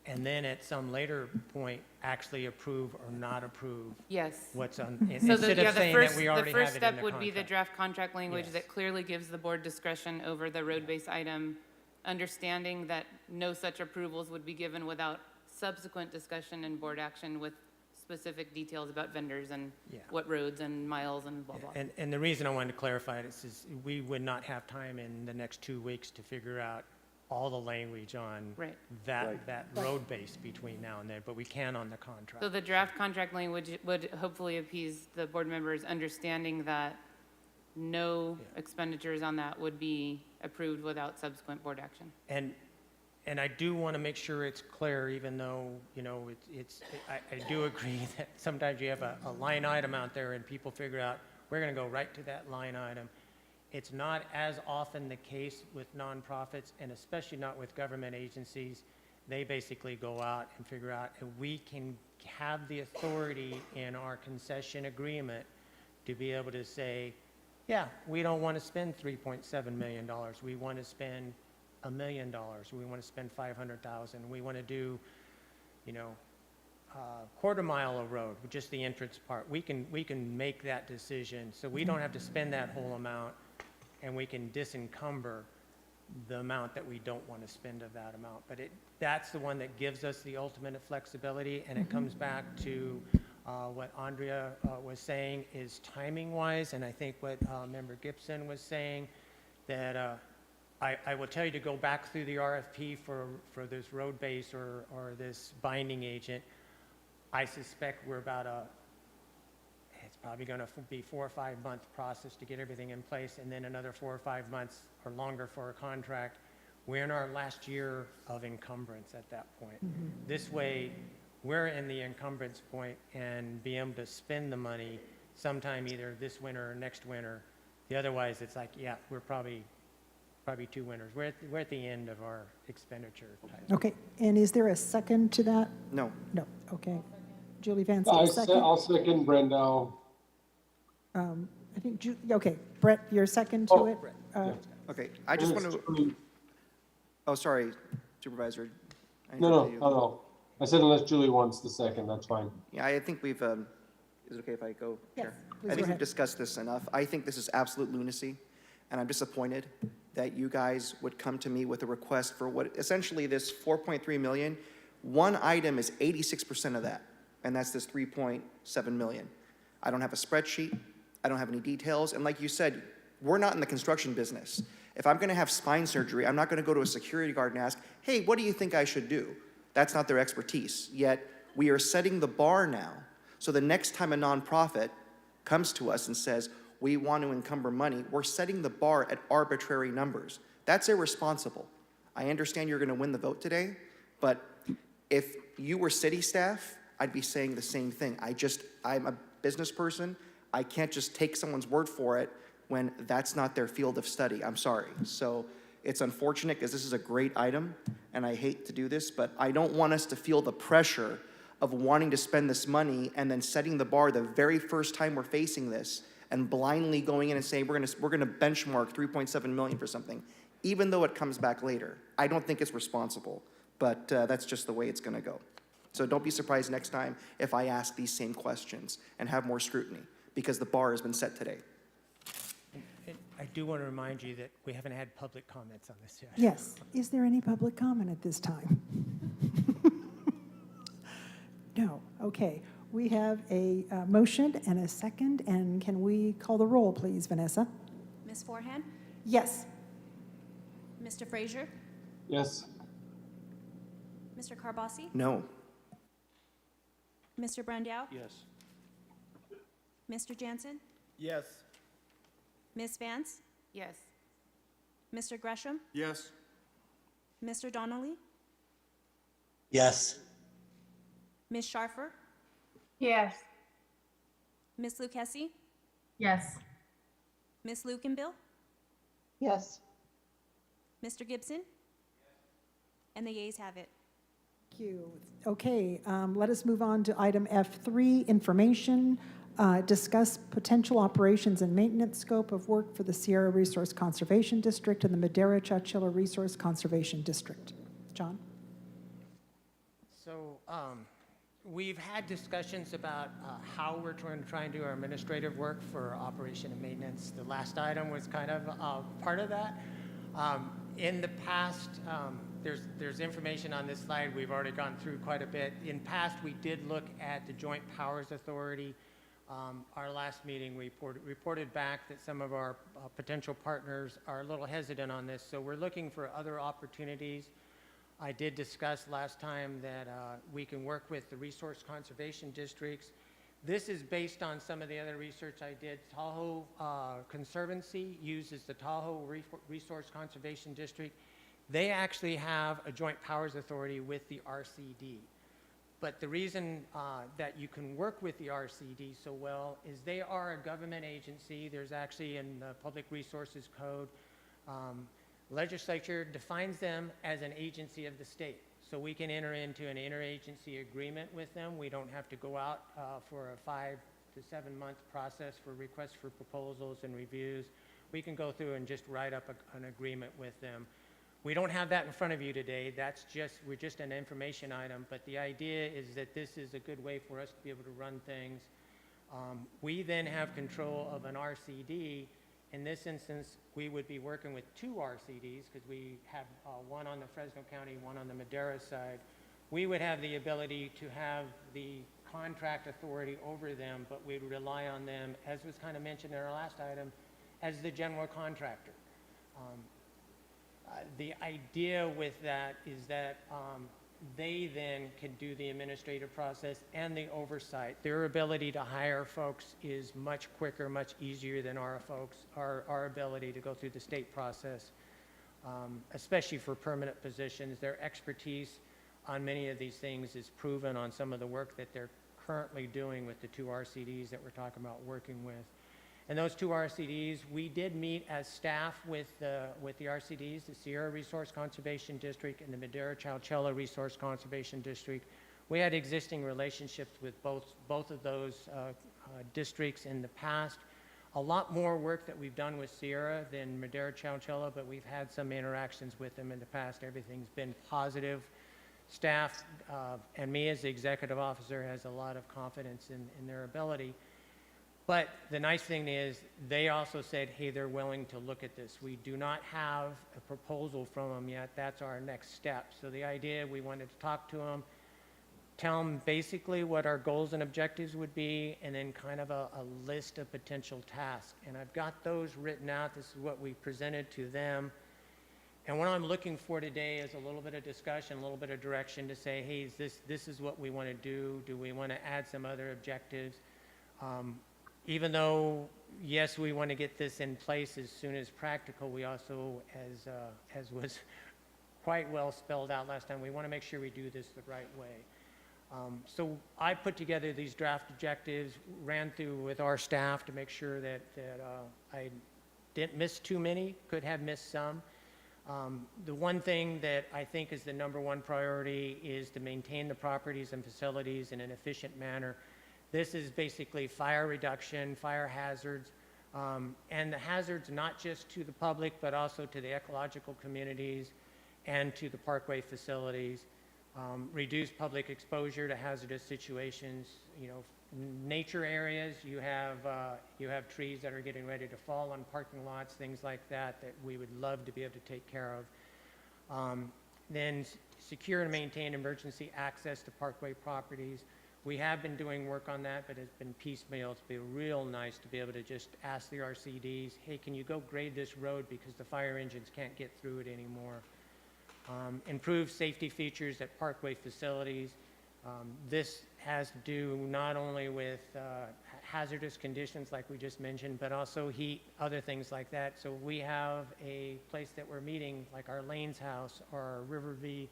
and then at some later point, actually approve or not approve. Yes. What's on, So instead of saying that we already the have first it in step the would be the contract. draft contract language Yes. that clearly gives the board discretion over the road base item, understanding that no such approvals would be given without subsequent discussion and board action with specific details about vendors and Yeah. what roads and miles and blah, blah. And the reason I wanted to clarify it is we would not have time in the next 2 weeks to figure out all the language on Right. that road base between now and then, but we can on the contract. So the draft contract language would hopefully appease the board members' understanding that no expenditures on that would be approved without subsequent board action. And I do want to make sure it's clear, even though, I do agree that sometimes you have a line item out there and people figure out, we're going to go right to that line item. It's not as often the case with nonprofits, and especially not with government agencies. They basically go out and figure out, and we can have the authority in our concession agreement to be able to say, yeah, we don't want to spend $3.7 million. We want to spend $1 million. We want to spend 500,000. We want to do, quarter mile of road, just the entrance part. We can make that decision, so we don't have to spend that whole amount, and we can disencumber the amount that we don't want to spend of that amount. But that's the one that gives us the ultimate flexibility, and it comes back to what Andrea was saying is timing-wise, and I think what Member Gibson was saying, that I will tell you to go back through the RFP for this road base or this binding agent. I suspect we're it's probably going to be 4 or 5 month process to get everything in place, and then another 4 or 5 months or longer for a contract. We're in our last year of encumbrance at that point. This way, we're in the encumbrance point and be able to spend the money sometime either this winter or next winter. Otherwise, it's like, yeah, we're probably 2 winters. We're at the end of our expenditure. Okay, and is there a second to that? No. No, okay. Julie Vance, I'll second. second Brenda. I think, okay, Brett, you're second to it? Okay, I just want to, oh, sorry, Supervisor. I No, interrupted you. no. I said unless Julie wants the second, that's fine. Yeah, I think we've, is it okay if I go? Yes, Chair? please I go think we've ahead. discussed this enough. I think this is absolute lunacy, and I'm disappointed that you guys would come to me with a request for what, essentially this 4.3 million. One item is 86% of that, and that's this 3.7 million. I don't have a spreadsheet. I don't have any details. And like you said, we're not in the construction business. If I'm going to have spine surgery, I'm not going to go to a security guard and ask, hey, what do you think I should do? That's not their expertise. Yet we are setting the bar now. So the next time a nonprofit comes to us and says, we want to encumber money, we're setting the bar at arbitrary numbers. That's irresponsible. I understand you're going to win the vote today, but if you were city staff, I'd be saying the same thing. I'm a business person. I can't just take someone's word for it when that's not their field of study. I'm sorry. So it's unfortunate because this is a great item, and I hate to do this, but I don't want us to feel the pressure of wanting to spend this money and then setting the bar the very first time we're facing this and blindly going in and saying we're going to benchmark 3.7 million for something, even though it comes back later. I don't think it's responsible, but that's just the way it's going to go. So don't be surprised next time if I ask these same questions and have more scrutiny, because the bar has been set today. I do want to remind you that we haven't had public comments on this yet. Yes. Is there any public comment at this time? No. Okay. We have a motion and a second, and can we call the roll, please, Vanessa? Ms. Forehand? Yes. Mr. Frazier? Yes. Mr. Carbasi? No. Mr. Brandau? Yes. Mr. Jansen? Yes. Ms. Vance? Yes. Mr. Gresham? Yes. Mr. Donnelly? Yes. Ms. Sharfer? Yes. Ms. Lucchesi? Yes. Ms. Lukenbill? Yes. Mr. Gibson? And the yeas have it. Thank you. Okay, let us move on to item F3, information. Discuss potential operations and maintenance scope of work for the Sierra Resource Conservation District and the Madera Chowchilla Resource Conservation District. John? So we've had discussions about how we're trying to do our administrative work for operation and maintenance. The last item was kind of part of that. In the past, there's information on this slide. We've already gone through quite a bit. In past, we did look at the Joint Powers Authority. Our last meeting, we reported back that some of our potential partners are a little hesitant on this, so we're looking for other opportunities. I did discuss last time that we can work with the resource conservation districts. This is based on some of the other research I did. Tahoe Conservancy uses the Tahoe Resource Conservation District. They actually have a joint powers authority with the RCD. But the reason that you can work with the RCD so well is they are a government agency. There's actually in the Public Resources Code, legislature defines them as an agency of the state. So we can enter into an interagency agreement with them. We don't have to go out for a 5 to 7 month process for requests for proposals and reviews. We can go through and just write up an agreement with them. We don't have that in front of you today. We're just an information item, but the idea is that this is a good way for us to be able to run things. We then have control of an RCD. In this instance, we would be working with 2 RCDs because we have one on the Fresno County, one on the Madera side. We would have the ability to have the contract authority over them, but we'd rely on them, as was kind of mentioned in our last item, as the general contractor. The idea with that is that they then can do the administrative process and the oversight. Their ability to hire folks is much quicker, much easier than our folks, our ability to go through the state process, especially for permanent positions. Their expertise on many of these things is proven on some of the work that they're currently doing with the 2 RCDs that we're talking about working with. And those 2 RCDs, we did meet as staff with the RCDs, the Sierra Resource Conservation District and the Madera Chowchilla Resource Conservation District. We had existing relationships with both of those districts in the past. A lot more work that we've done with Sierra than Madera Chowchilla, but we've had some interactions with them in the past. Everything's been positive. Staff and me as the executive officer has a lot of confidence in their ability. But the nice thing is they also said, hey, they're willing to look at this. We do not have a proposal from them yet. That's our next step. So the idea, we wanted to talk to them, tell them basically what our goals and objectives would be, and then kind of a list of potential tasks. And I've got those written out. This is what we presented to them. And what I'm looking for today is a little bit of discussion, a little bit of direction to say, hey, this is what we want to do. Do we want to add some other objectives? Even though, yes, we want to get this in place as soon as practical, we also, as was quite well spelled out last time, we want to make sure we do this the right way. So I put together these draft objectives, ran through with our staff to make sure that I didn't miss too many, could have missed some. The one thing that I think is the #1 priority is to maintain the properties and facilities in an efficient manner. This is basically fire reduction, fire hazards, and the hazards not just to the public, but also to the ecological communities and to the parkway facilities. Reduce public exposure to hazardous situations. You know, nature areas, you have trees that are getting ready to fall on parking lots, things like that, that we would love to be able to take care of. Then secure and maintain emergency access to parkway properties. We have been doing work on that, but it's been piecemeal. It's been real nice to be able to just ask the RCDs, hey, can you go grade this road because the fire engines can't get through it anymore. Improve safety features at parkway facilities. This has to do not only with hazardous conditions like we just mentioned, but also heat, other things like that. So we have a place that we're meeting, like our Lanes House or the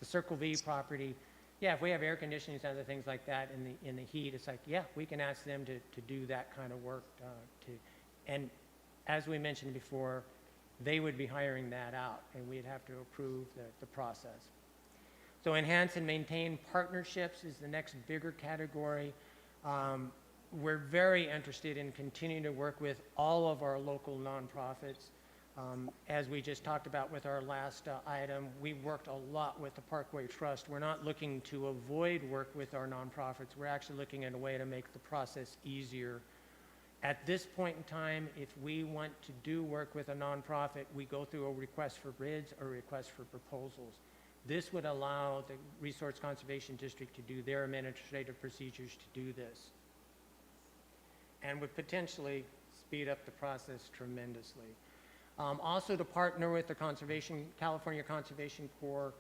Circle V property. Yeah, if we have air conditioning and other things like that in the heat, it's like, yeah, we can ask them to do that kind of work. And as we mentioned before, they would be hiring that out, and we'd have to approve the process. So enhance and maintain partnerships is the next bigger category. We're very interested in continuing to work with all of our local nonprofits. As we just talked about with our last item, we worked a lot with the Parkway Trust. We're not looking to avoid work with our nonprofits. We're actually looking at a way to make the process easier. At this point in time, if we want to do work with a nonprofit, we go through a request for bids or request for proposals. This would allow the Resource Conservation District to do their administrative procedures to do this, and would potentially speed up the process tremendously. Also to partner with the California Conservation Corps.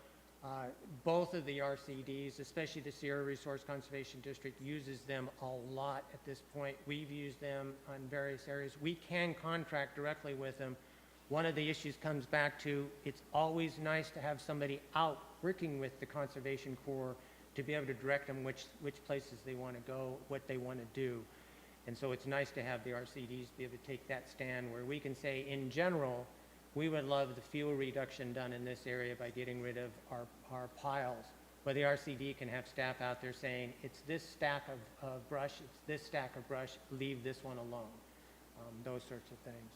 Both of the RCDs, especially the Sierra Resource Conservation District, uses them a lot at this point. We've used them on various areas. We can contract directly with them. One of the issues comes back to, it's always nice to have somebody out working with the Conservation Corps to be able to direct them which places they want to go, what they want to do. And so it's nice to have the RCDs be able to take that stand where we can say, in general, we would love the fuel reduction done in this area by getting rid of our piles. But the RCD can have staff out there saying, it's this stack of brush, it's this stack of brush, leave this one alone. Those sorts of things.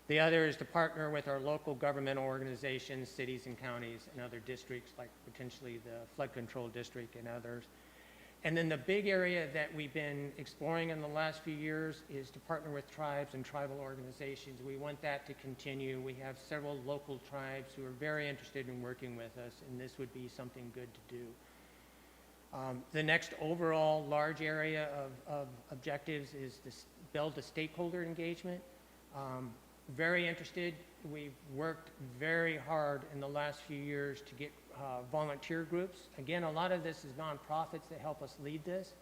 The other is to partner with our local governmental organizations, cities and counties, and other districts, like potentially the Flood Control District and others. And then the big area that we've been exploring in the last few years is to partner with tribes and tribal organizations. We want that to continue. We have several local tribes who are very interested in working with us, and this would be something good to do. The next overall large area of objectives is to build a stakeholder engagement. Very interested. We've worked very hard in the last few years to get volunteer groups. Again, a lot of this is nonprofits that help us lead this,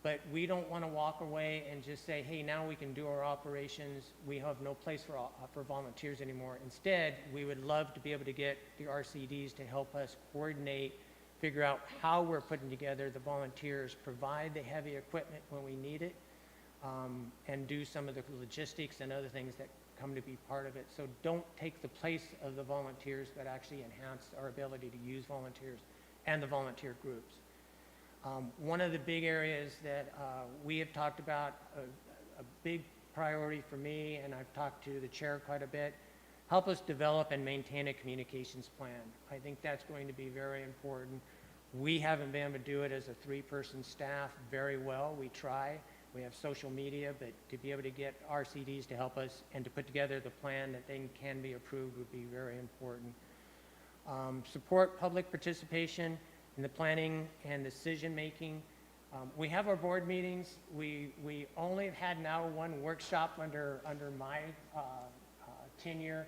but we don't want to walk away and just say, hey, now we can do our operations. We have no place for volunteers anymore. Instead, we would love to be able to get the RCDs to help us coordinate, figure out how we're putting together the volunteers, provide the heavy equipment when we need it, and do some of the logistics and other things that come to be part of it. So don't take the place of the volunteers, but actually enhance our ability to use volunteers and the volunteer groups. One of the big areas that we have talked about, a big priority for me, and I've talked to the chair quite a bit, help us develop and maintain a communications plan. I think that's going to be very important. We haven't been able to do it as a 3-person staff very well. We try. We have social media, but to be able to get RCDs to help us and to put together the plan that then can be approved would be very important. Support public participation in the planning and decision-making. We have our board meetings. We only have had now one workshop under my tenure.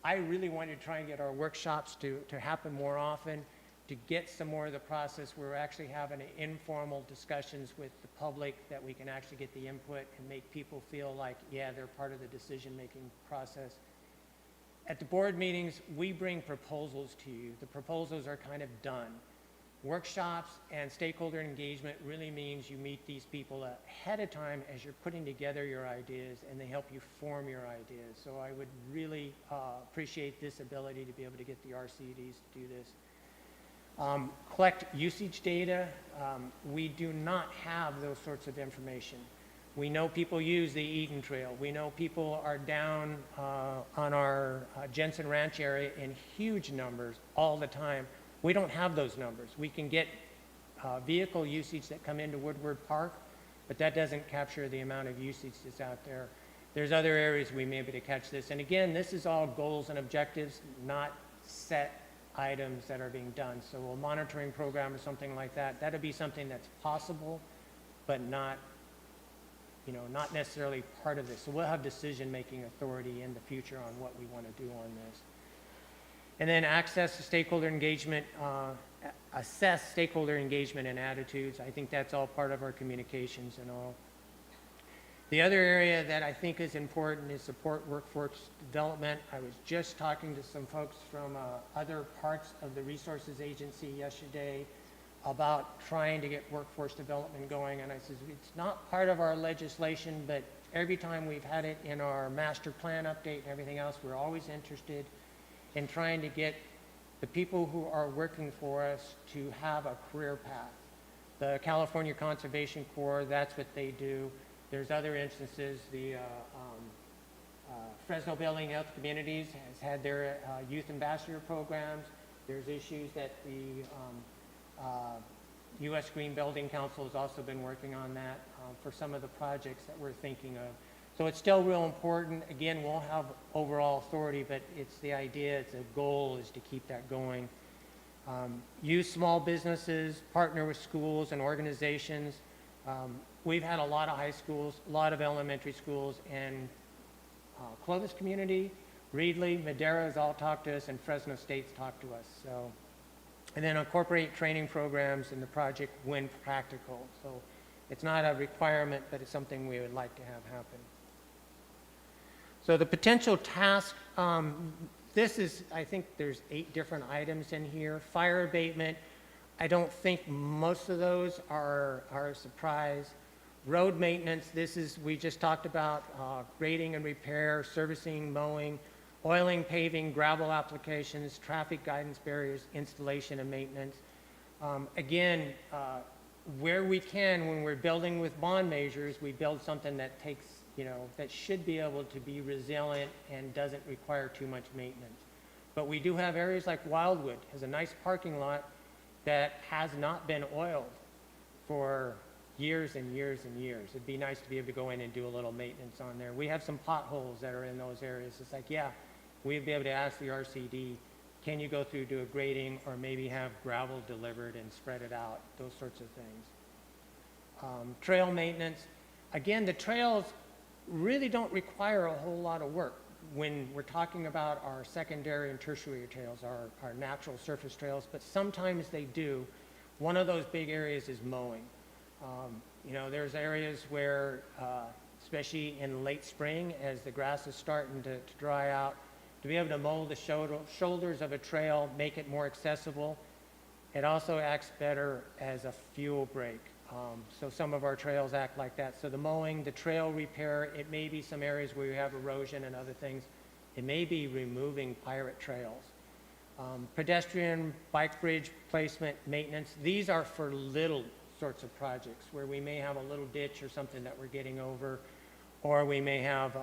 I really wanted to try and get our workshops to happen more often, to get some more of the process. We're actually having informal discussions with the public that we can actually get the input and make people feel like, yeah, they're part of the decision-making process. At the board meetings, we bring proposals to you. The proposals are kind of done. Workshops and stakeholder engagement really means you meet these people ahead of time as you're putting together your ideas, and they help you form your ideas. So I would really appreciate this ability to be able to get the RCDs to do this. Collect usage data. We do not have those sorts of information. We know people use the Eden Trail. We know people are down on our Jensen Ranch area in huge numbers all the time. We don't have those numbers. We can get vehicle usage that come into Woodward Park, but that doesn't capture the amount of usage that's out there. There's other areas we may be able to catch this. And again, this is all goals and objectives, not set items that are being done. So a monitoring program or something like that, that'll be something that's possible, but not, you know, not necessarily part of this. So we'll have decision-making authority in the future on what we want to do on this. And then access to stakeholder engagement, assess stakeholder engagement and attitudes. I think that's all part of our communications and all. The other area that I think is important is support workforce development. I was just talking to some folks from other parts of the resources agency yesterday about trying to get workforce development going, and I said, it's not part of our legislation, but every time we've had it in our master plan update and everything else, we're always interested in trying to get the people who are working for us to have a career path. The California Conservation Corps, that's what they do. There's other instances. The Fresno Building Health Communities has had their youth ambassador programs. There's issues that the U.S. Green Building Council has also been working on that for some of the projects that we're thinking of. So it's still real important. Again, we'll have overall authority, but it's the idea, it's a goal is to keep that going. Use small businesses, partner with schools and organizations. We've had a lot of high schools, a lot of elementary schools, and Clovis community, Reedley, Madera has all talked to us, and Fresno State's talked to us. So, and then incorporate training programs in the project when practical. So it's not a requirement, but it's something we would like to have happen. So the potential task, this is, I think there's 8 different items in here. Fire abatement, I don't think most of those are a surprise. Road maintenance, this is, we just talked about grading and repair, servicing, mowing, oiling, paving, gravel applications, traffic guidance barriers, installation and maintenance. Again, where we can, when we're building with bond measures, we build something that takes, you know, that should be able to be resilient and doesn't require too much maintenance. But we do have areas like Wildwood, has a nice parking lot that has not been oiled for years and years and years. It'd be nice to be able to go in and do a little maintenance on there. We have some potholes that are in those areas. It's like, yeah, we'd be able to ask the RCD, can you go through, do a grading, or maybe have gravel delivered and spread it out, those sorts of things. Trail maintenance. Again, the trails really don't require a whole lot of work. When we're talking about our secondary and tertiary trails, our natural surface trails, but sometimes they do. One of those big areas is mowing. You know, there's areas where, especially in late spring, as the grass is starting to dry out, to be able to mow the shoulders of a trail, make it more accessible. It also acts better as a fuel break. So some of our trails act like that. So the mowing, the trail repair, it may be some areas where you have erosion and other things. It may be removing pirate trails. Pedestrian, bike bridge placement, maintenance. These are for little sorts of projects where we may have a little ditch or something that we're getting over, or we may have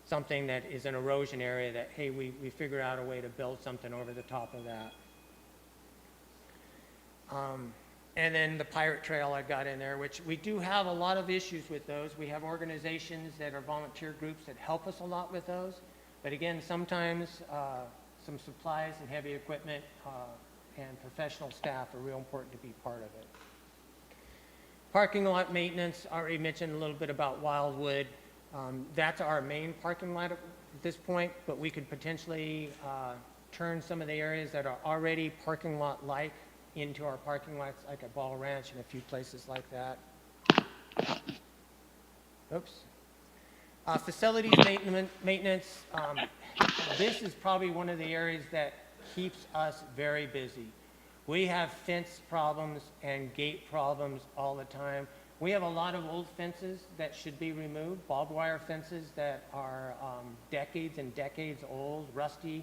something that is an erosion area that, hey, we figure out a way to build something over the top of that. And then the pirate trail I got in there, which we do have a lot of issues with those. We have organizations that are volunteer groups that help us a lot with those. But again, sometimes some supplies and heavy equipment and professional staff are real important to be part of it. Parking lot maintenance, I already mentioned a little bit about Wildwood. That's our main parking lot at this point, but we could potentially turn some of the areas that are already parking lot-like into our parking lots, like at Ball Ranch and a few places like that. Oops. Facilities maintenance, this is probably one of the areas that keeps us very busy. We have fence problems and gate problems all the time. We have a lot of old fences that should be removed, barbed wire fences that are decades and decades old, rusty.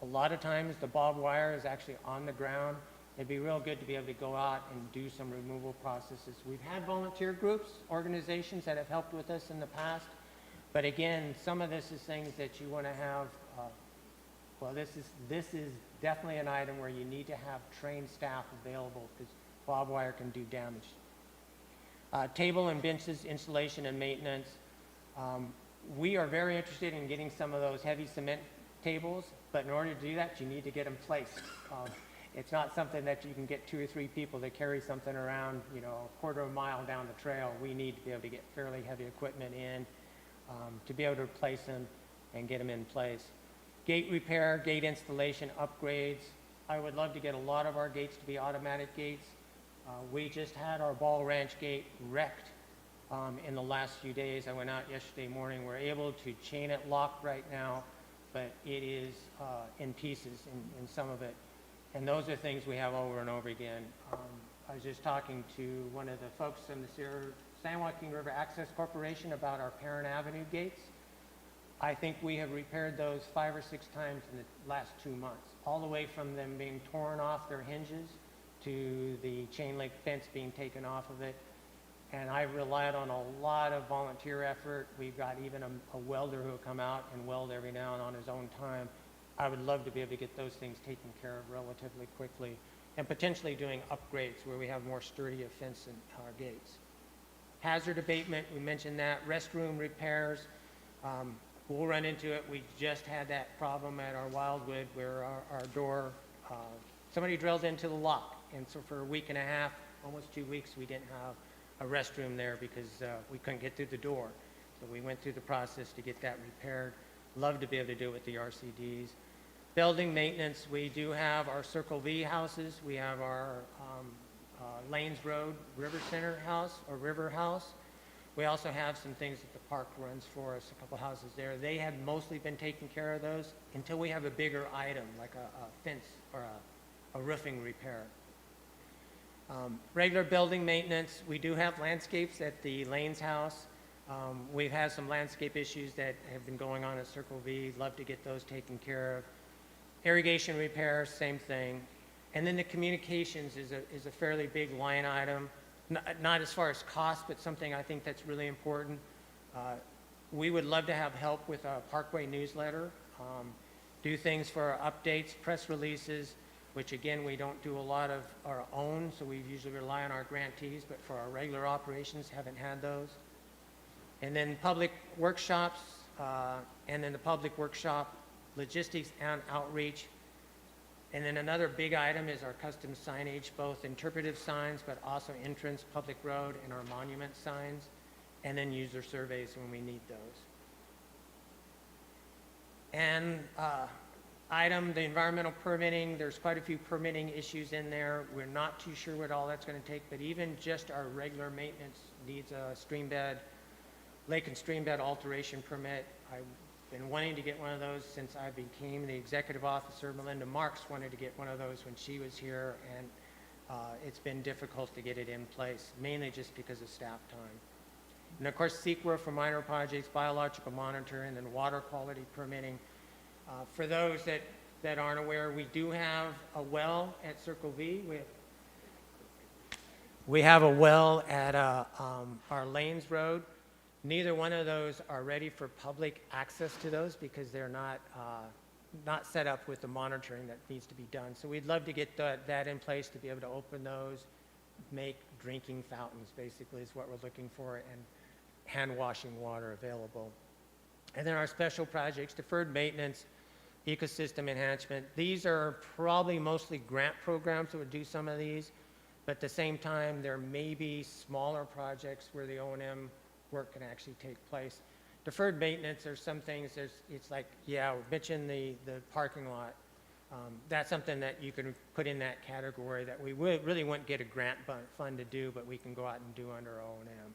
A lot of times the barbed wire is actually on the ground. It'd be real good to be able to go out and do some removal processes. We've had volunteer groups, organizations that have helped with us in the past. But again, some of this is things that you want to have, well, this is definitely an item where you need to have trained staff available, because barbed wire can do damage. Table and benches installation and maintenance. We are very interested in getting some of those heavy cement tables, but in order to do that, you need to get them placed. It's not something that you can get 2 or 3 people to carry something around, you know, a quarter of a mile down the trail. We need to be able to get fairly heavy equipment in to be able to replace them and get them in place. Gate repair, gate installation, upgrades. I would love to get a lot of our gates to be automatic gates. We just had our Ball Ranch gate wrecked in the last few days. I went out yesterday morning. We're able to chain it locked right now, but it is in pieces in some of it. And those are things we have over and over again. I was just talking to one of the folks from the San Joaquin River Access Corporation about our Parent Avenue gates. I think we have repaired those 5 or 6 times in the last 2 months, all the way from them being torn off their hinges to the chain link fence being taken off of it. And I relied on a lot of volunteer effort. We've got even a welder who will come out and weld every now and on his own time. I would love to be able to get those things taken care of relatively quickly, and potentially doing upgrades where we have more sturdy fence in our gates. Hazard abatement, we mentioned that. Restroom repairs, we'll run into it. We just had that problem at our Wildwood where our door, somebody drilled into the lock. And so for a week and a half, almost 2 weeks, we didn't have a restroom there because we couldn't get through the door. So we went through the process to get that repaired. Love to be able to do it with the RCDs. Building maintenance, we do have our Circle V houses. We have our Lanes Road River Center house, or River House. We also have some things that the park runs for us, a couple houses there. They have mostly been taking care of those until we have a bigger item, like a fence or a roofing repair. Regular building maintenance, we do have landscapes at the Lanes house. We've had some landscape issues that have been going on at Circle V. Love to get those taken care of. Irrigation repairs, same thing. And then the communications is a fairly big line item, not as far as cost, but something I think that's really important. We would love to have help with a Parkway newsletter, do things for our updates, press releases, which again, we don't do a lot of our own, so we usually rely on our grantees, but for our regular operations, haven't had those. And then public workshops, and then the public workshop logistics and outreach. And then another big item is our custom signage, both interpretive signs, but also entrance, public road, and our monument signs, and then user surveys when we need those. And the environmental permitting, there's quite a few permitting issues in there. We're not too sure what all that's going to take, but even just our regular maintenance needs a lake and stream bed alteration permit. I've been wanting to get one of those since I became the executive officer. Melinda Marks wanted to get one of those when she was here, and it's been difficult to get it in place, mainly just because of staff time. And of course, CEQA for minor projects, biological monitoring, and water quality permitting. For those that aren't aware, we do have a well at Circle V. We have a well at our Lanes Road. Neither one of those are ready for public access to those because they're not set up with the monitoring that needs to be done. So we'd love to get that in place to be able to open those, make drinking fountains, basically is what we're looking for, and hand washing water available. And then our special projects, deferred maintenance, ecosystem enhancement. These are probably mostly grant programs that would do some of these, but at the same time, there may be smaller projects where the O&M work can actually take place. Deferred maintenance, there's some things, it's like, yeah, we mentioned the parking lot. That's something that you can put in that category that we really wouldn't get a grant fund to do, but we can go out and do under O&M.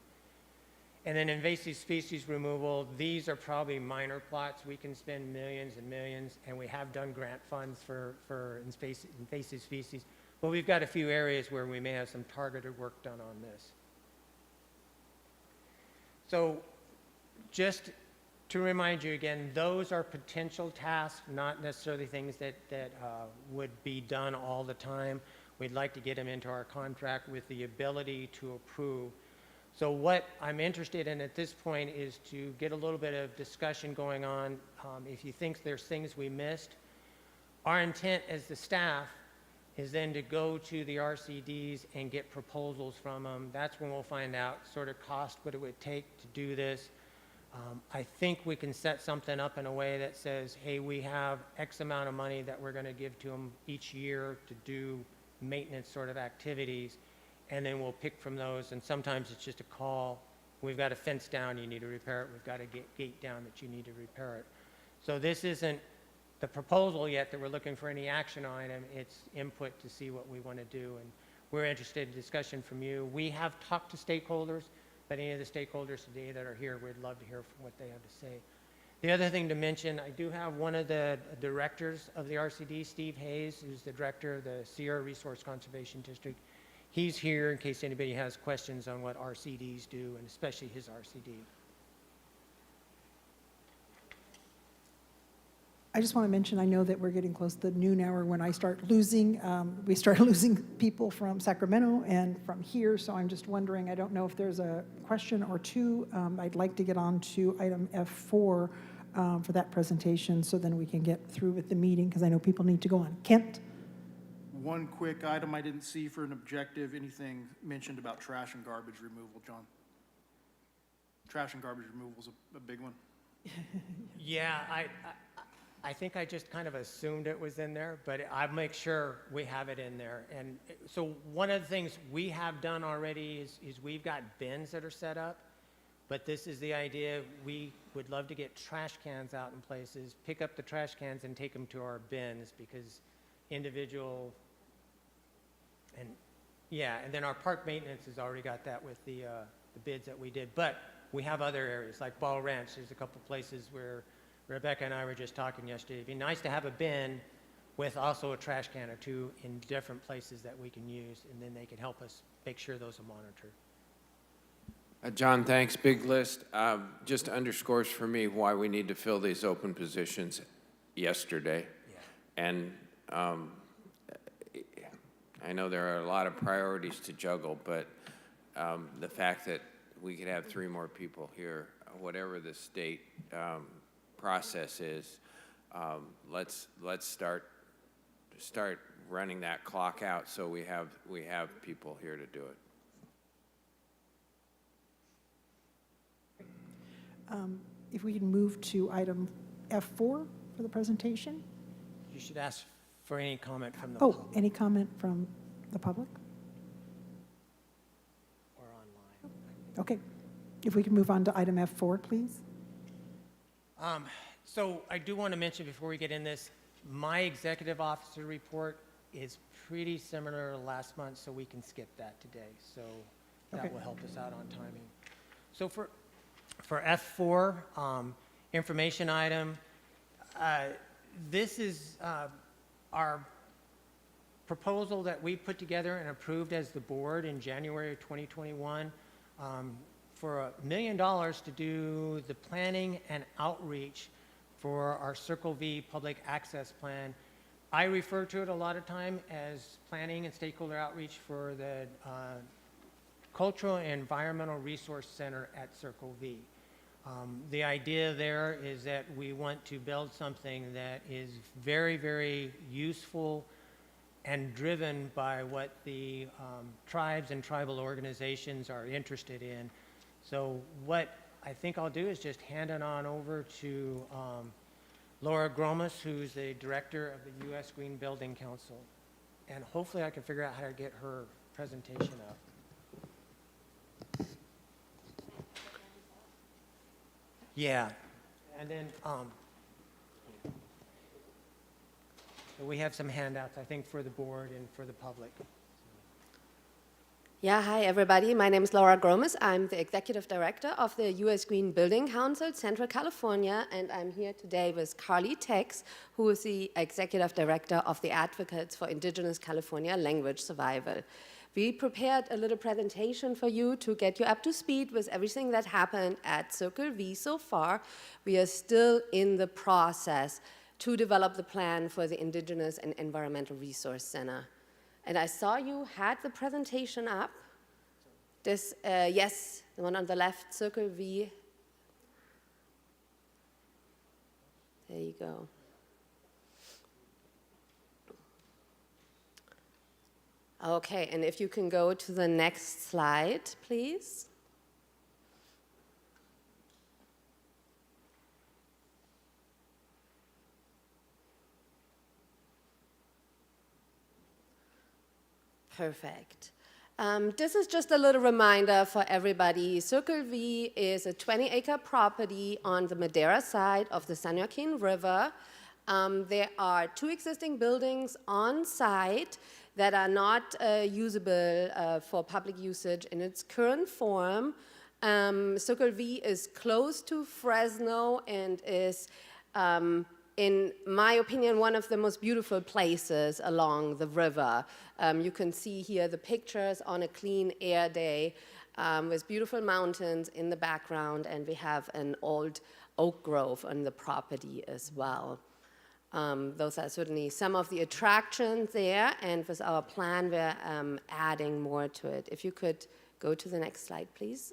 And then invasive species removal, these are probably minor plots. We can spend millions and millions, and we have done grant funds for invasive species, but we've got a few areas where we may have some targeted work done on this. So just to remind you again, those are potential tasks, not necessarily things that would be done all the time. We'd like to get them into our contract with the ability to approve. So what I'm interested in at this point is to get a little bit of discussion going on. If you think there's things we missed, our intent as the staff is then to go to the RCDs and get proposals from them. That's when we'll find out sort of cost, what it would take to do this. I think we can set something up in a way that says, hey, we have X amount of money that we're going to give to them each year to do maintenance sort of activities, and then we'll pick from those. And sometimes it's just a call. We've got a fence down, you need to repair it. We've got a gate down that you need to repair it. So this isn't the proposal yet that we're looking for any action item. It's input to see what we want to do. And we're interested in discussion from you. We have talked to stakeholders, but any of the stakeholders today that are here, we'd love to hear from what they have to say. The other thing to mention, I do have one of the directors of the RCD, Steve Hayes, who's the director of the Sierra Resource Conservation District. He's here in case anybody has questions on what RCDs do, and especially his RCD. I just want to mention, I know that we're getting close to the noon hour when I start losing, we start losing people from Sacramento and from here, so I'm just wondering, I don't know if there's a question or two. I'd like to get on to item F4 for that presentation, so then we can get through with the meeting, because I know people need to go on. Kent? One quick item I didn't see for an objective, anything mentioned about trash and garbage removal, John? Trash and garbage removal is a big one. Yeah, I think I just kind of assumed it was in there, but I'll make sure we have it in there. And so one of the things we have done already is we've got bins that are set up, but this is the idea. We would love to get trash cans out in places, pick up the trash cans and take them to our bins, because individual, and yeah, and then our park maintenance has already got that with the bids that we did. But we have other areas like Ball Ranch. There's a couple places where Rebecca and I were just talking yesterday. It'd be nice to have a bin with also a trash can or two in different places that we can use, and then they can help us make sure those are monitored. John, thanks. Big list. Just underscores for me why we need to fill these open positions yesterday. Yeah. And I know there are a lot of priorities to juggle, but the fact that we could have 3 more people here, whatever the state process is, let's start running that clock out so we have people here to do it. If we can move to item F4 for the presentation. You should ask for any comment from the Oh, public any comment from the public? or online. Okay. If we can move on to item F4, please. So I do want to mention before we get in this, my executive officer report is pretty similar to last month, so we can skip that today. So that Okay. will help us out on timing. So for F4, information item, this is our proposal that we put together and approved as the board in January of 2021 for $1 million to do the planning and outreach for our Circle V public access plan. I refer to it a lot of time as planning and stakeholder outreach for the Cultural and Environmental Resource Center at Circle V. The idea there is that we want to build something that is very, very useful and driven by what the tribes and tribal organizations are interested in. So what I think I'll do is just hand it on over to Laura Gromas, who's the director of the U.S. Green Building Council. And hopefully I can figure out how to get her presentation up. Yeah, and then so we have some handouts, I think, for the board and for the public. Yeah, hi everybody. My name is Laura Gromas. I'm the Executive Director of the U.S. Green Building Council, Central California, and I'm here today with Carly Tex, who is the Executive Director of the Advocates for Indigenous California Language Survival. We prepared a little presentation for you to get you up to speed with everything that happened at Circle V so far. We are still in the process to develop the plan for the Indigenous and Environmental Resource Center. And I saw you had the presentation up. This, yes, the one on the left, Circle V. There you go. Okay, and if you can go to the next slide, please. Perfect. This is just a little reminder for everybody. Circle V is a 20-acre property on the Madeira side of the San Joaquin River. There are 2 existing buildings on site that are not usable for public usage in its current form. Circle V is close to Fresno and is, in my opinion, one of the most beautiful places along the river. You can see here the pictures on a clean air day with beautiful mountains in the background, and we have an old oak grove on the property as well. Those are certainly some of the attractions there, and with our plan, we're adding more to it. If you could go to the next slide, please.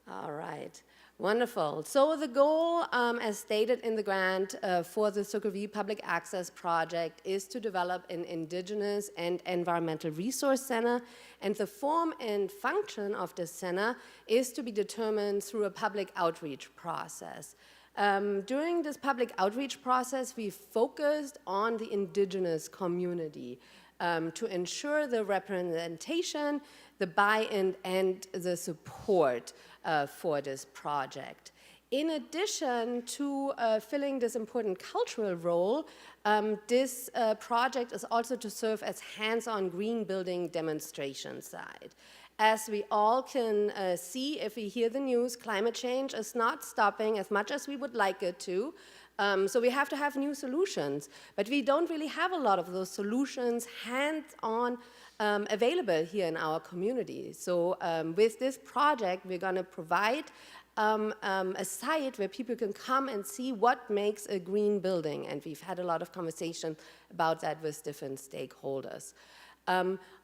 All right, wonderful. So the goal, as stated in the grant for the Circle V Public Access Project, is to develop an indigenous and environmental resource center, and the form and function of the center is to be determined through a public outreach process. During this public outreach process, we focused on the indigenous community to ensure the representation, the buy-in, and the support for this project. In addition to filling this important cultural role, this project is also to serve as hands-on green building demonstration site. As we all can see if we hear the news, climate change is not stopping as much as we would like it to. So we have to have new solutions, but we don't really have a lot of those solutions hands-on available here in our community. So with this project, we're going to provide a site where people can come and see what makes a green building, and we've had a lot of conversation about that with different stakeholders.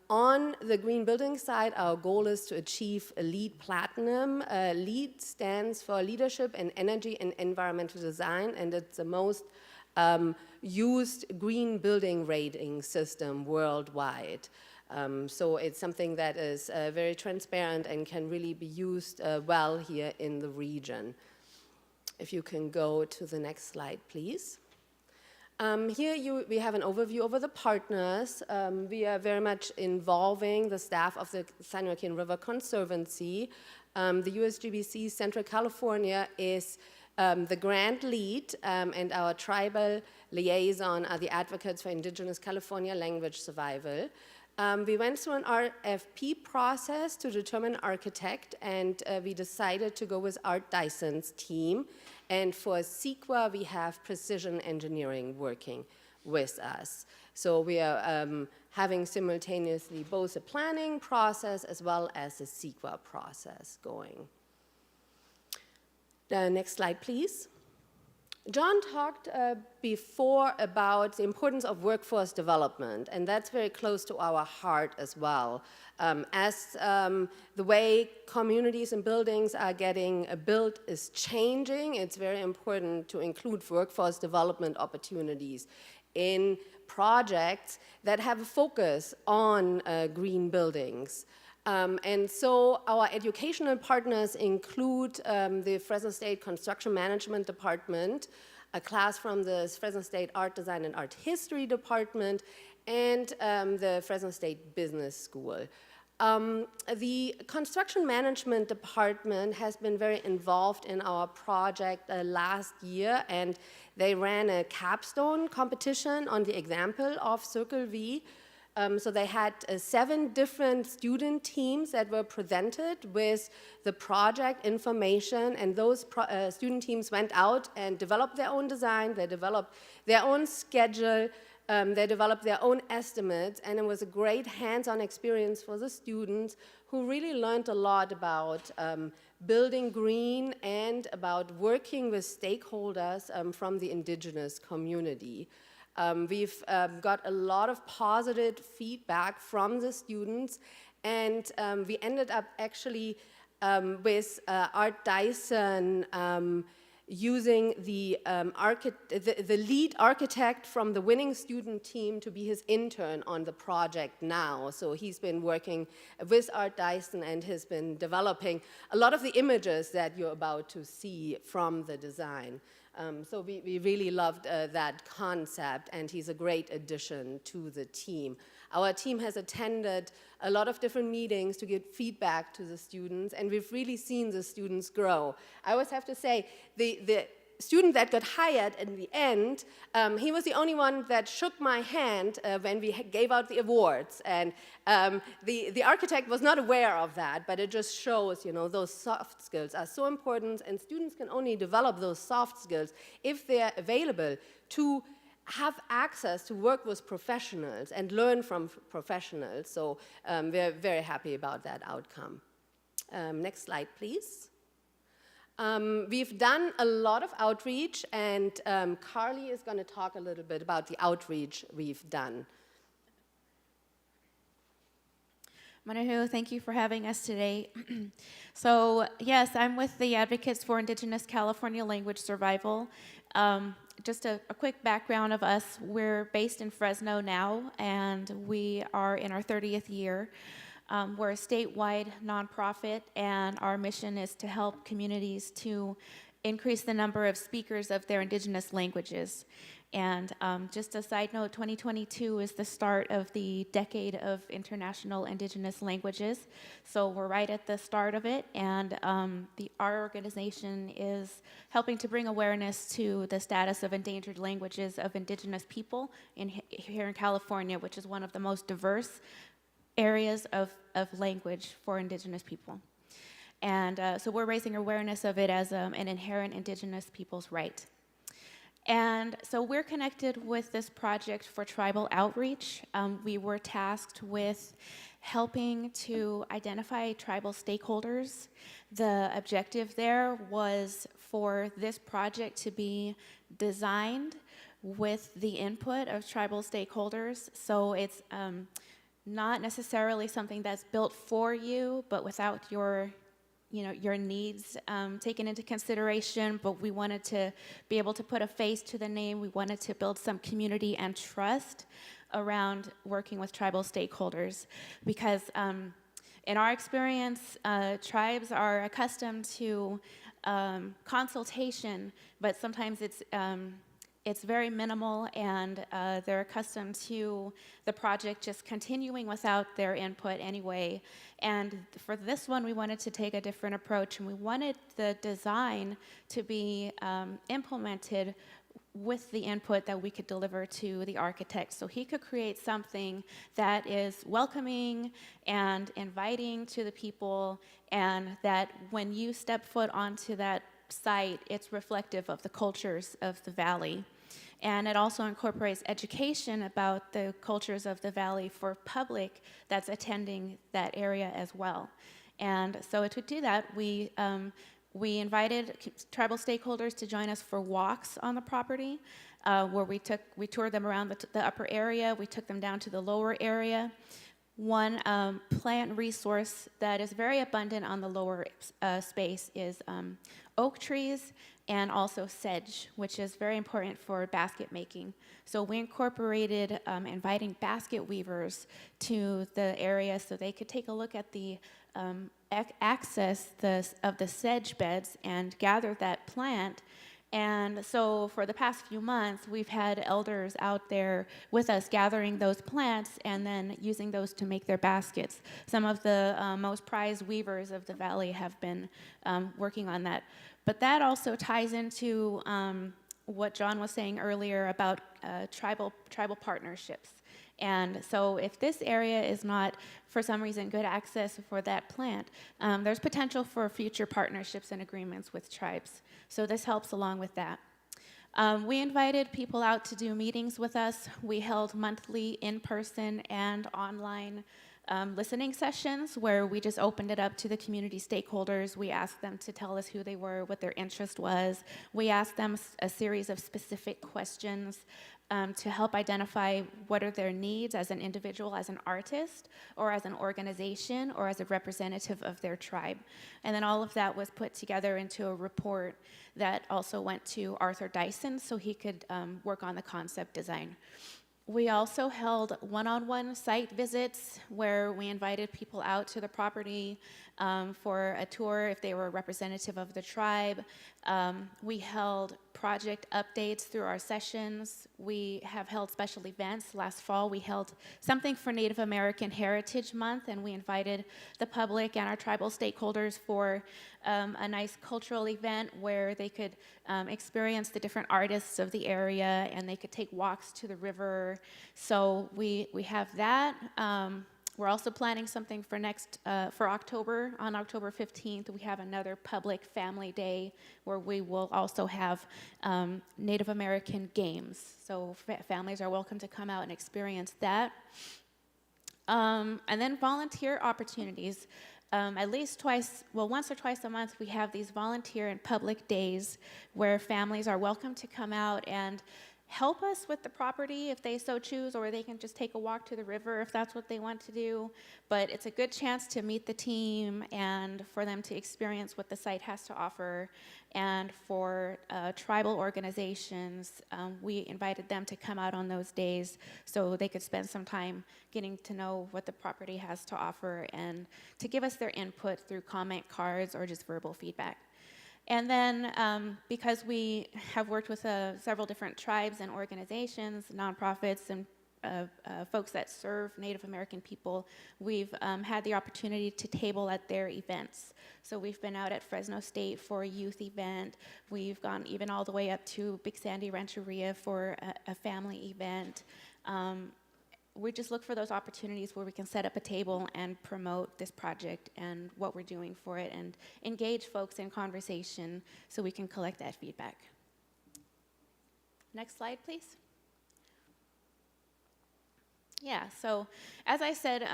On the green building side, our goal is to achieve a LEED Platinum. LEED stands for Leadership in Energy and Environmental Design, and it's the most used green building rating system worldwide. So it's something that is very transparent and can really be used well here in the region. If you can go to the next slide, please. Here we have an overview over the partners. We are very much involving the staff of the San Joaquin River Conservancy. The USGBC Central California is the grant lead, and our tribal liaison are the advocates for Indigenous California language survival. We went through an RFP process to determine architect, and we decided to go with Art Dyson's team. And for CEQA, we have Precision Engineering working with us. So we are having simultaneously both a planning process as well as a CEQA process going. The next slide, please. John talked before about the importance of workforce development, and that's very close to our heart as well. As the way communities and buildings are getting built is changing, it's very important to include workforce development opportunities in projects that have a focus on green buildings. And so our educational partners include the Fresno State Construction Management Department, a class from the Fresno State Art Design and Art History Department, and the Fresno State Business School. The Construction Management Department has been very involved in our project last year, and they ran a capstone competition on the example of Circle V. So they had 7 different student teams that were presented with the project information, and those student teams went out and developed their own design, they developed their own schedule, they developed their own estimates, and it was a great hands-on experience for the students who really learned a lot about building green and about working with stakeholders from the indigenous community. We've got a lot of positive feedback from the students, and we ended up actually with Art Dyson using the lead architect from the winning student team to be his intern on the project now. So he's been working with Art Dyson and has been developing a lot of the images that you're about to see from the design. So we really loved that concept, and he's a great addition to the team. Our team has attended a lot of different meetings to give feedback to the students, and we've really seen the students grow. I always have to say, the student that got hired in the end, he was the only one that shook my hand when we gave out the awards. And the architect was not aware of that, but it just shows, those soft skills are so important, and students can only develop those soft skills if they're available to have access to work with professionals and learn from professionals. So we're very happy about that outcome. Next slide, please. We've done a lot of outreach, and Carly is going to talk a little bit about the outreach we've done. Manahu, thank you for having us today. So, yes, I'm with the Advocates for Indigenous California Language Survival. Just a quick background of us. We're based in Fresno now, and we are in our 30th year. We're a statewide nonprofit, and our mission is to help communities to increase the number of speakers of their indigenous languages. And just a side note, 2022 is the start of the Decade of International Indigenous Languages. So we're right at the start of it, and our organization is helping to bring awareness to the status of endangered languages of indigenous people here in California, which is one of the most diverse areas of language for indigenous people. And so we're raising awareness of it as an inherent indigenous people's right. And so we're connected with this project for tribal outreach. We were tasked with helping to identify tribal stakeholders. The objective there was for this project to be designed with the input of tribal stakeholders. So it's not necessarily something that's built for you, but without your needs taken into consideration, but we wanted to be able to put a face to the name. We wanted to build some community and trust around working with tribal stakeholders, because in our experience, tribes are accustomed to consultation, but sometimes it's very minimal, and they're accustomed to the project just continuing without their input anyway. And for this one, we wanted to take a different approach, and we wanted the design to be implemented with the input that we could deliver to the architect, so he could create something that is welcoming and inviting to the people, and that when you step foot onto that site, it's reflective of the cultures of the valley. And it also incorporates education about the cultures of the valley for public that's attending that area as well. And so to do that, we invited tribal stakeholders to join us for walks on the property, where we toured them around the upper area. We took them down to the lower area. One plant resource that is very abundant on the lower space is oak trees, and also sedge, which is very important for basket making. So we incorporated inviting basket weavers to the area so they could take a look at the access of the sedge beds and gather that plant. And so for the past few months, we've had elders out there with us gathering those plants and then using those to make their baskets. Some of the most prized weavers of the valley have been working on that. But that also ties into what John was saying earlier about tribal partnerships. And so if this area is not, for some reason, good access for that plant, there's potential for future partnerships and agreements with tribes. So this helps along with that. We invited people out to do meetings with us. We held monthly in-person and online listening sessions where we just opened it up to the community stakeholders. We asked them to tell us who they were, what their interest was. We asked them a series of specific questions to help identify what are their needs as an individual, as an artist, or as an organization, or as a representative of their tribe. And then all of that was put together into a report that also went to Arthur Dyson so he could work on the concept design. We also held one-on-one site visits where we invited people out to the property for a tour if they were a representative of the tribe. We held project updates through our sessions. We have held special events. Last fall, we held something for Native American Heritage Month, and we invited the public and our tribal stakeholders for a nice cultural event where they could experience the different artists of the area, and they could take walks to the river. So we have that. We're also planning something for October. On October 15th, we have another public family day where we will also have Native American games. So families are welcome to come out and experience that. And then volunteer opportunities. At least once or twice a month, we have these volunteer and public days where families are welcome to come out and help us with the property if they so choose, or they can just take a walk to the river if that's what they want to do. But it's a good chance to meet the team and for them to experience what the site has to offer. And for tribal organizations, we invited them to come out on those days so they could spend some time getting to know what the property has to offer and to give us their input through comment cards or just verbal feedback. And then because we have worked with several different tribes and organizations, nonprofits, and folks that serve Native American people, we've had the opportunity to table at their events. So we've been out at Fresno State for a youth event. We've gone even all the way up to Big Sandy Rancheria for a family event. We just look for those opportunities where we can set up a table and promote this project and what we're doing for it and engage folks in conversation so we can collect that feedback. Next slide, please. Yeah, so as I said,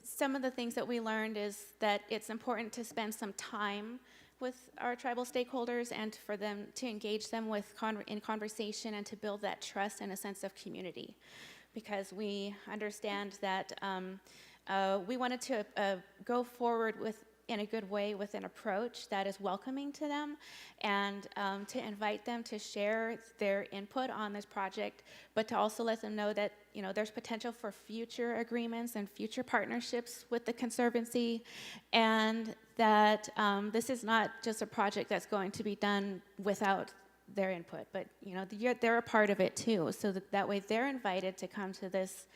some of the things that we learned is that it's important to spend some time with our tribal stakeholders and for them to engage them in conversation and to build that trust and a sense of community. Because we understand that we wanted to go forward in a good way with an approach that is welcoming to them and to invite them to share their input on this project, but to also let them know that there's potential for future agreements and future partnerships with the Conservancy, and that this is not just a project that's going to be done without their input, but they're a part of it too, so that way they're invited to come to this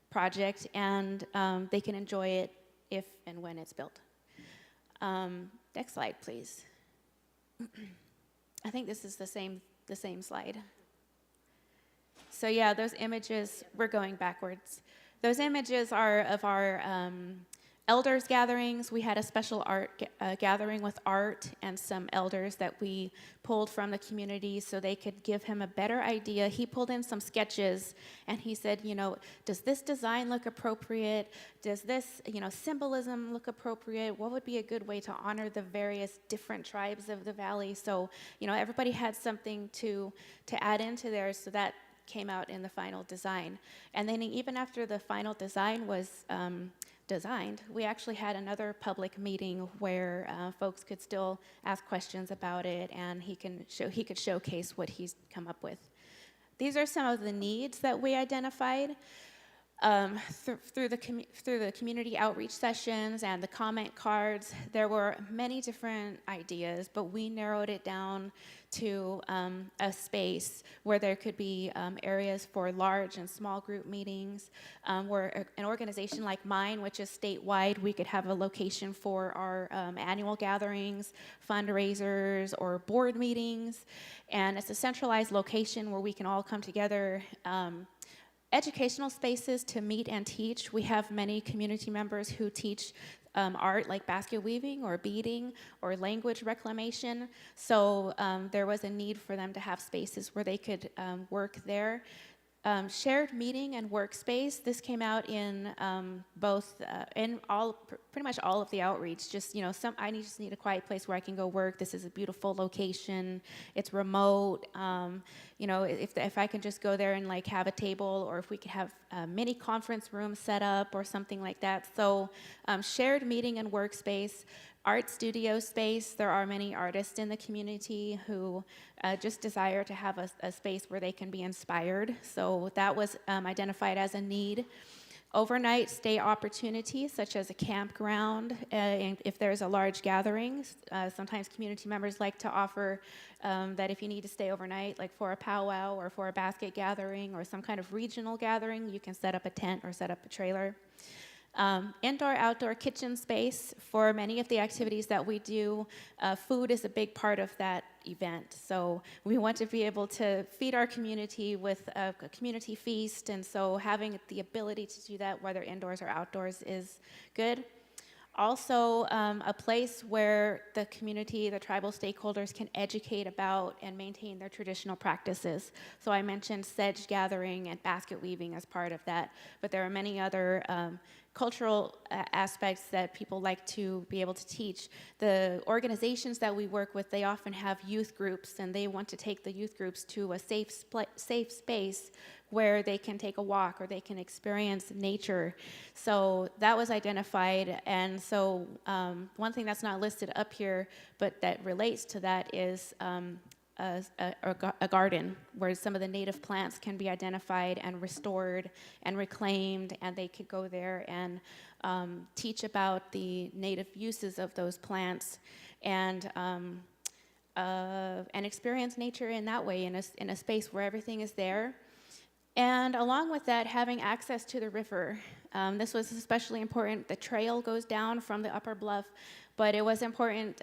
project and they can enjoy it if and when it's built. Next slide, please. I think this is the same slide. So yeah, those images, we're going backwards. Those images are of our elders gatherings. We had a special art gathering with Art and some elders that we pulled from the community so they could give him a better idea. He pulled in some sketches and he said, does this design look appropriate? Does this, symbolism look appropriate? What would be a good way to honor the various different tribes of the valley? So, everybody had something to add into there, so that came out in the final design. And then even after the final design was designed, we actually had another public meeting where folks could still ask questions about it, and he could showcase what he's come up with. These are some of the needs that we identified through the community outreach sessions and the comment cards. There were many different ideas, but we narrowed it down to a space where there could be areas for large and small group meetings, where an organization like mine, which is statewide, we could have a location for our annual gatherings, fundraisers, or board meetings, and it's a centralized location where we can all come together. Educational spaces to meet and teach. We have many community members who teach art like basket weaving or beading or language reclamation. So there was a need for them to have spaces where they could work there. Shared meeting and workspace. This came out in pretty much all of the outreach. Just, I just need a quiet place where I can go work. This is a beautiful location. It's remote. If I can just go there and like have a table, or if we could have a mini conference room set up or something like that. So shared meeting and workspace. Art studio space. There are many artists in the community who just desire to have a space where they can be inspired. So that was identified as a need. Overnight stay opportunities, such as a campground, and if there's a large gathering. Sometimes community members like to offer that if you need to stay overnight, like for a powwow or for a basket gathering or some kind of regional gathering, you can set up a tent or set up a trailer. Indoor-outdoor kitchen space. For many of the activities that we do, food is a big part of that event. So we want to be able to feed our community with a community feast, and so having the ability to do that, whether indoors or outdoors, is good. Also, a place where the community, the tribal stakeholders can educate about and maintain their traditional practices. So I mentioned sedge gathering and basket weaving as part of that, but there are many other cultural aspects that people like to be able to teach. The organizations that we work with, they often have youth groups, and they want to take the youth groups to a safe space where they can take a walk or they can experience nature. So that was identified, and so one thing that's not listed up here, but that relates to that is a garden where some of the native plants can be identified and restored and reclaimed, and they could go there and teach about the native uses of those plants and experience nature in that way, in a space where everything is there. And along with that, having access to the river. This was especially important. The trail goes down from the upper bluff, but it was important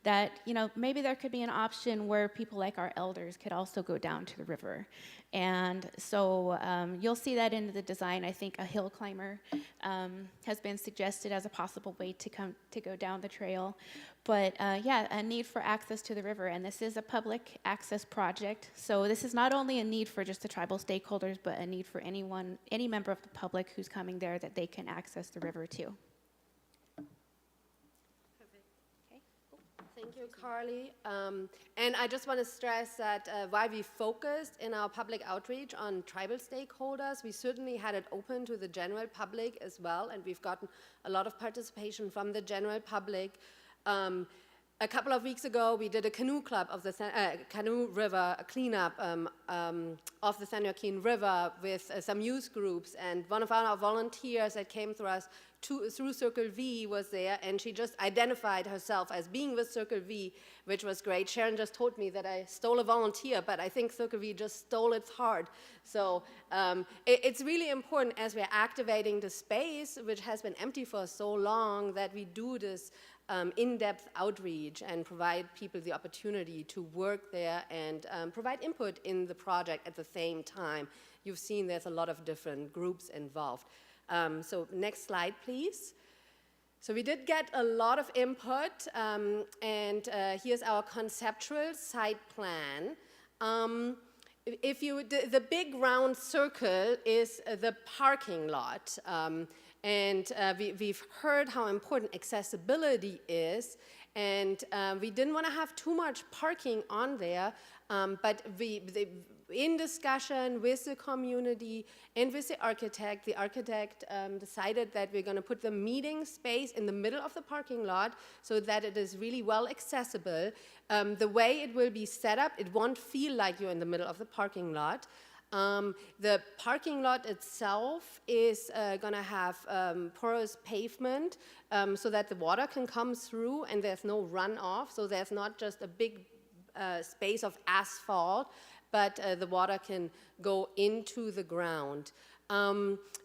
that, maybe there could be an option where people like our elders could also go down to the river. And so you'll see that in the design. I think a hill climber has been suggested as a possible way to go down the trail. But a need for access to the river, and this is a public access project. So this is not only a need for just the tribal stakeholders, but a need for any member of the public who's coming there, that they can access the river too. Thank you, Carly. And I just want to stress that while we focused in our public outreach on tribal stakeholders, we certainly had it open to the general public as well, and we've gotten a lot of participation from the general public. A couple of weeks ago, we did a canoe club of the canoe river, a cleanup of the San Joaquin River with some youth groups, and one of our volunteers that came through us through Circle V was there, and she just identified herself as being with Circle V, which was great. Sharon just told me that I stole a volunteer, but I think Circle V just stole its heart. So it's really important as we're activating the space, which has been empty for so long, that we do this in-depth outreach and provide people the opportunity to work there and provide input in the project at the same time. You've seen there's a lot of different groups involved. So next slide, please. So we did get a lot of input, and here's our conceptual site plan. The big round circle is the parking lot. And we've heard how important accessibility is, and we didn't want to have too much parking on there, but in discussion with the community and with the architect decided that we're going to put the meeting space in the middle of the parking lot so that it is really well accessible. The way it will be set up, it won't feel like you're in the middle of the parking lot. The parking lot itself is going to have porous pavement so that the water can come through and there's no runoff, so there's not just a big space of asphalt, but the water can go into the ground.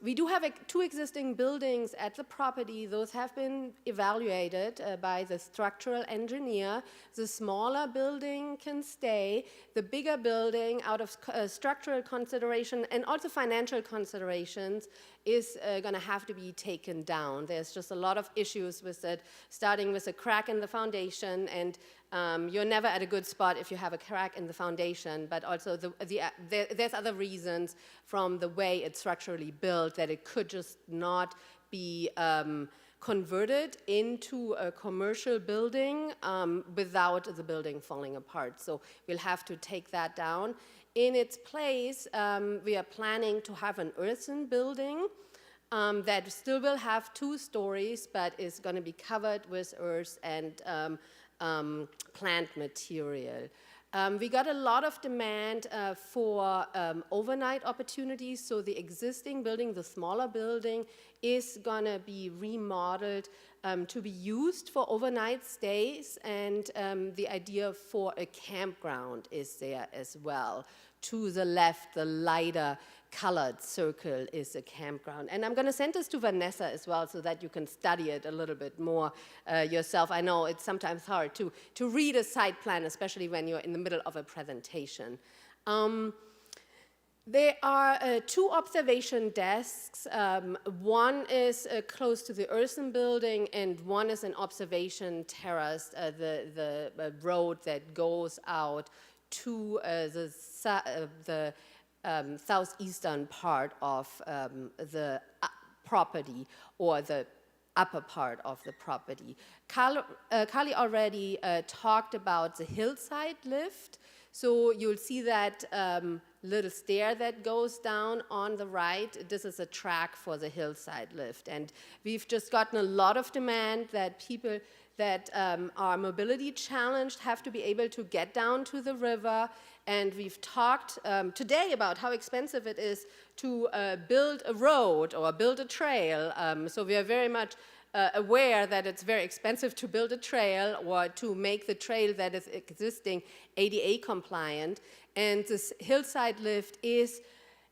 We do have two existing buildings at the property. Those have been evaluated by the structural engineer. The smaller building can stay. The bigger building, out of structural consideration and also financial considerations, is going to have to be taken down. There's just a lot of issues with it, starting with a crack in the foundation and You're never at a good spot if you have a crack in the foundation, but also there's other reasons from the way it's structurally built that it could just not be converted into a commercial building without the building falling apart. So we'll have to take that down. In its place, we are planning to have an earthen building that still will have 2 stories, but is going to be covered with earth and plant material. We got a lot of demand for overnight opportunities, so the existing building, the smaller building, is going to be remodeled to be used for overnight stays, and the idea for a campground is there as well. To the left, the lighter colored circle is a campground. And I'm going to send this to Vanessa as well so that you can study it a little bit more yourself. I know it's sometimes hard to read a site plan, especially when you're in the middle of a presentation. There are 2 observation desks. One is close to the earthen building, and one is an observation terrace, the road that goes out to the southeastern part of the property, or the upper part of the property. Carly already talked about the hillside lift. So you'll see that little stair that goes down on the right. This is a track for the hillside lift. And we've just gotten a lot of demand that people that are mobility challenged have to be able to get down to the river. And we've talked today about how expensive it is to build a road or build a trail. So we are very much aware that it's very expensive to build a trail or to make the trail that is existing ADA compliant. And this hillside lift is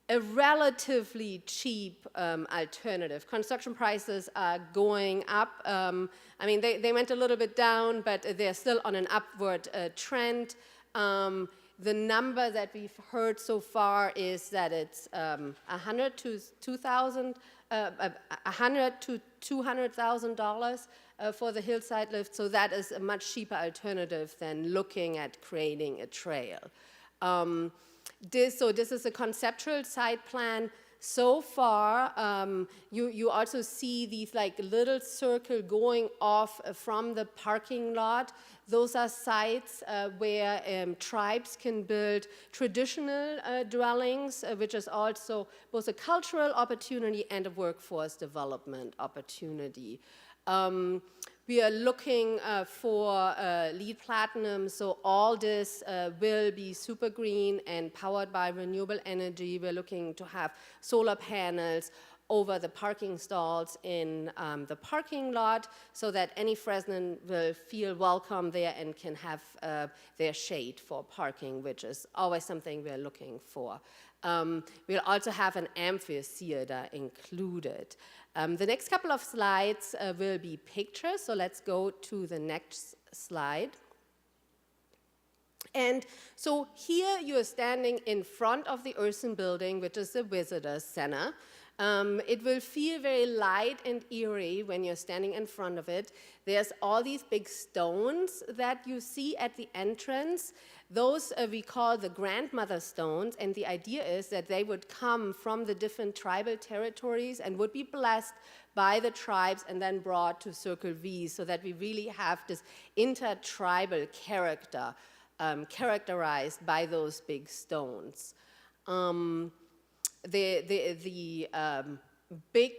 a relatively cheap alternative. Construction prices are going up. I mean, they went a little bit down, but they're still on an upward trend. The number that we've heard so far is that it's $100,000 to $200,000 for the hillside lift. So that is a much cheaper alternative than looking at creating a trail. This is a conceptual site plan. So far, you also see these like little circle going off from the parking lot. Those are sites where tribes can build traditional dwellings, which is also both a cultural opportunity and a workforce development opportunity. We are looking for LEED Platinum, so all this will be super green and powered by renewable energy. We're looking to have solar panels over the parking stalls in the parking lot so that any Fresnan will feel welcome there and can have their shade for parking, which is always something we're looking for. We'll also have an amphitheater included. The next couple of slides will be pictures, so let's go to the next slide. And so here you are standing in front of the earthen building, which is the visitor center. It will feel very light and eerie when you're standing in front of it. There's all these big stones that you see at the entrance. Those we call the grandmother stones, and the idea is that they would come from the different tribal territories and would be blessed by the tribes and then brought to Circle V, so that we really have this intertribal character characterized by those big stones. The big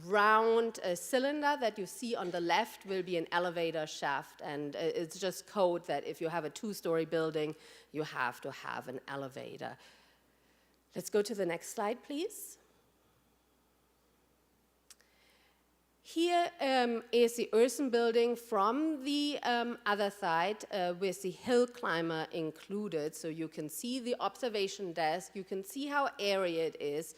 round cylinder that you see on the left will be an elevator shaft, and it's just code that if you have a 2-story building, you have to have an elevator. Let's go to the next slide, please. Here is the earthen building from the other side with the hill climber included. So you can see the observation desk, you can see how airy it is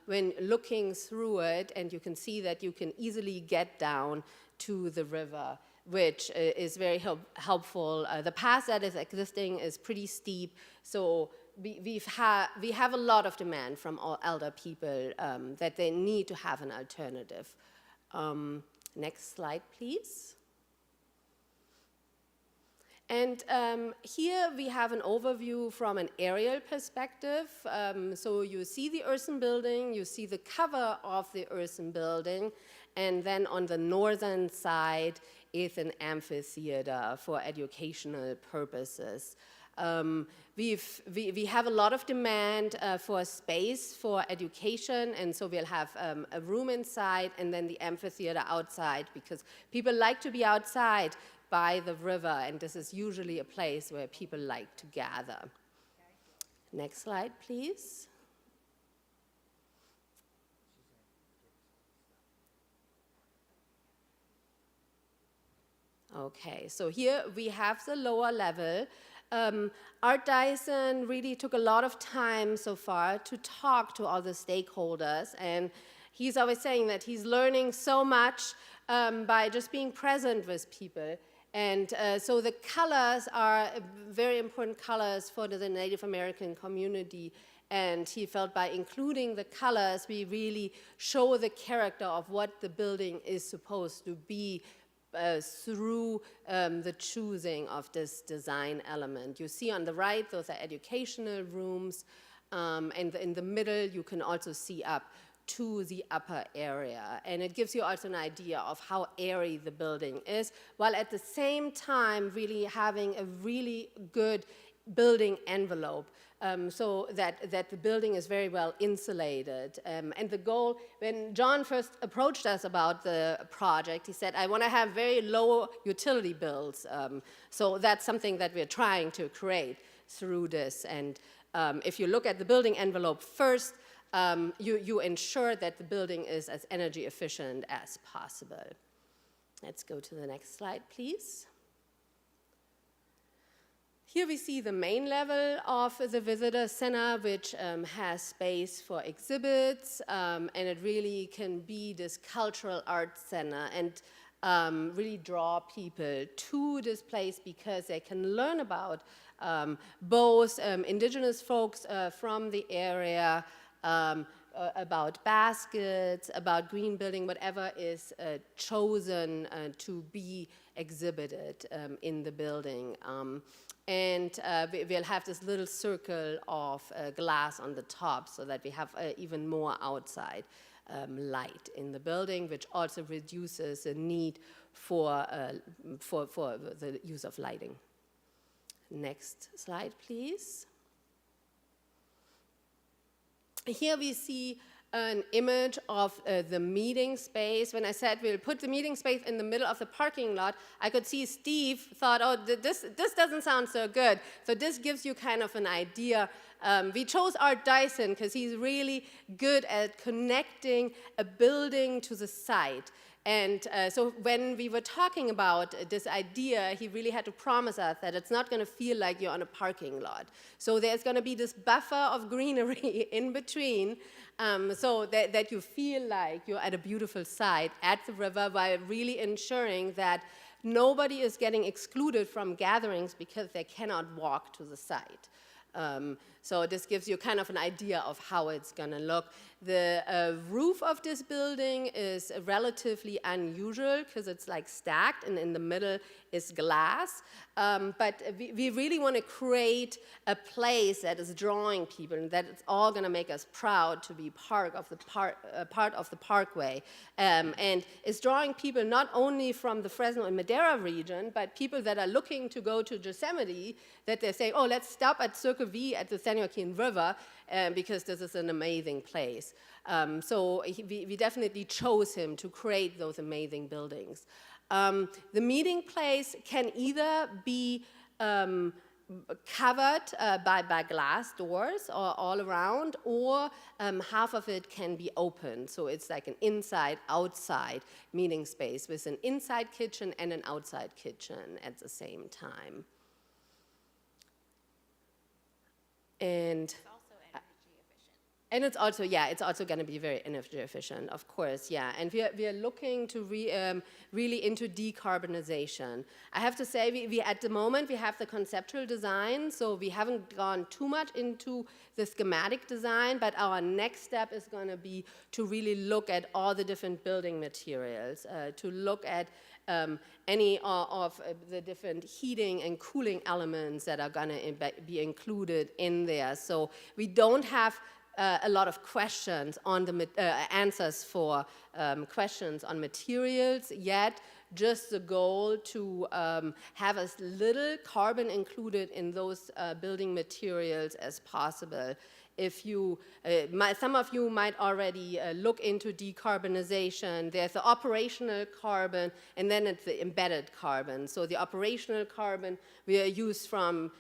when looking through it, and you can see that you can easily get down to the river, which is very helpful. The path that is existing is pretty steep, so we have a lot of demand from all elder people that they need to have an alternative. Next slide, please. And here we have an overview from an aerial perspective. So you see the earthen building, you see the cover of the earthen building, and then on the northern side is an amphitheater for educational purposes. We have a lot of demand for space for education, and so we'll have a room inside and then the amphitheater outside, because people like to be outside by the river, and this is usually a place where people like to gather. Next slide, please. Okay, so here we have the lower level. Art Dyson really took a lot of time so far to talk to all the stakeholders, and he's always saying that he's learning so much by just being present with people. And so the colors are very important colors for the Native American community, and he felt by including the colors, we really show the character of what the building is supposed to be through the choosing of this design element. You see on the right, those are educational rooms, and in the middle, you can also see up to the upper area. And it gives you also an idea of how airy the building is, while at the same time really having a really good building envelope, so that the building is very well insulated. And the goal, when John first approached us about the project, he said, I want to have very low utility bills. So that's something that we're trying to create through this. And if you look at the building envelope first, you ensure that the building is as energy efficient as possible. Let's go to the next slide, please. Here we see the main level of the visitor center, which has space for exhibits, and it really can be this cultural arts center and really draw people to this place because they can learn about both indigenous folks from the area, about baskets, about green building, whatever is chosen to be exhibited in the building. And we'll have this little circle of glass on the top so that we have even more outside light in the building, which also reduces the need for the use of lighting. Next slide, please. Here we see an image of the meeting space. When I said we'll put the meeting space in the middle of the parking lot, I could see Steve thought, oh, this doesn't sound so good. So this gives you kind of an idea. We chose Art Dyson because he's really good at connecting a building to the site. And so when we were talking about this idea, he really had to promise us that it's not going to feel like you're on a parking lot. So there's going to be this buffer of greenery in between, so that you feel like you're at a beautiful site at the river, while really ensuring that nobody is getting excluded from gatherings because they cannot walk to the site. So this gives you kind of an idea of how it's going to look. The roof of this building is relatively unusual because it's like stacked, and in the middle is glass. But we really want to create a place that is drawing people, and that it's all going to make us proud to be part of the parkway. And it's drawing people not only from the Fresno and Madera region, but people that are looking to go to Yosemite, that they say, oh, let's stop at Circle V at the San Joaquin River, because this is an amazing place. So we definitely chose him to create those amazing buildings. The meeting place can either be covered by glass doors or all around, or half of it can be open. So it's like an inside-outside meeting space with an inside kitchen and an outside kitchen at the same time. And And it's also, yeah, it's also going to be very energy efficient, of course, yeah. And we are looking to really into decarbonization. I have to say, we at the moment, we have the conceptual design, so we haven't gone too much into the schematic design, but our next step is going to be to really look at all the different building materials, to look at any of the different heating and cooling elements that are going to be included in there. So we don't have a lot of questions on the answers for questions on materials yet, just the goal to have as little carbon included in those building materials as possible. If you, some of you might already look into decarbonization. There's the operational carbon, and then it's the embedded carbon. So the operational carbon we use from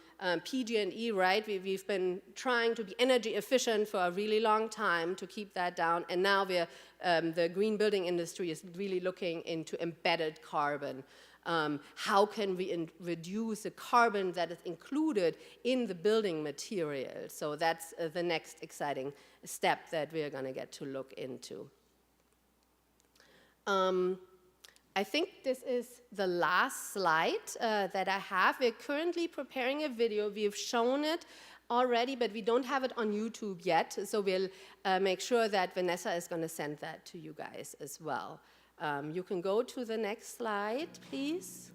PG&E, right? We've been trying to be energy efficient for a really long time to keep that down, and now the green building industry is really looking into embedded carbon. How can we reduce the carbon that is included in the building material? So that's the next exciting step that we're going to get to look into. I think this is the last slide that I have. We're currently preparing a video. We've shown it already, but we don't have it on YouTube yet. So we'll make sure that Vanessa is going to send that to you guys as well. You can go to the next slide, please.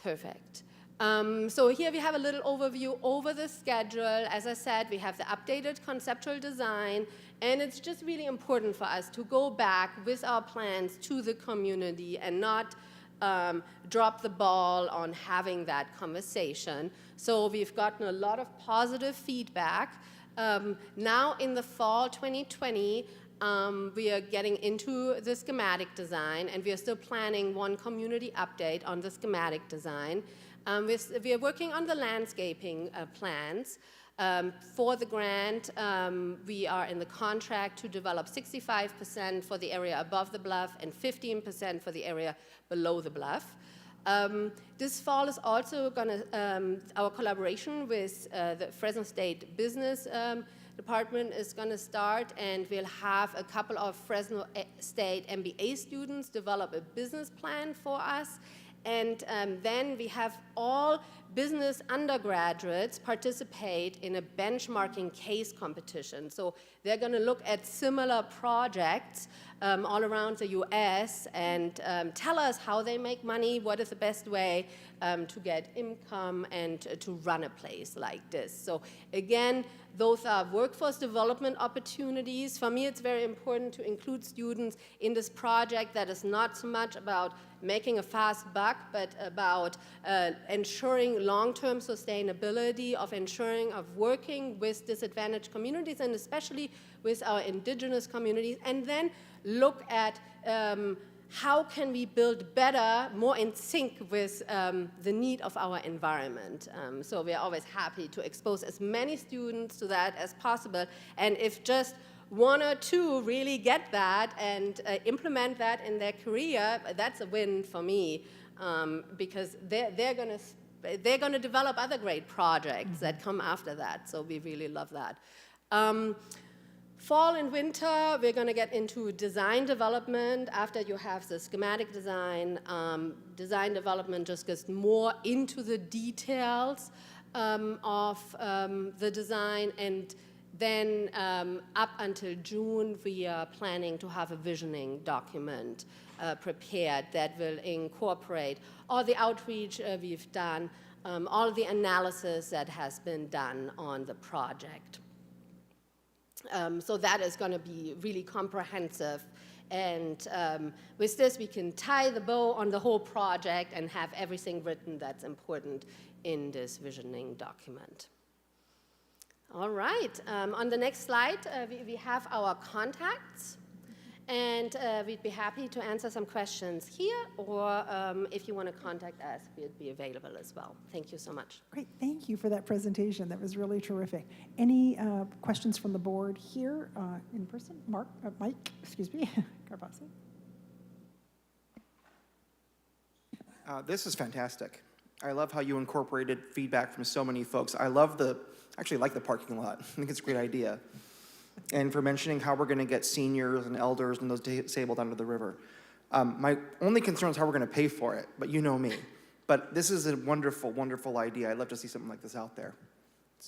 Perfect. So here we have a little overview over the schedule. As I said, we have the updated conceptual design, and it's just really important for us to go back with our plans to the community and not drop the ball on having that conversation. So we've gotten a lot of positive feedback. Now in the fall 2020, we are getting into the schematic design, and we are still planning one community update on the schematic design. We are working on the landscaping plans. For the grant, we are in the contract to develop 65% for the area above the bluff and 15% for the area below the bluff. This fall is also going to, our collaboration with the Fresno State Business Department is going to start, and we'll have a couple of Fresno State MBA students develop a business plan for us. And then we have all business undergraduates participate in a benchmarking case competition. So they're going to look at similar projects all around the US and tell us how they make money, what is the best way to get income and to run a place like this. So again, those are workforce development opportunities. For me, it's very important to include students in this project that is not so much about making a fast buck, but about ensuring long-term sustainability, of working with disadvantaged communities, and especially with our indigenous communities, and then look at how can we build better, more in sync with the need of our environment. So we're always happy to expose as many students to that as possible, and if just one or two really get that and implement that in their career, that's a win for me, because they're going to develop other great projects that come after that. So we really love that. Fall and winter, we're going to get into design development. After you have the schematic design, design development just gets more into the details of the design, and then up until June, we are planning to have a visioning document prepared that will incorporate all the outreach we've done, all the analysis that has been done on the project. So that is going to be really comprehensive. And with this, we can tie the bow on the whole project and have everything written that's important in this visioning document. All right, on the next slide, we have our contacts, and we'd be happy to answer some questions here, or if you want to contact us, we'd be available as well. Thank you so much. Great, thank you for that presentation. That was really terrific. Any questions from the board here in person? Mike, excuse me, Carbazzi. This is fantastic. I love how you incorporated feedback from so many folks. Actually like the parking lot. I think it's a great idea. And for mentioning how we're gonna get seniors and elders and those disabled under the river. My only concern is how we're gonna pay for it, but you know me. But this is a wonderful, wonderful idea. I'd love to see something like this out there.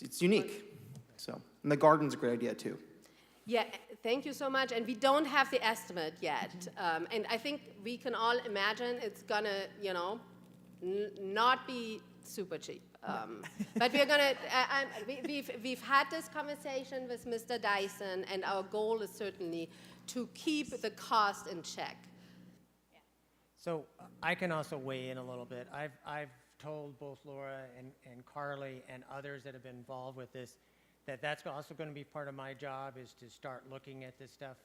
It's unique. So, and the garden's a great idea too. Yeah, thank you so much. And we don't have the estimate yet. And I think we can all imagine it's gonna, not be super cheap. But we're gonna, we've had this conversation with Mr. Dyson, and our goal is certainly to keep the cost in check. So I can also weigh in a little bit. I've told both Laura and Carly and others that have been involved with this that that's also going to be part of my job, is to start looking at this stuff.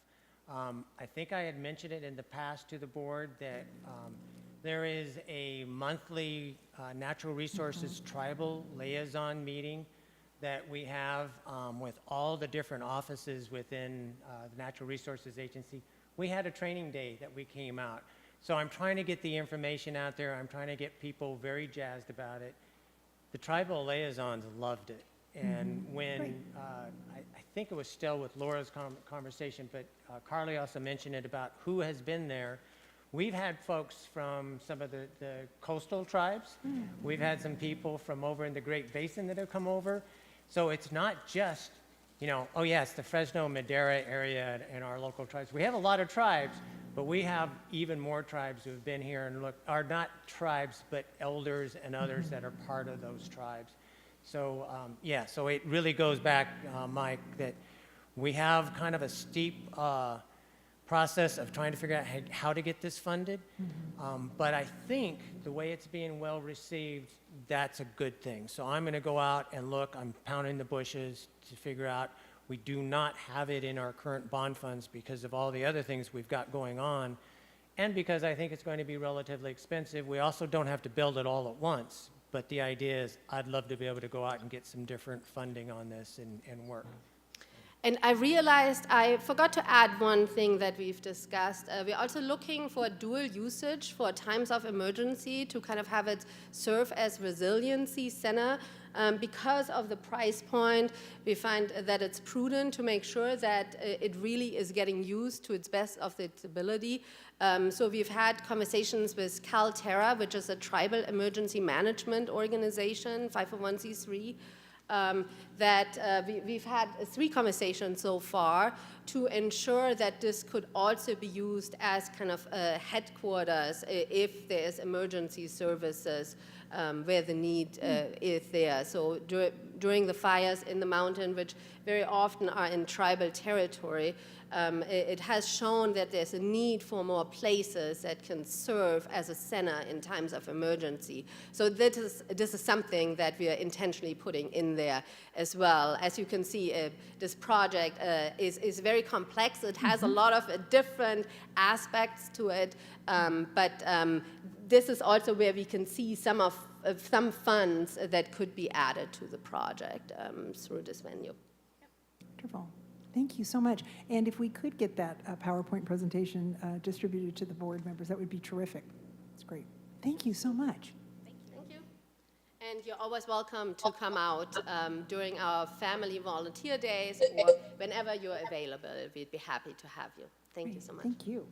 I think I had mentioned it in the past to the board that there is a monthly natural resources tribal liaison meeting that we have with all the different offices within the Natural Resources Agency. We had a training day that we came out. So I'm trying to get the information out there. I'm trying to get people very jazzed about it. The tribal liaisons loved it. And when, I think it was still with Laura's conversation, but Carly also mentioned it about who has been there. We've had folks from some of the coastal tribes. We've had some people from over in the Great Basin that have come over. So it's not just, oh yes, the Fresno, Madera area and our local tribes. We have a lot of tribes, but we have even more tribes who have been here and are not tribes, but elders and others that are part of those tribes. So, yeah, so it really goes back, Mike, that we have kind of a steep process of trying to figure out how to get this funded. But I think the way it's being well received, that's a good thing. So I'm going to go out and look. I'm pounding the bushes to figure out. We do not have it in our current bond funds because of all the other things we've got going on, and because I think it's going to be relatively expensive. We also don't have to build it all at once, but the idea is I'd love to be able to go out and get some different funding on this and work. And I realized I forgot to add one thing that we've discussed. We're also looking for dual usage for times of emergency to kind of have it serve as resiliency center. Because of the price point, we find that it's prudent to make sure that it really is getting used to its best of its ability. So we've had conversations with CalTerra, which is a tribal emergency management organization, 501c3, we've had 3 conversations so far to ensure that this could also be used as kind of a headquarters if there's emergency services where the need is there. So during the fires in the mountain, which very often are in tribal territory, it has shown that there's a need for more places that can serve as a center in times of emergency. So this is something that we are intentionally putting in there as well. As you can see, this project is very complex. It has a lot of different aspects to it, but this is also where we can see some funds that could be added to the project through this venue. Wonderful. Thank you so much. And if we could get that PowerPoint presentation distributed to the board members, that would be terrific. It's great. Thank you so much. Thank you. And you're always welcome to come out during our family volunteer days or whenever you're available. We'd be happy to have you. Thank you so much. Thank you.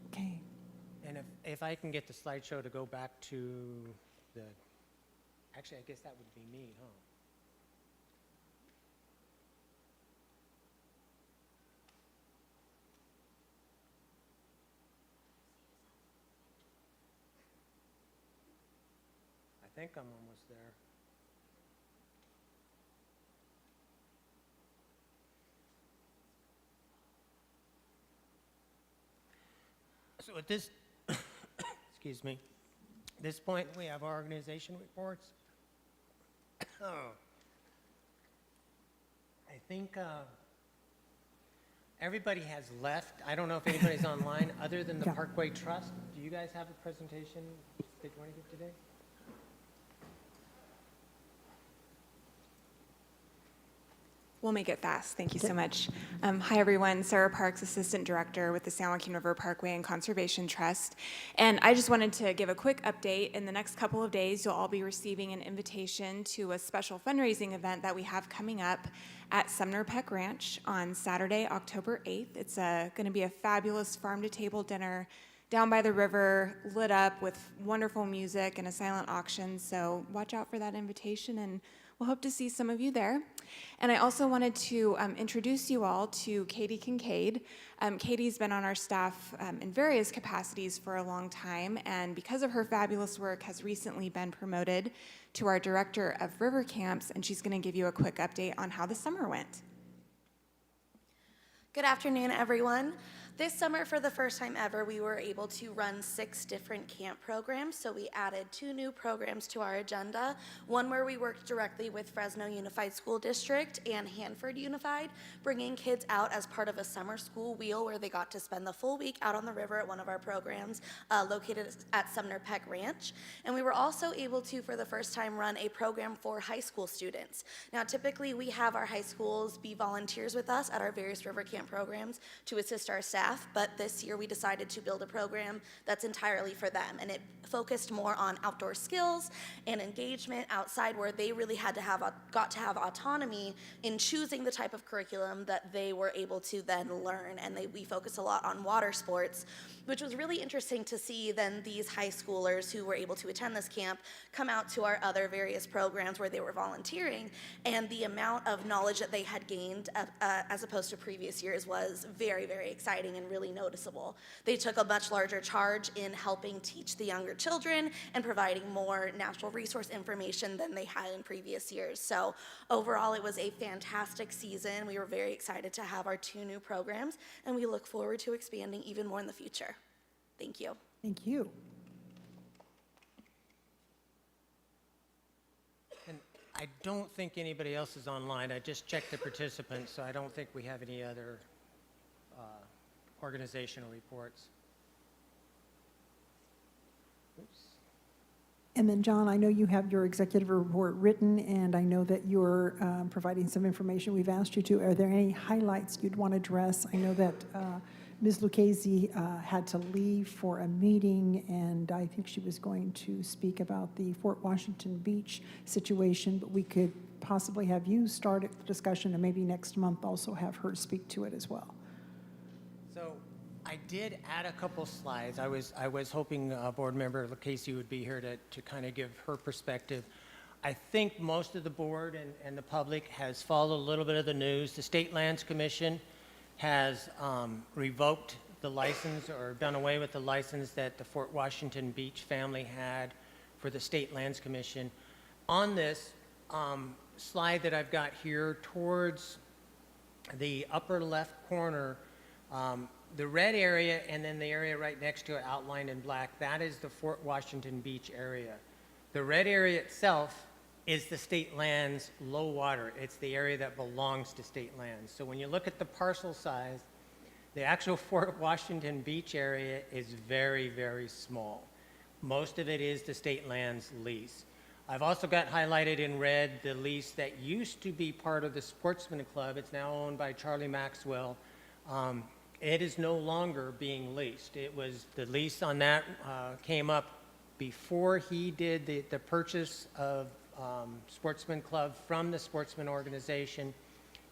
Okay. And if I can get the slideshow to go back to the, actually, I guess that would be me, huh? I think I'm almost there. So at this, excuse me, this point we have our organization reports. I think everybody has left. I don't know if anybody's online other than the Parkway Trust. Do you guys have a presentation that you want to give today? We'll make it fast. Thank you so much. Hi, everyone. Sarah Parks, Assistant Director with the San Joaquin River Parkway and Conservation Trust. And I just wanted to give a quick update. In the next couple of days, you'll all be receiving an invitation to a special fundraising event that we have coming up at Sumner Peck Ranch on Saturday, October 8th. It's going to be a fabulous farm-to-table dinner down by the river, lit up with wonderful music and a silent auction. So watch out for that invitation, and we'll hope to see some of you there. And I also wanted to introduce you all to Katie Kincaid. Katie's been on our staff in various capacities for a long time, and because of her fabulous work, has recently been promoted to our Director of River Camps, and she's going to give you a quick update on how the summer went. Good afternoon, everyone. This summer, for the first time ever, we were able to run 6 different camp programs. So we added 2 new programs to our agenda. One where we worked directly with Fresno Unified School District and Hanford Unified, bringing kids out as part of a summer school wheel where they got to spend the full week out on the river at one of our programs located at Sumner Peck Ranch. And we were also able to, for the first time, run a program for high school students. Now, typically, we have our high schools be volunteers with us at our various river camp programs to assist our staff. But this year we decided to build a program that's entirely for them, and it focused more on outdoor skills and engagement outside, where they really got to have autonomy in choosing the type of curriculum that they were able to then learn. And we focus a lot on water sports, which was really interesting to see then these high schoolers who were able to attend this camp come out to our other various programs where they were volunteering, and the amount of knowledge that they had gained as opposed to previous years was very, very exciting and really noticeable. They took a much larger charge in helping teach the younger children and providing more natural resource information than they had in previous years. So overall, it was a fantastic season. We were very excited to have our 2 new programs, and we look forward to expanding even more in the future. Thank you. Thank you. And I don't think anybody else is online. I just checked the participants, so I don't think we have any other organizational reports. Oops. And then, John, I know you have your executive report written, and I know that you're providing some information we've asked you to. Are there any highlights you'd want to address? I know that Ms. Lucchese had to leave for a meeting, and I think she was going to speak about the Fort Washington Beach situation, but we could possibly have you start the discussion, and maybe next month also have her speak to it as well. So I did add a couple slides. I was hoping Board Member Lucchese would be here to kind of give her perspective. I think most of the board and the public has followed a little bit of the news. The State Lands Commission has revoked the license or done away with the license that the Fort Washington Beach family had for the State Lands Commission. On this slide that I've got here, towards the upper left corner, the red area and then the area right next to it outlined in black, that is the Fort Washington Beach area. The red area itself is the state lands low water. It's the area that belongs to state lands. So when you look at the parcel size, the actual Fort Washington Beach area is very, very small. Most of it is the state lands lease. I've also got highlighted in red the lease that used to be part of the Sportsman Club. It's now owned by Charlie Maxwell. It is no longer being leased. It was, the lease on that came up before he did the purchase of Sportsman Club from the Sportsman organization,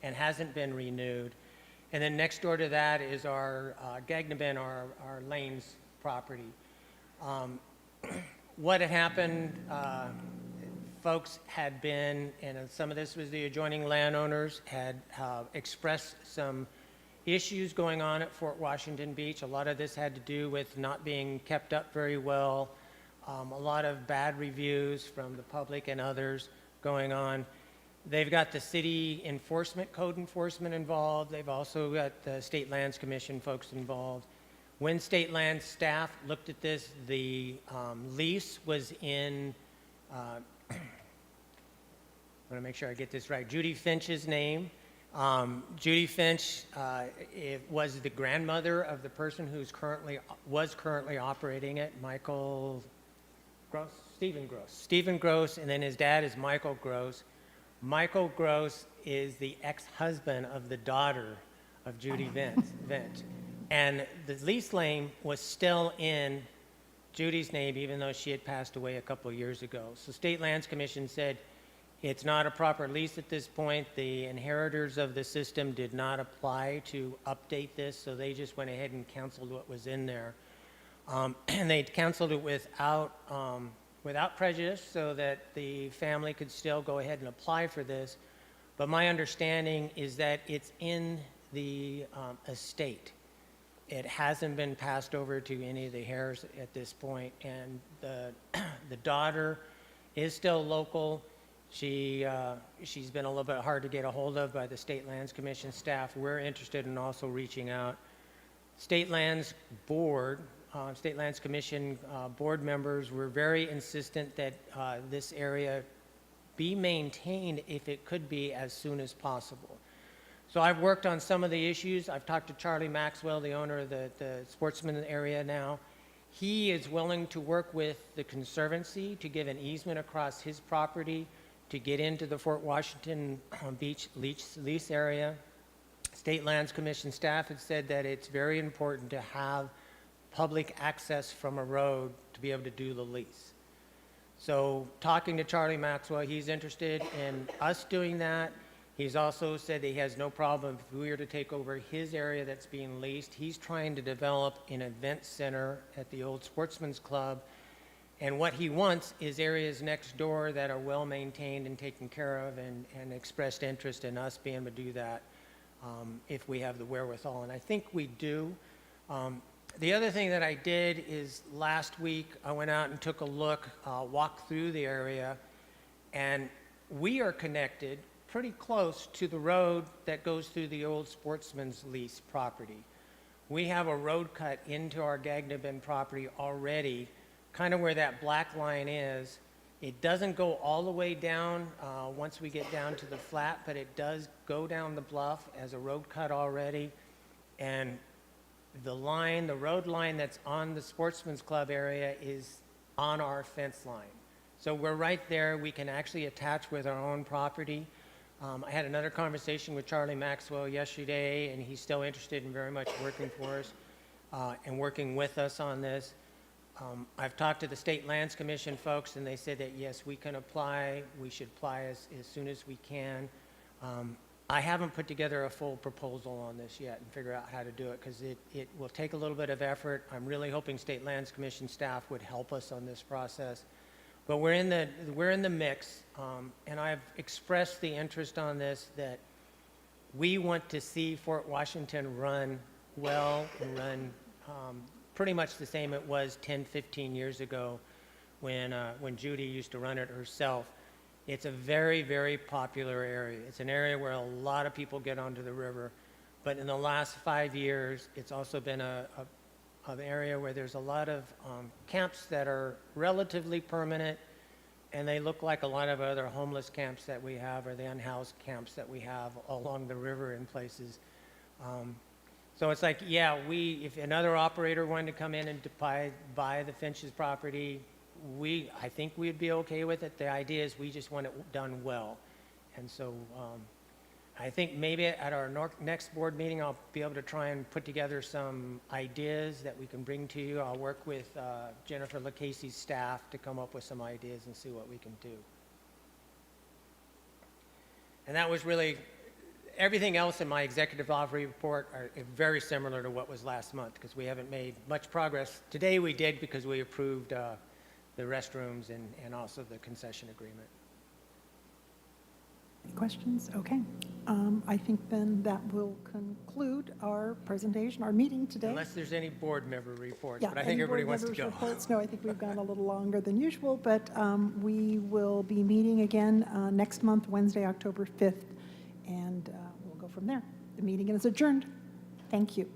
and hasn't been renewed. And then next door to that is our Gagnabin, our Lanes property. What had happened, folks had been, and some of this was the adjoining landowners, had expressed some issues going on at Fort Washington Beach. A lot of this had to do with not being kept up very well, a lot of bad reviews from the public and others going on. They've got the city enforcement, code enforcement involved. They've also got the State Lands Commission folks involved. When State Lands staff looked at this, the lease was in, I want to make sure I get this right, Judy Finch's name. Judy Finch was the grandmother of the person who's was currently operating it, Stephen Gross, and then his dad is Michael Gross. Michael Gross is the ex-husband of the daughter of Judy Vince. And the lease name was still in Judy's name, even though she had passed away a couple of years ago. So State Lands Commission said it's not a proper lease at this point. The inheritors of the system did not apply to update this, so they just went ahead and canceled what was in there. And they canceled it without prejudice so that the family could still go ahead and apply for this. But my understanding is that it's in the estate. It hasn't been passed over to any of the heirs at this point, and the daughter is still local. She's been a little bit hard to get a hold of by the State Lands Commission staff. We're interested in also reaching out. State Lands Board, State Lands Commission board members were very insistent that this area be maintained, if it could be, as soon as possible. So I've worked on some of the issues. I've talked to Charlie Maxwell, the owner of the sportsman area now. He is willing to work with the Conservancy to give an easement across his property to get into the Fort Washington Beach lease area. State Lands Commission staff had said that it's very important to have public access from a road to be able to do the lease. So talking to Charlie Maxwell, he's interested in us doing that. He's also said that he has no problem if we were to take over his area that's being leased. He's trying to develop an event center at the old Sportsman's Club. And what he wants is areas next door that are well maintained and taken care of, and expressed interest in us being able to do that if we have the wherewithal. And I think we do. The other thing that I did is last week I went out and took a look, walked through the area, and we are connected pretty close to the road that goes through the old Sportsman's lease property. We have a road cut into our Gagna Bend property already, kind of where that black line is. It doesn't go all the way down once we get down to the flat, but it does go down the bluff as a road cut already. And the road line that's on the Sportsman's Club area is on our fence line. So we're right there. We can actually attach with our own property. I had another conversation with Charlie Maxwell yesterday, and he's still interested in very much working for us and working with us on this. I've talked to the State Lands Commission folks, and they said that, yes, we can apply. We should apply as soon as we can. I haven't put together a full proposal on this yet and figure out how to do it, because it will take a little bit of effort. I'm really hoping State Lands Commission staff would help us on this process. But we're in the mix, and I've expressed the interest on this, that we want to see Fort Washington run well and run pretty much the same it was 10, 15 years ago when Judy used to run it herself. It's a very, very popular area. It's an area where a lot of people get onto the river. But in the last 5 years, it's also been an area where there's a lot of camps that are relatively permanent, and they look like a lot of other homeless camps that we have, or the unhoused camps that we have along the river in places. So it's like, yeah, if another operator wanted to come in and to buy the Finch's property, I think we'd be okay with it. The idea is we just want it done well. And so I think maybe at our next board meeting, I'll be able to try and put together some ideas that we can bring to you. I'll work with Jennifer LaCasey's staff to come up with some ideas and see what we can do. And that was really, everything else in my executive office report are very similar to what was last month, because we haven't made much progress. Today we did, because we approved the restrooms and also the concession agreement. Any questions? Okay. I think then that will conclude our presentation, our meeting today. Unless there's any board member reports, Yeah, but I think any everybody board wants to members' go. reports? No, I think we've gone a little longer than usual, but we will be meeting again next month, Wednesday, October 5th, and we'll go from there. The meeting is adjourned. Thank you.